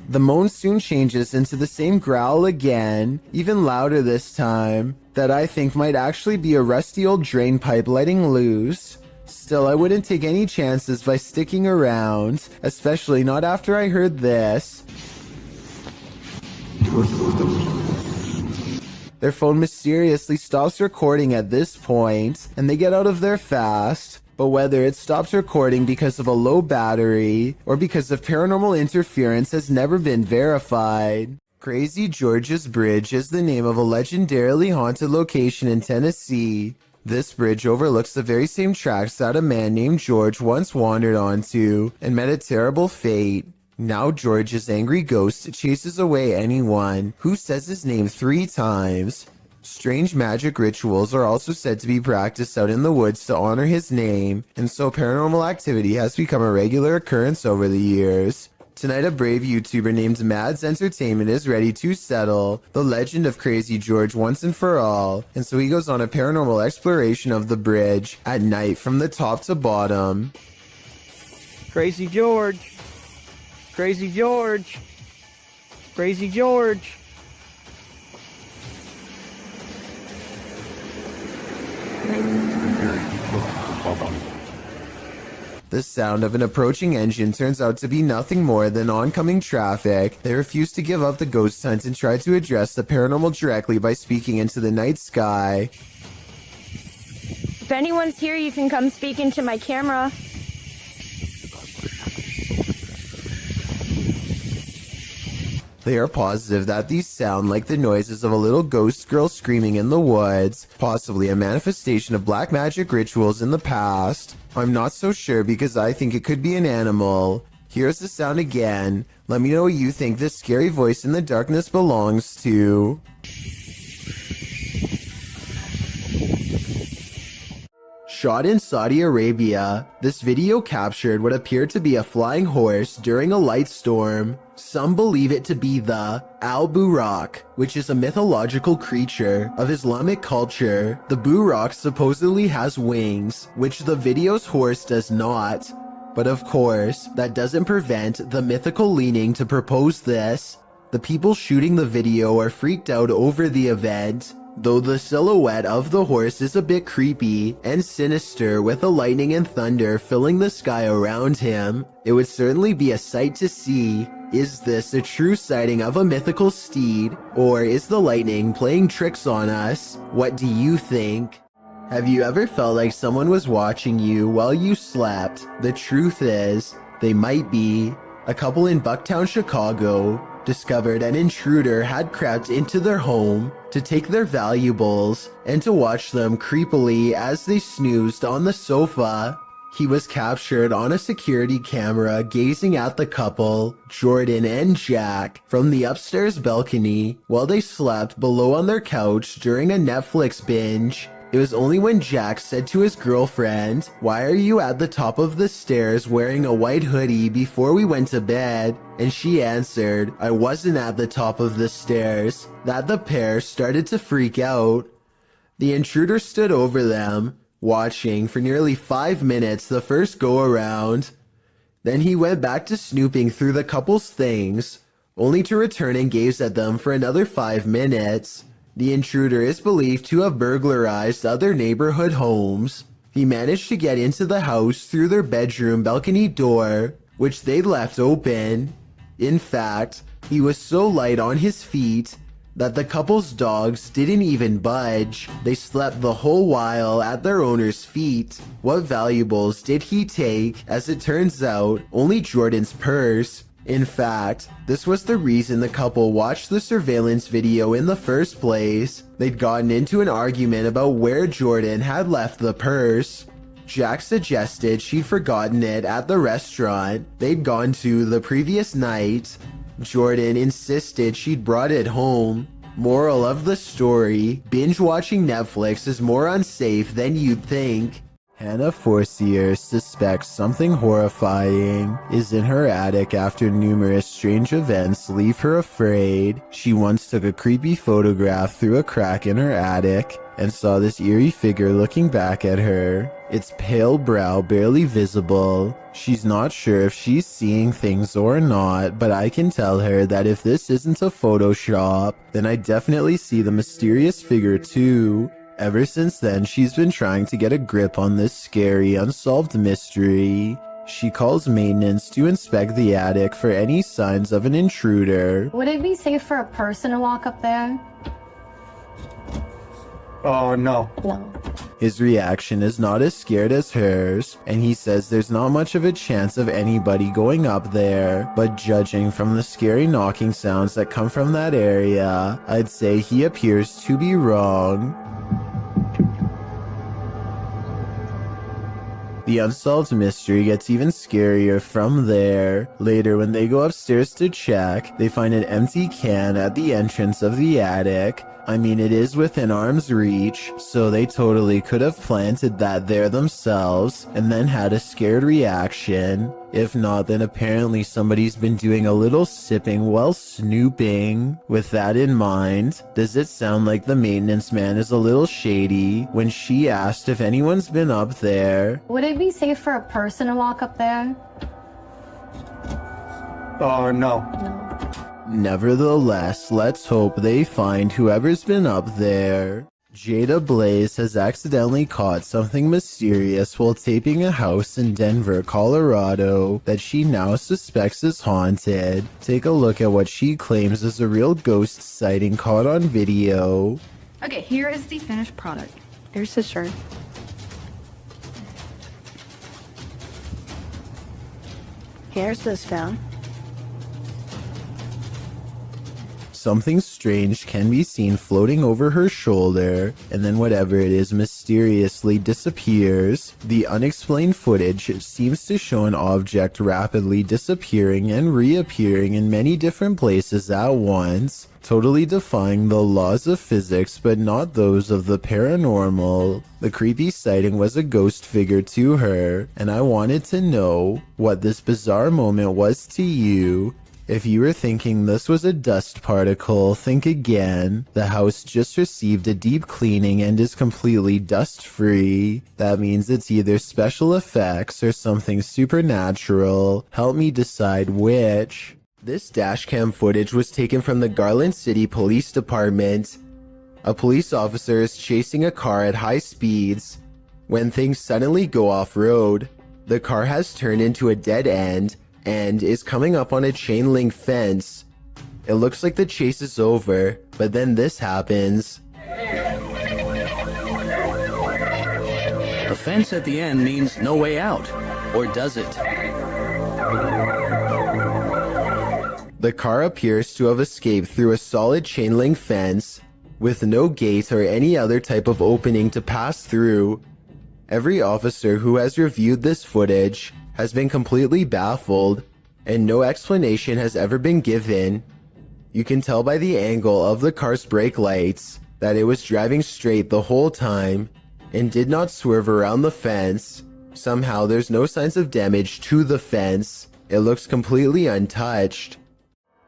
The moan soon changes into the same growl again, even louder this time, that I think might actually be a rusty old drain pipe letting loose. Still, I wouldn't take any chances by sticking around, especially not after I heard this. Their phone mysteriously stops recording at this point, and they get out of there fast. But whether it stops recording because of a low battery or because of paranormal interference has never been verified. Crazy George's Bridge is the name of a legendarily haunted location in Tennessee. This bridge overlooks the very same tracks that a man named George once wandered onto and met a terrible fate. Now George's angry ghost chases away anyone who says his name 3 times. Strange magic rituals are also said to be practiced out in the woods to honor his name, and so paranormal activity has become a regular occurrence over the years. Tonight, a brave YouTuber named Mads Entertainment is ready to settle the legend of Crazy George once and for all, and so he goes on a paranormal exploration of the bridge at night from the top to bottom. Crazy George! Crazy George! Crazy George! The sound of an approaching engine turns out to be nothing more than oncoming traffic. They refuse to give up the ghost hunt and try to address the paranormal directly by speaking into the night sky. If anyone's here, you can come speak into my camera. They are positive that these sound like the noises of a little ghost girl screaming in the woods, possibly a manifestation of black magic rituals in the past. I'm not so sure because I think it could be an animal. Here's the sound again. Let me know what you think this scary voice in the darkness belongs to. Shot in Saudi Arabia, this video captured what appeared to be a flying horse during a light storm. Some believe it to be the Al-Buraq, which is a mythological creature of Islamic culture. The Buraq supposedly has wings, which the video's horse does not. But of course, that doesn't prevent the mythical leaning to propose this. The people shooting the video are freaked out over the event, though the silhouette of the horse is a bit creepy and sinister with the lightning and thunder filling the sky around him. It would certainly be a sight to see. Is this a true sighting of a mythical steed, or is the lightning playing tricks on us? What do you think? Have you ever felt like someone was watching you while you slept? The truth is, they might be. A couple in Bucktown, Chicago, discovered an intruder had crept into their home to take their valuables and to watch them creepily as they snoozed on the sofa. He was captured on a security camera gazing at the couple, Jordan and Jack, from the upstairs balcony while they slept below on their couch during a Netflix binge. It was only when Jack said to his girlfriend, "Why are you at the top of the stairs wearing a white hoodie before we went to bed?" and she answered, "I wasn't at the top of the stairs," that the pair started to freak out. The intruder stood over them, watching for nearly 5 minutes the first go around. Then he went back to snooping through the couple's things, only to return and gaze at them for another 5 minutes. The intruder is believed to have burglarized other neighborhood homes. He managed to get into the house through their bedroom balcony door, which they'd left open. In fact, he was so light on his feet that the couple's dogs didn't even budge. They slept the whole while at their owner's feet. What valuables did he take? As it turns out, only Jordan's purse. In fact, this was the reason the couple watched the surveillance video in the first place. They'd gotten into an argument about where Jordan had left the purse. Jack suggested she'd forgotten it at the restaurant they'd gone to the previous night. Jordan insisted she'd brought it home. Moral of the story, binge watching Netflix is more unsafe than you'd think. Hannah Forcier suspects something horrifying is in her attic after numerous strange events leave her afraid. She once took a creepy photograph through a crack in her attic and saw this eerie figure looking back at her. Its pale brow barely visible. She's not sure if she's seeing things or not, but I can tell her that if this isn't a Photoshop, then I definitely see the mysterious figure too. Ever since then, she's been trying to get a grip on this scary, unsolved mystery. She calls maintenance to inspect the attic for any signs of an intruder. Would it be safe for a person to walk up there? Oh, no. No. His reaction is not as scared as hers, and he says there's not much of a chance of anybody going up there, but judging from the scary knocking sounds that come from that area, I'd say he appears to be wrong. The unsolved mystery gets even scarier from there. Later, when they go upstairs to check, they find an empty can at the entrance of the attic. I mean, it is within arm's reach, so they totally could have planted that there themselves and then had a scared reaction. If not, then apparently somebody's been doing a little sipping while snooping. With that in mind, does it sound like the maintenance man is a little shady when she asked if anyone's been up there? Would it be safe for a person to walk up there? Oh, no. Nevertheless, let's hope they find whoever's been up there. Jada Blaze has accidentally caught something mysterious while taping a house in Denver, Colorado that she now suspects is haunted. Take a look at what she claims is a real ghost sighting caught on video. Okay, here is the finished product. Here's his shirt. Here's this down. Something strange can be seen floating over her shoulder, and then whatever it is mysteriously disappears. The unexplained footage seems to show an object rapidly disappearing and reappearing in many different places at once, totally defying the laws of physics but not those of the paranormal. The creepy sighting was a ghost figure to her, and I wanted to know what this bizarre moment was to you. If you were thinking this was a dust particle, think again. The house just received a deep cleaning and is completely dust-free. That means it's either special effects or something supernatural. Help me decide which. This dashcam footage was taken from the Garland City Police Department. A police officer is chasing a car at high speeds when things suddenly go off-road. The car has turned into a dead end and is coming up on a chain link fence. It looks like the chase is over, but then this happens. A fence at the end means no way out, or does it? The car appears to have escaped through a solid chain link fence, with no gate or any other type of opening to pass through. Every officer who has reviewed this footage has been completely baffled, and no explanation has ever been given. You can tell by the angle of the car's brake lights that it was driving straight the whole time, and did not swerve around the fence. Somehow there's no signs of damage to the fence. It looks completely untouched.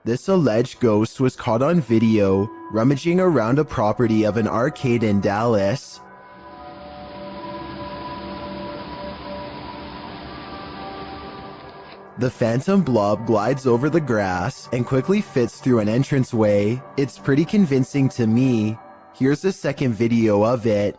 This alleged ghost was caught on video rummaging around a property of an arcade in Dallas. The phantom blob glides over the grass and quickly fits through an entranceway. It's pretty convincing to me. Here's a second video of it.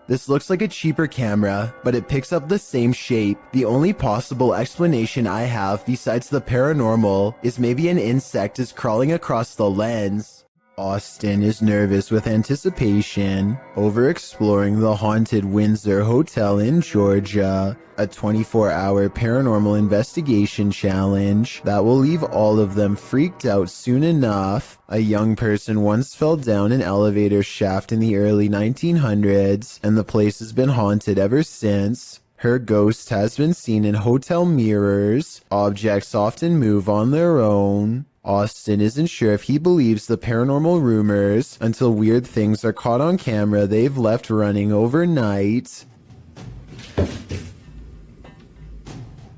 This looks like a cheaper camera, but it picks up the same shape. The only possible explanation I have besides the paranormal is maybe an insect is crawling across the lens. Austin is nervous with anticipation over exploring the haunted Windsor Hotel in Georgia, a 24-hour paranormal investigation challenge that will leave all of them freaked out soon enough. A young person once fell down an elevator shaft in the early 1900s, and the place has been haunted ever since. Her ghost has been seen in hotel mirrors. Objects often move on their own. Austin isn't sure if he believes the paranormal rumors until weird things are caught on camera they've left running overnight.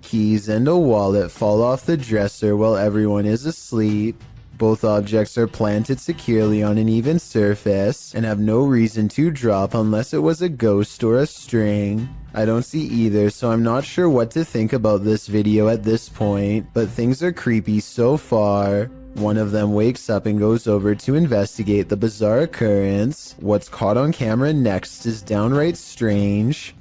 Keys and a wallet fall off the dresser while everyone is asleep. Both objects are planted securely on an even surface and have no reason to drop unless it was a ghost or a string. I don't see either, so I'm not sure what to think about this video at this point, but things are creepy so far. One of them wakes up and goes over to investigate the bizarre occurrence. What's caught on camera next is downright strange.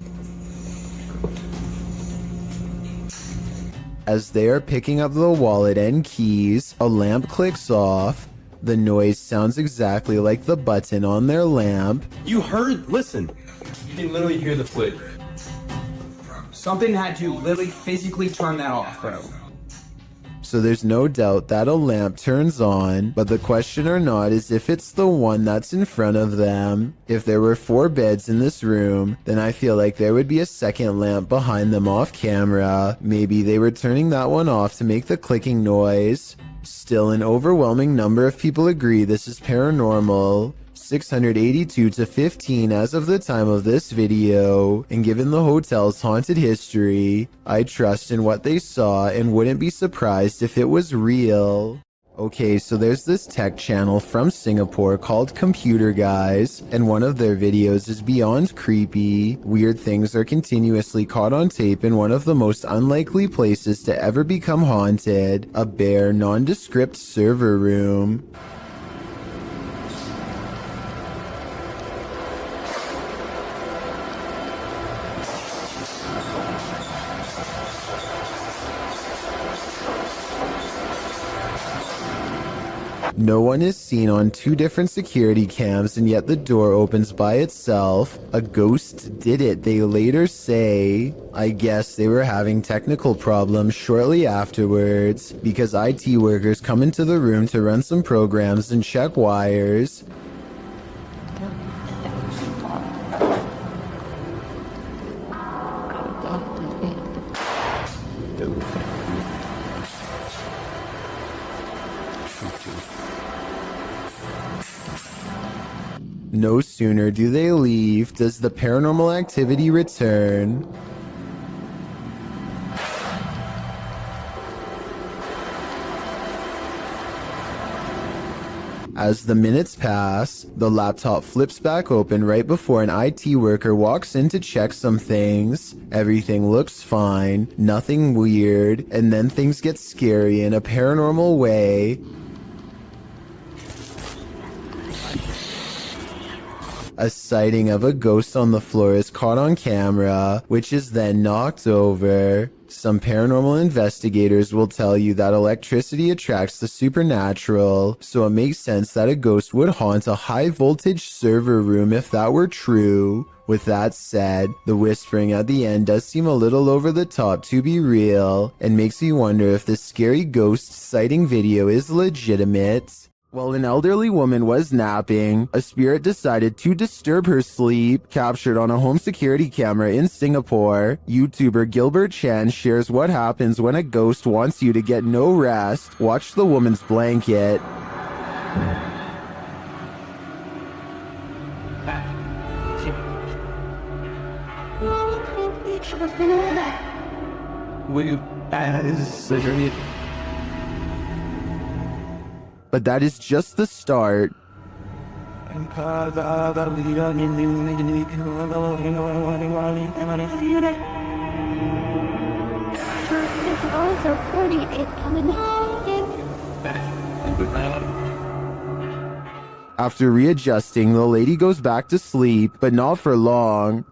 As they are picking up the wallet and keys, a lamp clicks off. The noise sounds exactly like the button on their lamp. You heard, listen. You can literally hear the flick. Something had to literally physically turn that off, bro. So there's no doubt that a lamp turns on, but the question or not is if it's the one that's in front of them. If there were 4 beds in this room, then I feel like there would be a second lamp behind them off camera. Maybe they were turning that one off to make the clicking noise. Still, an overwhelming number of people agree this is paranormal. 682 to 15 as of the time of this video, and given the hotel's haunted history, I trust in what they saw and wouldn't be surprised if it was real. Okay, so there's this tech channel from Singapore called Computer Guys, and one of their videos is beyond creepy. Weird things are continuously caught on tape in one of the most unlikely places to ever become haunted, a bare, nondescript server room. No one is seen on 2 different security cams, and yet the door opens by itself. A ghost did it, they later say. I guess they were having technical problems shortly afterwards, because IT workers come into the room to run some programs and check wires. No sooner do they leave does the paranormal activity return. As the minutes pass, the laptop flips back open right before an IT worker walks in to check some things. Everything looks fine, nothing weird, and then things get scary in a paranormal way. A sighting of a ghost on the floor is caught on camera, which is then knocked over. Some paranormal investigators will tell you that electricity attracts the supernatural, so it makes sense that a ghost would haunt a high-voltage server room if that were true. With that said, the whispering at the end does seem a little over the top to be real, and makes me wonder if this scary ghost sighting video is legitimate. While an elderly woman was napping, a spirit decided to disturb her sleep, captured on a home security camera in Singapore. YouTuber Gilbert Chan shares what happens when a ghost wants you to get no rest. Watch the woman's blanket. But that is just the start. After readjusting, the lady goes back to sleep, but not for long.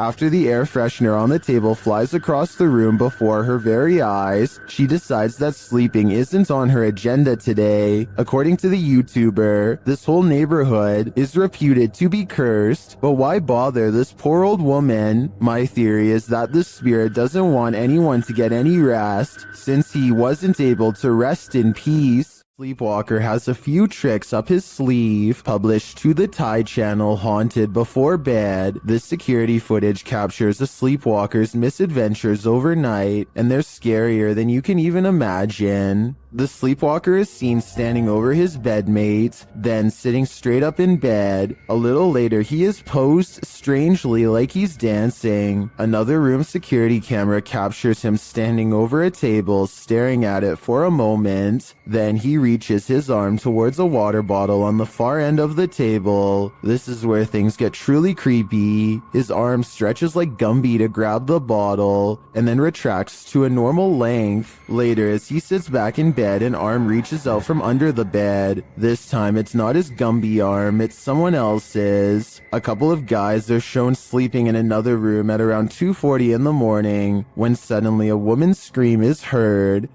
After the air freshener on the table flies across the room before her very eyes, she decides that sleeping isn't on her agenda today. According to the YouTuber, this whole neighborhood is reputed to be cursed, but why bother this poor old woman? My theory is that the spirit doesn't want anyone to get any rest, since he wasn't able to rest in peace. Sleepwalker has a few tricks up his sleeve. Published to the Thai channel Haunted Before Bed, this security footage captures a sleepwalker's misadventures overnight, and they're scarier than you can even imagine. The sleepwalker is seen standing over his bedmate, then sitting straight up in bed. A little later, he is posed strangely like he's dancing. Another room security camera captures him standing over a table, staring at it for a moment. Then he reaches his arm towards a water bottle on the far end of the table. This is where things get truly creepy. His arm stretches like Gumby to grab the bottle, and then retracts to a normal length. Later, as he sits back in bed, an arm reaches out from under the bed. This time, it's not his Gumby arm, it's someone else's. A couple of guys are shown sleeping in another room at around 2:40 in the morning, when suddenly a woman's scream is heard.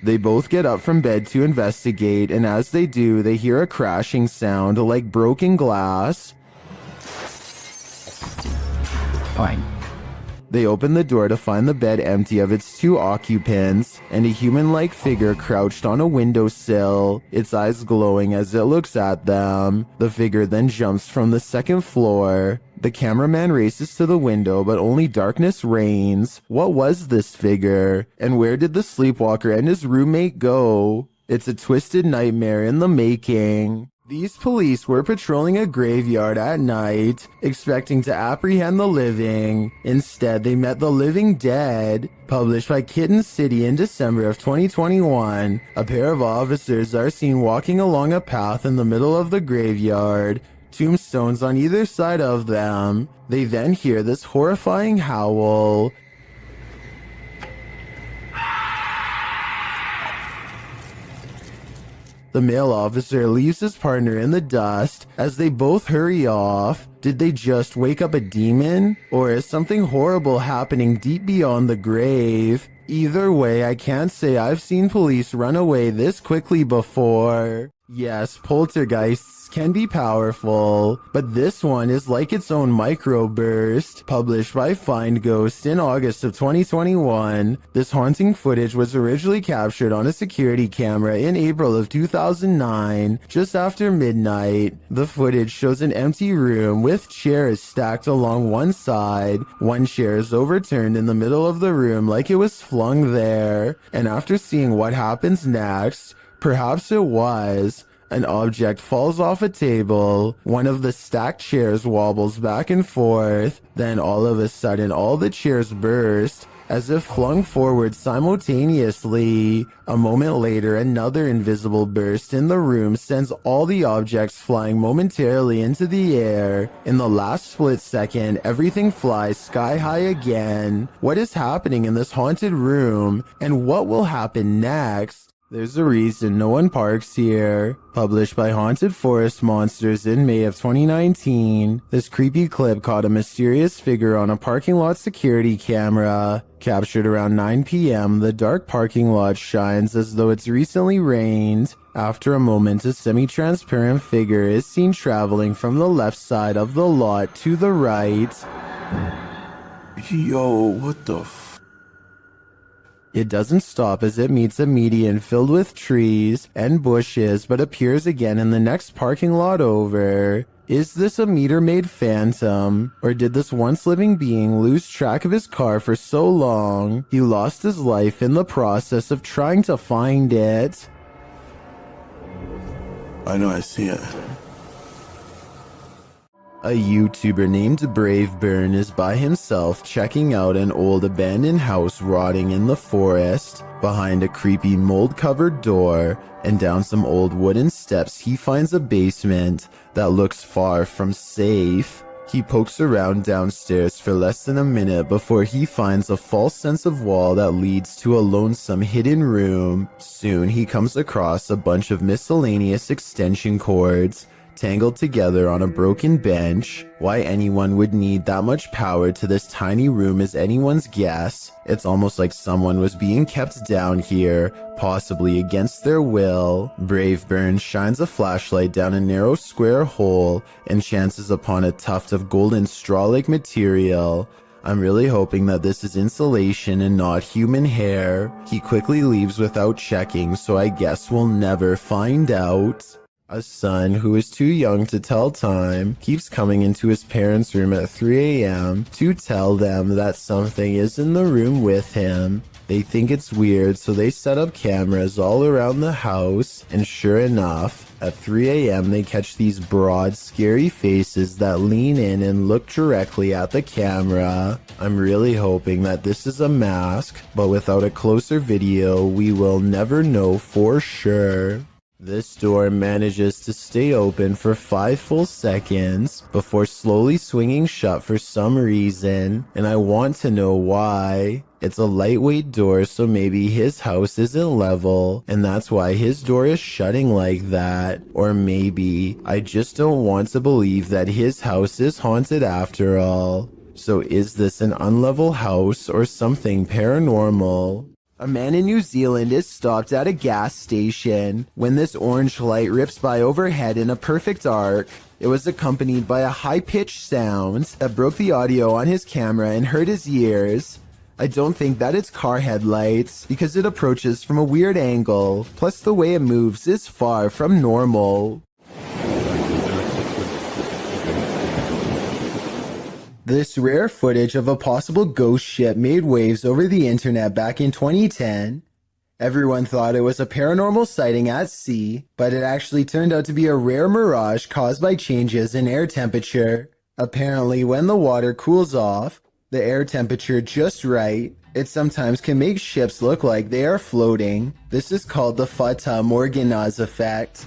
They both get up from bed to investigate, and as they do, they hear a crashing sound like broken glass. Fine. They open the door to find the bed empty of its two occupants, and a human-like figure crouched on a windowsill, its eyes glowing as it looks at them. The figure then jumps from the second floor. The cameraman races to the window, but only darkness reigns. What was this figure? And where did the sleepwalker and his roommate go? It's a twisted nightmare in the making. These police were patrolling a graveyard at night, expecting to apprehend the living. Instead, they met the living dead. Published by Kitten City in December of 2021, a pair of officers are seen walking along a path in the middle of the graveyard, tombstones on either side of them. They then hear this horrifying howl. The male officer leaves his partner in the dust as they both hurry off. Did they just wake up a demon? Or is something horrible happening deep beyond the grave? Either way, I can't say I've seen police run away this quickly before. Yes, poltergeists can be powerful, but this one is like its own microburst. Published by Find Ghost in August of 2021, this haunting footage was originally captured on a security camera in April of 2009, just after midnight. The footage shows an empty room with chairs stacked along one side. One chair is overturned in the middle of the room like it was flung there, and after seeing what happens next, perhaps it was, an object falls off a table, one of the stacked chairs wobbles back and forth, then all of a sudden all the chairs burst, as if flung forward simultaneously. A moment later, another invisible burst in the room sends all the objects flying momentarily into the air. In the last split second, everything flies sky high again. What is happening in this haunted room, and what will happen next? There's a reason no one parks here. Published by Haunted Forest Monsters in May of 2019, this creepy clip caught a mysterious figure on a parking lot security camera. Captured around 9 p.m., the dark parking lot shines as though it's recently rained. After a moment, a semi-transparent figure is seen traveling from the left side of the lot to the right. Yo, what the f... It doesn't stop as it meets a median filled with trees and bushes, but appears again in the next parking lot over. Is this a meter-maid phantom? Or did this once living being lose track of his car for so long, he lost his life in the process of trying to find it? I know I see it. A YouTuber named Braveburn is by himself checking out an old abandoned house rotting in the forest. Behind a creepy mold-covered door and down some old wooden steps, he finds a basement that looks far from safe. He pokes around downstairs for less than a minute before he finds a false sense of wall that leads to a lonesome hidden room. Soon he comes across a bunch of miscellaneous extension cords tangled together on a broken bench. Why anyone would need that much power to this tiny room is anyone's guess. It's almost like someone was being kept down here, possibly against their will. Braveburn shines a flashlight down a narrow square hole and chances upon a tuft of golden straw-like material. I'm really hoping that this is insulation and not human hair. He quickly leaves without checking, so I guess we'll never find out. A son who is too young to tell time keeps coming into his parents' room at 3 a.m. to tell them that something is in the room with him. They think it's weird, so they set up cameras all around the house, and sure enough, at 3 a.m. they catch these broad, scary faces that lean in and look directly at the camera. I'm really hoping that this is a mask, but without a closer video, we will never know for sure. This door manages to stay open for 5 full seconds before slowly swinging shut for some reason, and I want to know why. It's a lightweight door, so maybe his house isn't level, and that's why his door is shutting like that. Or maybe I just don't want to believe that his house is haunted after all. So is this an unlevel house or something paranormal? A man in New Zealand is stopped at a gas station when this orange light rips by overhead in a perfect arc. It was accompanied by a high-pitched sound that broke the audio on his camera and hurt his ears. I don't think that it's car headlights because it approaches from a weird angle, plus the way it moves is far from normal. This rare footage of a possible ghost ship made waves over the internet back in 2010. Everyone thought it was a paranormal sighting at sea, but it actually turned out to be a rare mirage caused by changes in air temperature. Apparently, when the water cools off, the air temperature just right, it sometimes can make ships look like they are floating. This is called the Fata Morgana's effect.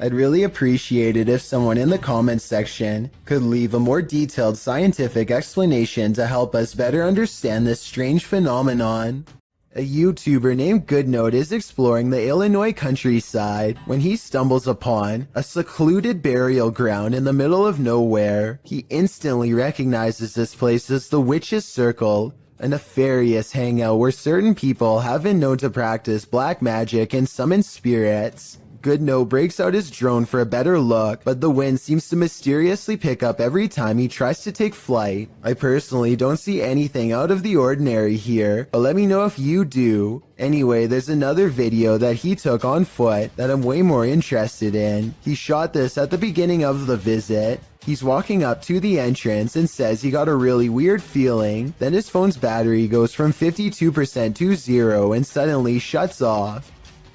I'd really appreciate it if someone in the comments section could leave a more detailed scientific explanation to help us better understand this strange phenomenon. A YouTuber named Goodnote is exploring the Illinois countryside when he stumbles upon a secluded burial ground in the middle of nowhere. He instantly recognizes this place as the Witch's Circle, a nefarious hangout where certain people have been known to practice black magic and summon spirits. Goodnote breaks out his drone for a better look, but the wind seems to mysteriously pick up every time he tries to take flight. I personally don't see anything out of the ordinary here, but let me know if you do. Anyway, there's another video that he took on foot that I'm way more interested in. He shot this at the beginning of the visit. He's walking up to the entrance and says he got a really weird feeling. Then his phone's battery goes from 52% to 0 and suddenly shuts off.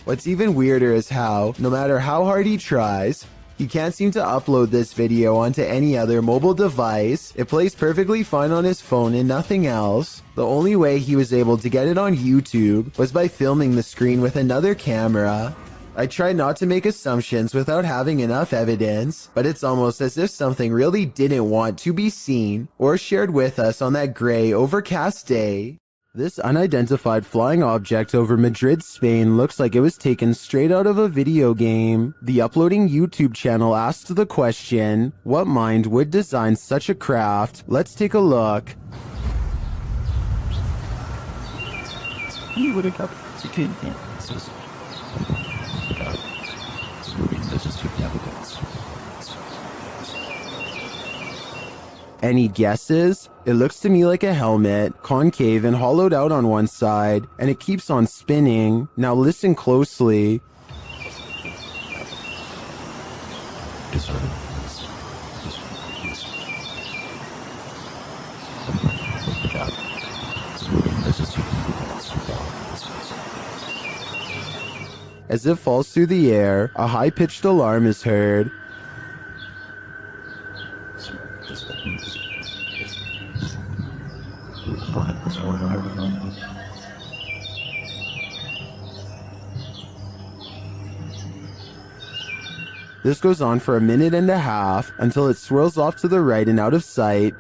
What's even weirder is how, no matter how hard he tries, he can't seem to upload this video onto any other mobile device. It plays perfectly fine on his phone and nothing else. The only way he was able to get it on YouTube was by filming the screen with another camera. I try not to make assumptions without having enough evidence, but it's almost as if something really didn't want to be seen or shared with us on that gray, overcast day. This unidentified flying object over Madrid, Spain looks like it was taken straight out of a video game. The uploading YouTube channel asked the question, what mind would design such a craft? Let's take a look. Any guesses? It looks to me like a helmet, concave and hollowed out on one side, and it keeps on spinning. Now listen closely. As it falls through the air, a high-pitched alarm is heard. This goes on for a minute and a half until it swirls off to the right and out of sight.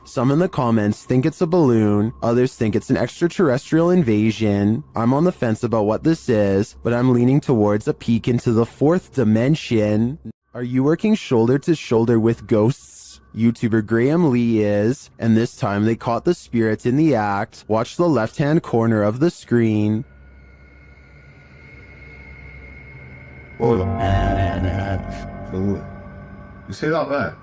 Some in the comments think it's a balloon, others think it's an extraterrestrial invasion. I'm on the fence about what this is, but I'm leaning towards a peek into the fourth dimension. Are you working shoulder to shoulder with ghosts? YouTuber Graham Lee is, and this time they caught the spirit in the act. Watch the left-hand corner of the screen. Hold on. You say that there?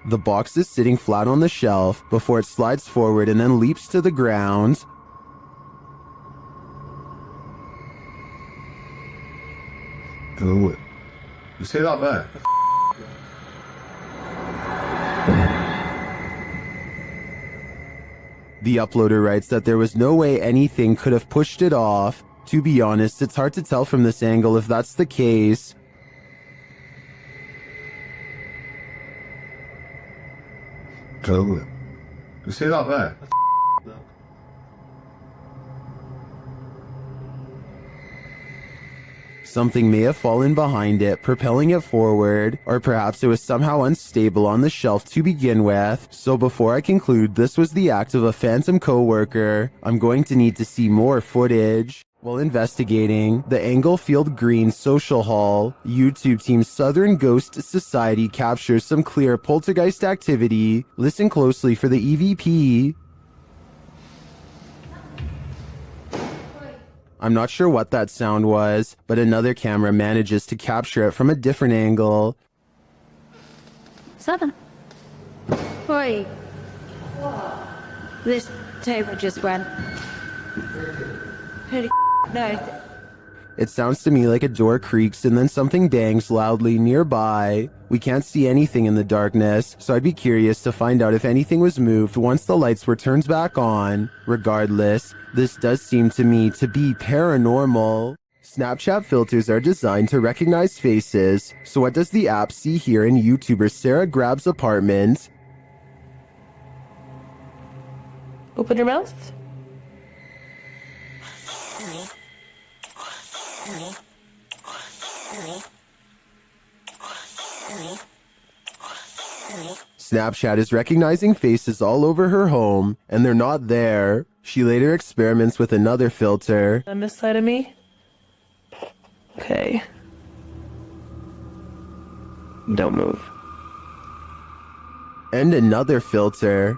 The box is sitting flat on the shelf before it slides forward and then leaps to the ground. You see that there? The uploader writes that there was no way anything could have pushed it off. To be honest, it's hard to tell from this angle if that's the case. You see that there? Something may have fallen behind it, propelling it forward, or perhaps it was somehow unstable on the shelf to begin with. So before I conclude this was the act of a phantom co-worker, I'm going to need to see more footage. While investigating, the Englefield Green Social Hall, YouTube team Southern Ghost Society captures some clear poltergeist activity. Listen closely for the EVP. I'm not sure what that sound was, but another camera manages to capture it from a different angle. 7. Boy. This table just went. Pretty no. It sounds to me like a door creaks and then something bangs loudly nearby. We can't see anything in the darkness, so I'd be curious to find out if anything was moved once the lights were turned back on. Regardless, this does seem to me to be paranormal. Snapchat filters are designed to recognize faces, so what does the app see here in YouTuber Sarah Grab's apartment? Open your mouth. Snapchat is recognizing faces all over her home, and they're not there. She later experiments with another filter. On this side of me. Okay. Don't move. And another filter.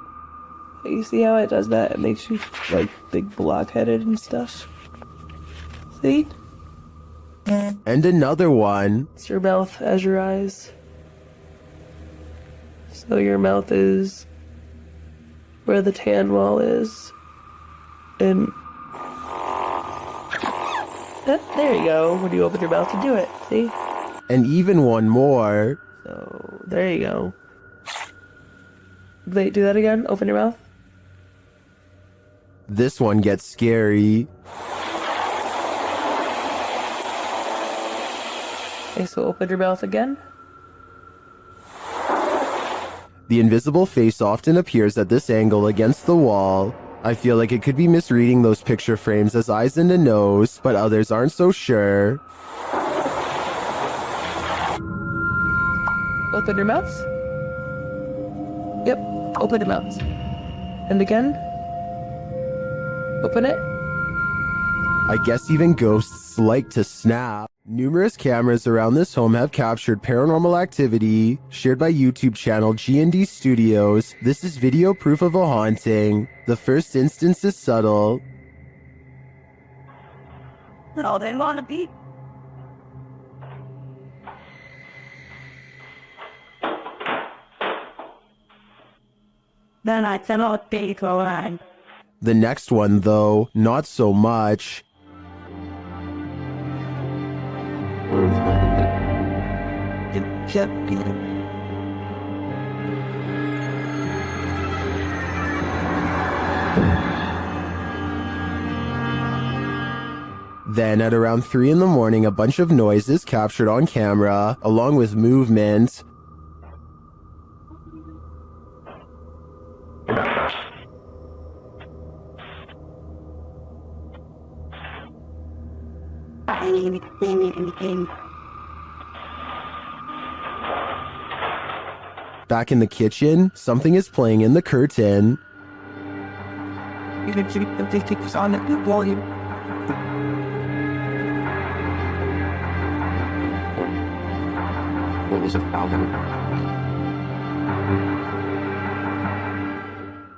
You see how it does that? It makes you like big blockheaded and stuff. See? And another one. It's your mouth as your eyes. So your mouth is where the tan wall is. And there you go. When you open your mouth to do it, see? And even one more. So there you go. Wait, do that again. Open your mouth. This one gets scary. Okay, so open your mouth again. The invisible face often appears at this angle against the wall. I feel like it could be misreading those picture frames as eyes and a nose, but others aren't so sure. Open your mouth. Yep, open your mouth. And again. Open it. I guess even ghosts like to snap. Numerous cameras around this home have captured paranormal activity. Shared by YouTube channel G&D Studios, this is video proof of a haunting. The first instance is subtle. Oh, they want to be. Then I cannot take away. The next one, though, not so much. Then at around 3 in the morning, a bunch of noise is captured on camera, along with movement. Back in the kitchen, something is playing in the curtain. On the volume. What was it about?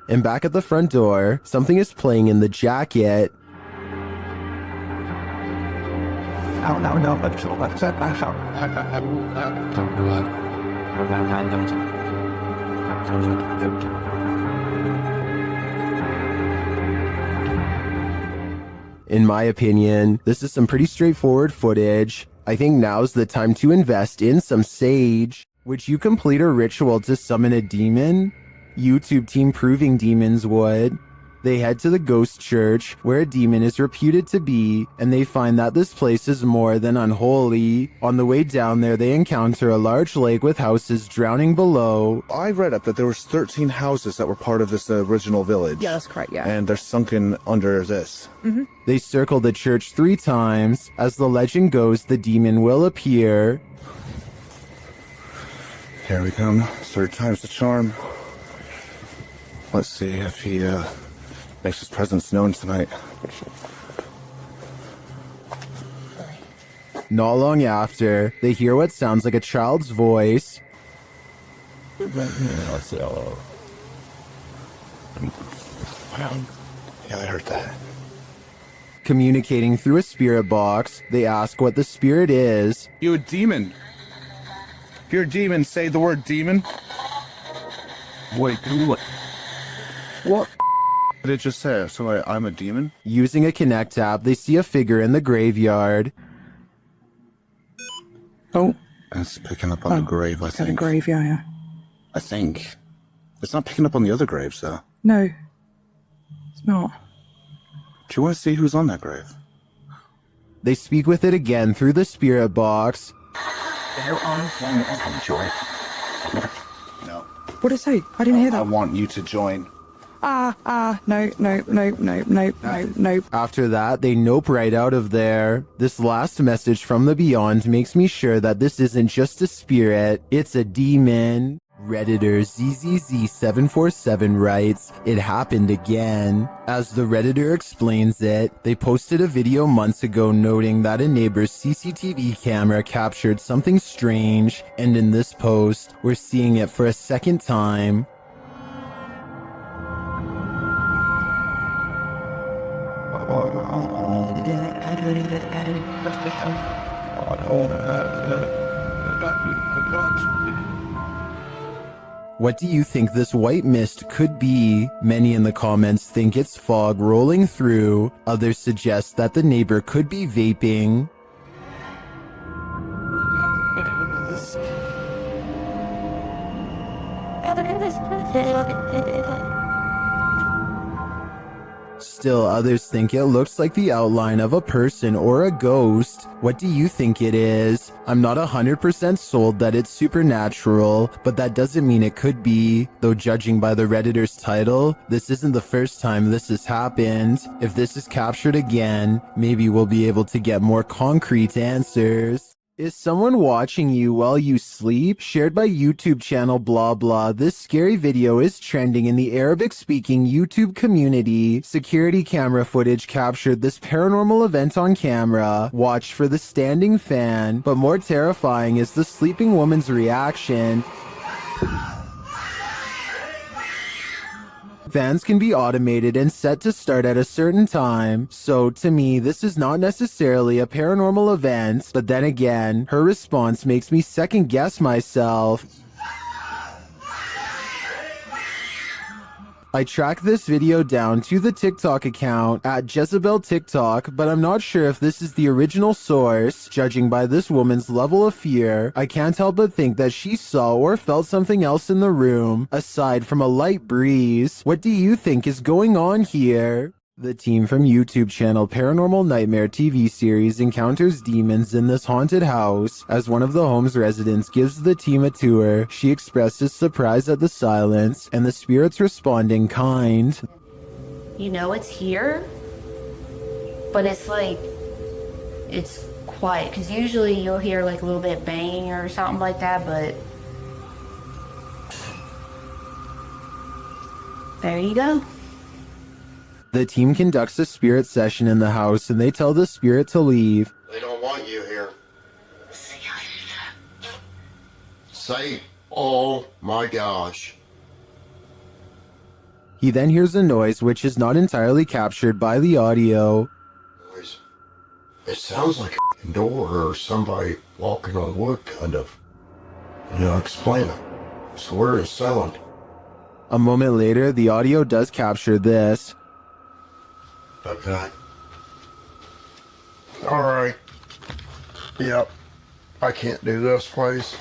And back at the front door, something is playing in the jacket. In my opinion, this is some pretty straightforward footage. I think now's the time to invest in some sage. Would you complete a ritual to summon a demon? YouTube team Proving Demons would. They head to the ghost church, where a demon is reputed to be, and they find that this place is more than unholy. On the way down there, they encounter a large lake with houses drowning below. I read up that there was 13 houses that were part of this original village. Yeah, that's correct, yeah. And they're sunken under this. Mm-hmm. They circle the church 3 times. As the legend goes, the demon will appear. Here we come. 3rd time's the charm. Let's see if he makes his presence known tonight. Not long after, they hear what sounds like a child's voice. Let's say hello. Yeah, I heard that. Communicating through a spirit box, they ask what the spirit is. You a demon? If you're a demon, say the word demon. Wait, what? What did it just say? So I'm a demon? Using a Connect app, they see a figure in the graveyard. Oh. It's picking up on the grave, I think. The grave, yeah. I think. It's not picking up on the other graves, though. No. It's not. Do you want to see who's on that grave? They speak with it again through the spirit box. No. What did it say? I didn't hear that. I want you to join. No. After that, they nope right out of there. This last message from the beyond makes me sure that this isn't just a spirit, it's a demon. Redditor ZZZ747 writes, "It happened again." As the Redditor explains it, they posted a video months ago noting that a neighbor's CCTV camera captured something strange, and in this post, we're seeing it for a second time. What do you think this white mist could be? Many in the comments think it's fog rolling through. Others suggest that the neighbor could be vaping. Still, others think it looks like the outline of a person or a ghost. What do you think it is? I'm not 100% sold that it's supernatural, but that doesn't mean it could be. Though judging by the Redditor's title, this isn't the first time this has happened. If this is captured again, maybe we'll be able to get more concrete answers. Is someone watching you while you sleep? Shared by YouTube channel blah blah. This scary video is trending in the Arabic-speaking YouTube community. Security camera footage captured this paranormal event on camera. Watch for the standing fan. But more terrifying is the sleeping woman's reaction. Fans can be automated and set to start at a certain time, so to me this is not necessarily a paranormal event, but then again, her response makes me second guess myself. I tracked this video down to the TikTok account at Jezebel TikTok, but I'm not sure if this is the original source. Judging by this woman's level of fear, I can't help but think that she saw or felt something else in the room, aside from a light breeze. What do you think is going on here? The team from YouTube channel Paranormal Nightmare TV series encounters demons in this haunted house. As one of the home's residents gives the team a tour, she expresses surprise at the silence, and the spirits respond in kind. You know it's here, but it's like, it's quiet, because usually you'll hear like a little bit banging or something like that, but there you go. The team conducts a spirit session in the house, and they tell the spirit to leave. They don't want you here. Say, oh my gosh. He then hears a noise which is not entirely captured by the audio. It sounds like a door or somebody walking on wood, kind of. Explain it. So where is sound? A moment later, the audio does capture this. Okay. Alright. Yep. I can't do this, please.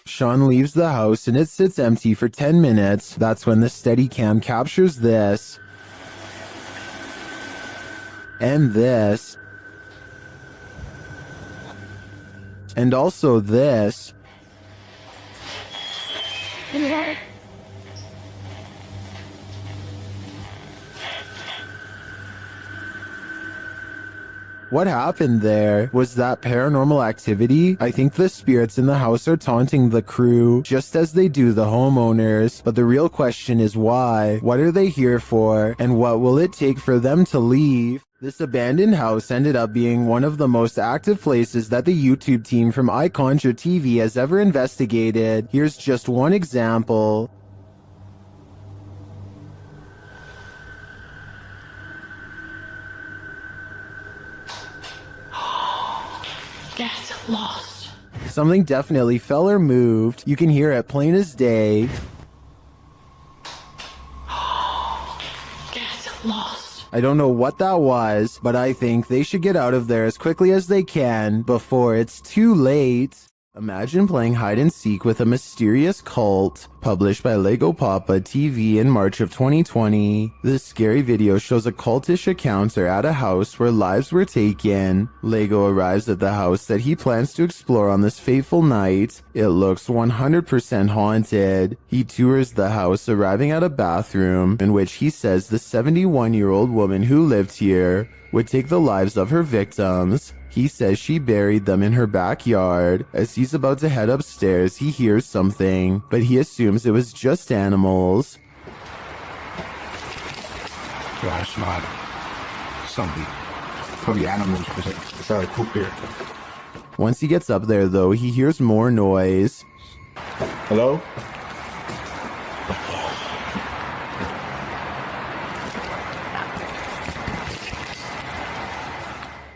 Sean leaves the house and it sits empty for 10 minutes. That's when the Steadicam captures this. And this. And also this. What happened there? Was that paranormal activity? I think the spirits in the house are taunting the crew, just as they do the homeowners. But the real question is why? What are they here for? And what will it take for them to leave? This abandoned house ended up being one of the most active places that the YouTube team from iConjure TV has ever investigated. Here's just one example. Get lost. Something definitely fell or moved. You can hear it plain as day. Get lost. I don't know what that was, but I think they should get out of there as quickly as they can before it's too late. Imagine playing hide and seek with a mysterious cult. Published by Lego Papa TV in March of 2020. This scary video shows a cultish encounter at a house where lives were taken. Lego arrives at the house that he plans to explore on this fateful night. It looks 100% haunted. He tours the house, arriving at a bathroom in which he says the 71-year-old woman who lived here would take the lives of her victims. He says she buried them in her backyard. As he's about to head upstairs, he hears something, but he assumes it was just animals. Gosh, not something. Probably animals, because it's out of poop here. Once he gets up there, though, he hears more noise. Hello?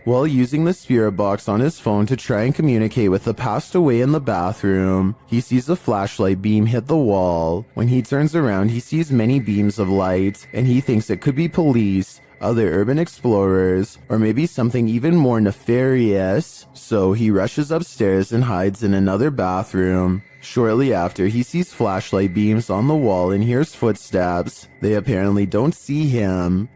While using the spirit box on his phone to try and communicate with the passed away in the bathroom, he sees a flashlight beam hit the wall. When he turns around, he sees many beams of light, and he thinks it could be police, other urban explorers, or maybe something even more nefarious. So he rushes upstairs and hides in another bathroom. Shortly after, he sees flashlight beams on the wall and hears footsteps. They apparently don't see him.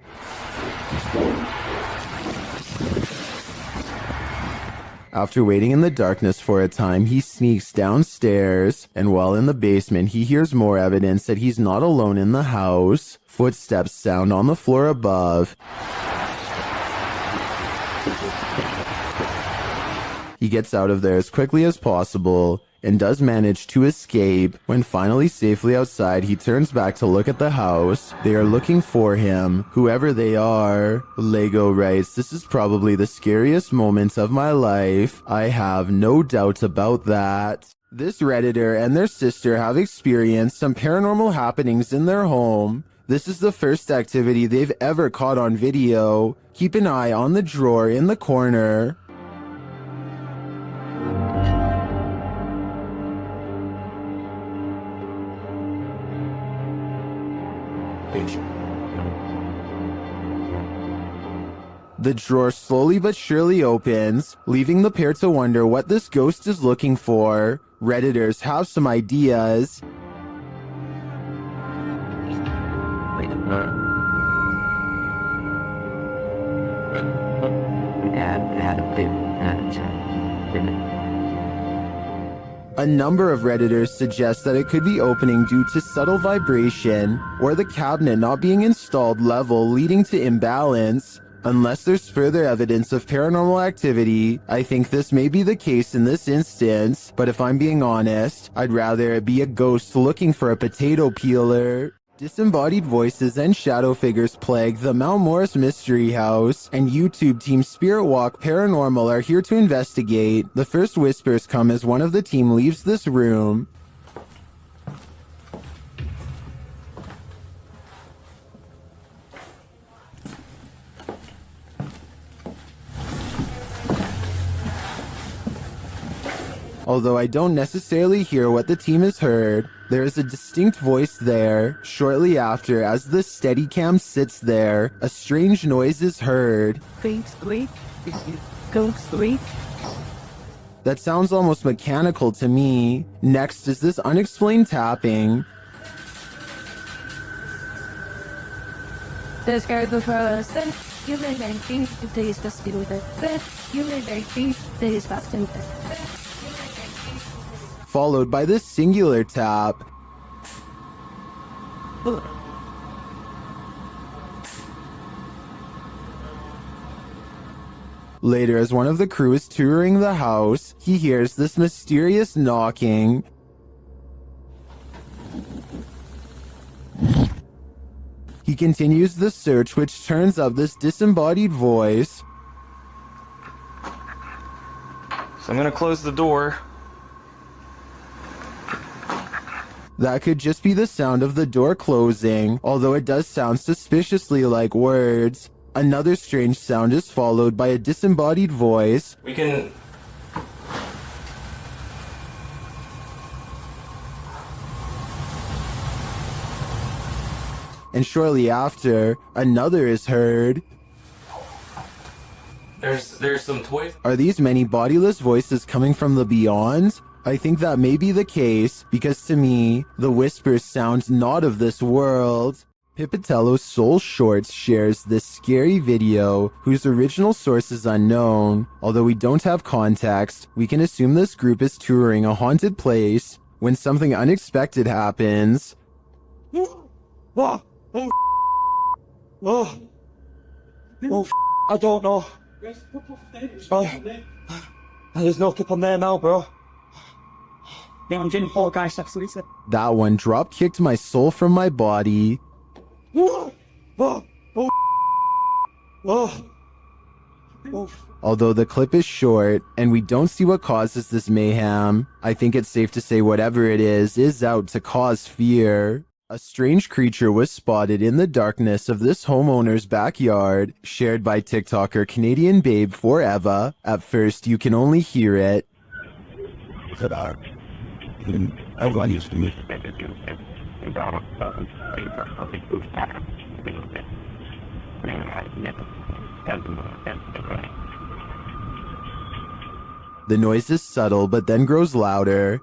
After waiting in the darkness for a time, he sneaks downstairs, and while in the basement, he hears more evidence that he's not alone in the house. Footsteps sound on the floor above. He gets out of there as quickly as possible, and does manage to escape. When finally safely outside, he turns back to look at the house. They are looking for him, whoever they are. Lego writes, "This is probably the scariest moment of my life. I have no doubt about that." This Redditor and their sister have experienced some paranormal happenings in their home. This is the first activity they've ever caught on video. Keep an eye on the drawer in the corner. The drawer slowly but surely opens, leaving the pair to wonder what this ghost is looking for. Redditors have some ideas. A number of Redditors suggest that it could be opening due to subtle vibration, or the cabinet not being installed level, leading to imbalance. Unless there's further evidence of paranormal activity, I think this may be the case in this instance, but if I'm being honest, I'd rather it be a ghost looking for a potato peeler. Disembodied voices and shadow figures plague the Mount Morris Mystery House, and YouTube team Spirit Walk Paranormal are here to investigate. The first whispers come as one of the team leaves this room. Although I don't necessarily hear what the team has heard, there is a distinct voice there. Shortly after, as the Steadicam sits there, a strange noise is heard. That sounds almost mechanical to me. Next is this unexplained tapping. Followed by this singular tap. Later, as one of the crew is touring the house, he hears this mysterious knocking. He continues the search, which turns up this disembodied voice. So I'm gonna close the door. That could just be the sound of the door closing, although it does sound suspiciously like words. Another strange sound is followed by a disembodied voice. We can... And shortly after, another is heard. There's some toys. Are these many bodiless voices coming from the beyond? I think that may be the case, because to me, the whispers sound not of this world. Pipitello's Soul Shorts shares this scary video, whose original source is unknown. Although we don't have context, we can assume this group is touring a haunted place when something unexpected happens. I don't know. There's no tip on there now, bro. That one drop kicked my soul from my body. Although the clip is short and we don't see what causes this mayhem, I think it's safe to say whatever it is out to cause fear. A strange creature was spotted in the darkness of this homeowner's backyard, shared by TikToker Canadian Babe Forever. At first, you can only hear it. The noise is subtle but then grows louder.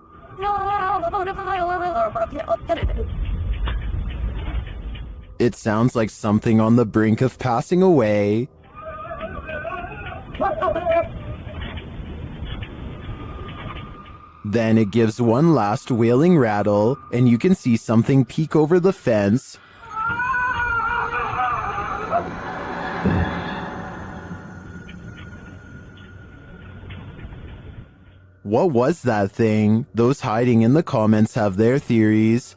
It sounds like something on the brink of passing away. Then it gives one last wailing rattle, and you can see something peek over the fence. What was that thing? Those hiding in the comments have their theories.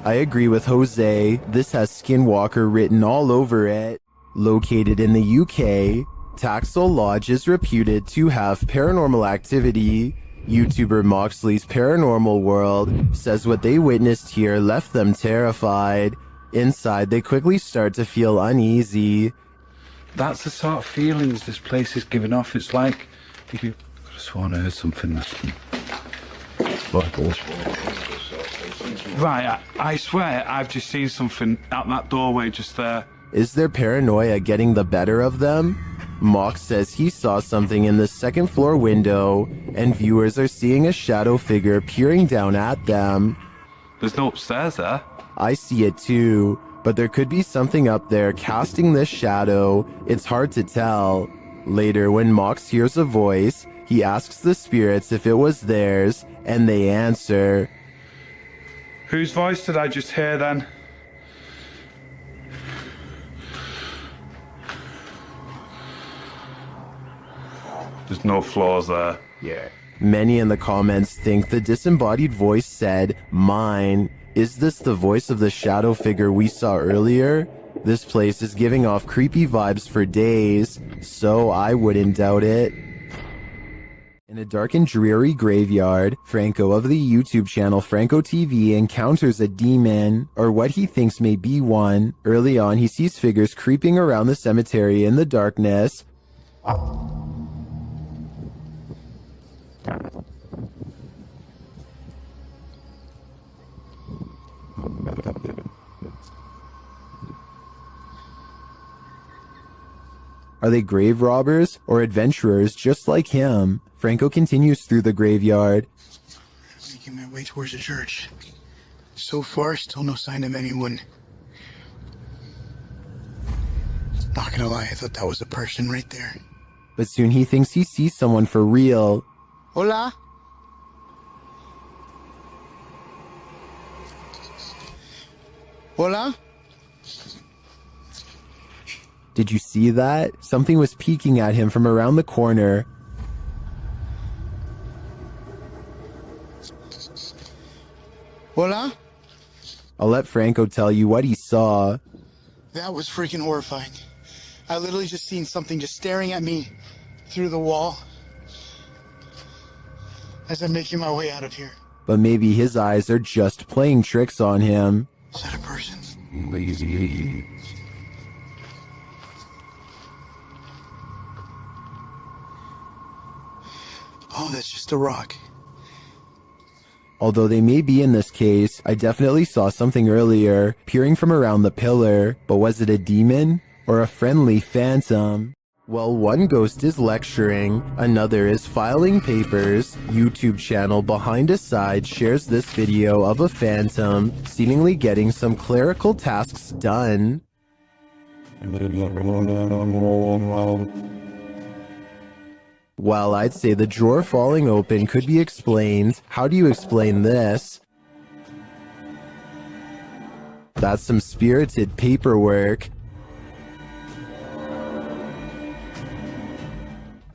I agree with Jose. This has Skinwalker written all over it. Located in the UK, Taxel Lodge is reputed to have paranormal activity. YouTuber Moxley's Paranormal World says what they witnessed here left them terrified. Inside, they quickly start to feel uneasy. That's the sort of feelings this place is giving off. It's like you could have sworn I heard something. Right, I swear I've just seen something out that doorway just there. Is their paranoia getting the better of them? Mock says he saw something in the second floor window, and viewers are seeing a shadow figure peering down at them. There's no upstairs there. I see it too, but there could be something up there casting this shadow. It's hard to tell. Later, when Mox hears a voice, he asks the spirits if it was theirs, and they answer. Whose voice did I just hear then? There's no floors there. Yeah. Many in the comments think the disembodied voice said, "Mine." Is this the voice of the shadow figure we saw earlier? This place is giving off creepy vibes for days, so I wouldn't doubt it. In a dark and dreary graveyard, Franco of the YouTube channel Franco TV encounters a demon, or what he thinks may be one. Early on, he sees figures creeping around the cemetery in the darkness. Are they grave robbers or adventurers just like him? Franco continues through the graveyard. Making my way towards the church. So far, still no sign of anyone. Not gonna lie, I thought that was a person right there. But soon he thinks he sees someone for real. Hola? Hola? Did you see that? Something was peeking at him from around the corner. Hola? I'll let Franco tell you what he saw. That was freaking horrifying. I literally just seen something just staring at me through the wall as I'm making my way out of here. But maybe his eyes are just playing tricks on him. Is that a person? Oh, that's just a rock. Although they may be in this case, I definitely saw something earlier, peering from around the pillar. But was it a demon or a friendly phantom? While one ghost is lecturing, another is filing papers. YouTube channel Behind a Side shares this video of a phantom seemingly getting some clerical tasks done. While I'd say the drawer falling open could be explained, how do you explain this? That's some spirited paperwork.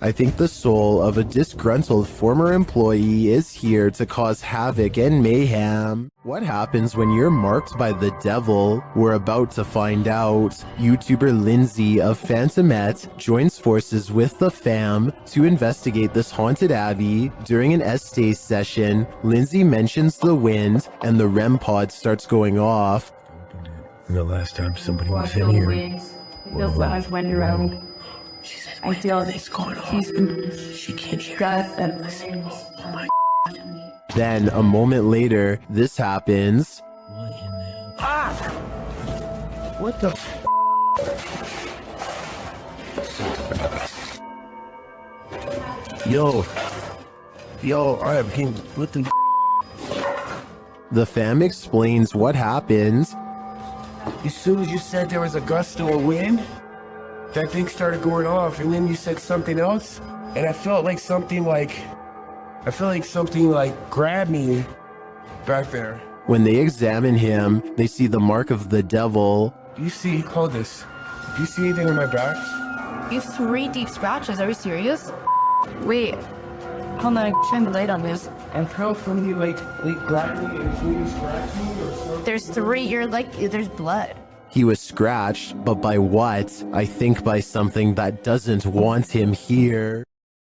I think the soul of a disgruntled former employee is here to cause havoc and mayhem. What happens when you're marked by the devil? We're about to find out. YouTuber Lindsay of Phantomette joins forces with the fam to investigate this haunted abbey. During an Estee session, Lindsay mentions the wind and the REM pod starts going off. The last time somebody was in here. It feels like I've went around. I feel that she can't hear us. Then, a moment later, this happens. What the Yo, alright, King, what the The fam explains what happens. As soon as you said there was a gust of wind, that thing started going off, and then you said something else, and I felt like something grabbed me back there. When they examine him, they see the mark of the devil. Do you see, hold this, do you see anything on my back? You have 3 deep scratches, are you serious? Wait, hold on, shine the light on this. And how from you grabbed me and you scratched me or something? There's 3, there's blood. He was scratched, but by what? I think by something that doesn't want him here.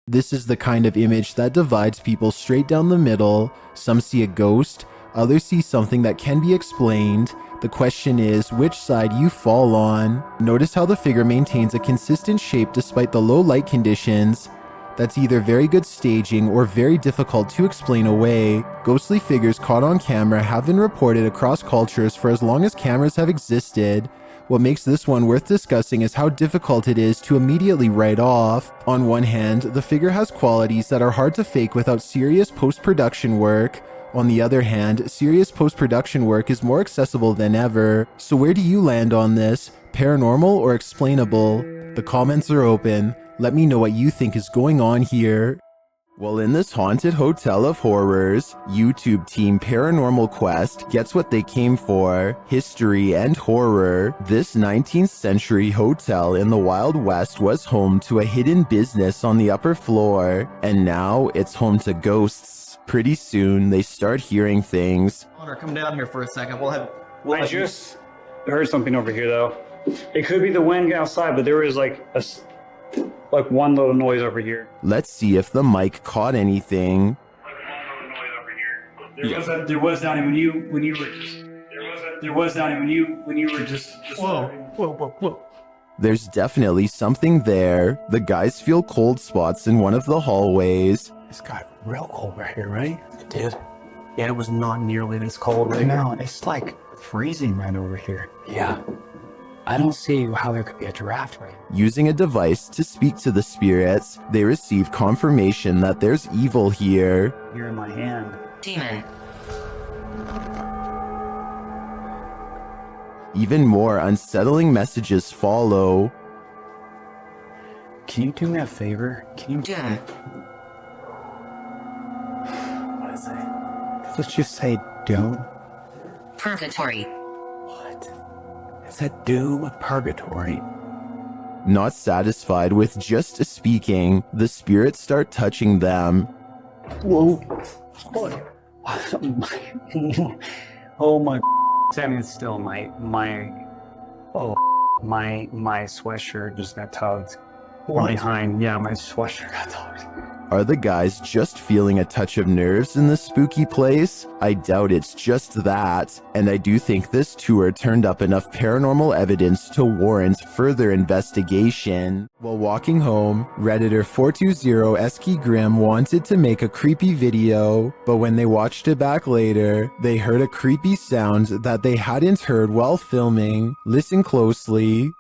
This is the kind of image that divides people straight down the middle. Some see a ghost, others see something that can be explained, The question is which side you fall on. Notice how the figure maintains a consistent shape despite the low light conditions. That's either very good staging or very difficult to explain away. Ghostly figures caught on camera have been reported across cultures for as long as cameras have existed. What makes this one worth discussing is how difficult it is to immediately write off. On one hand, the figure has qualities that are hard to fake without serious post-production work. On the other hand, serious post-production work is more accessible than ever. So where do you land on this? Paranormal or explainable? The comments are open. Let me know what you think is going on here. Well, in this haunted hotel of horrors, YouTube team Paranormal Quest gets what they came for: history and horror. This 19th century hotel in the Wild West was home to a hidden business on the upper floor, and now it's home to ghosts. Pretty soon, they start hearing things. Come down here for a second. I just heard something over here, though. It could be the wind outside, but there was like one little noise over here. Let's see if the mic caught anything. There was Donnie when you were just Whoa. There's definitely something there. The guys feel cold spots in one of the hallways. It's got real cold right here, right? It did. Yeah, it was not nearly this cold right now. It's like freezing right over here. Yeah. I don't see how there could be a draft right now. Using a device to speak to the spirits, they receive confirmation that there's evil here. Here in my hand. Demon. Even more unsettling messages follow. Can you do me a favor? Can you... Doom. What is it? Let's just say doom. Purgatory. It said doom, purgatory. Not satisfied with just speaking, the spirits start touching them. Whoa. Oh my. Standing still, my sweatshirt just got tugged. What? Behind, yeah, my sweatshirt got tugged. Are the guys just feeling a touch of nerves in this spooky place? I doubt it's just that, and I do think this tour turned up enough paranormal evidence to warrant further investigation. While walking home, Redditor 420 Esky Grimm wanted to make a creepy video, but when they watched it back later, they heard a creepy sound that they hadn't heard while filming. Listen closely.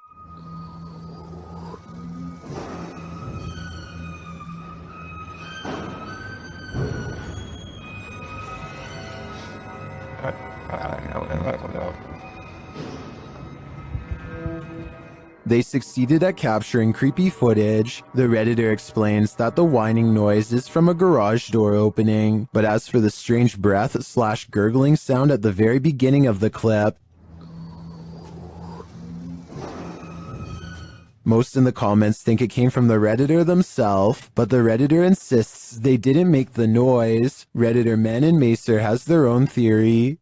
They succeeded at capturing creepy footage. The Redditor explains that the whining noise is from a garage door opening, but as for the strange breath/gurgling sound at the very beginning of the clip, most in the comments think it came from the Redditor themselves, but the Redditor insists they didn't make the noise. Redditor Men and Macer has their own theory.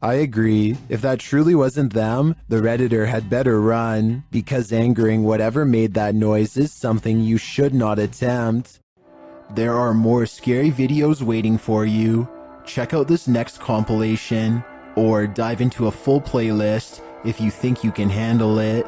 I agree. If that truly wasn't them, the Redditor had better run, because angering whatever made that noise is something you should not attempt. There are more scary videos waiting for you. Check out this next compilation, or dive into a full playlist if you think you can handle it.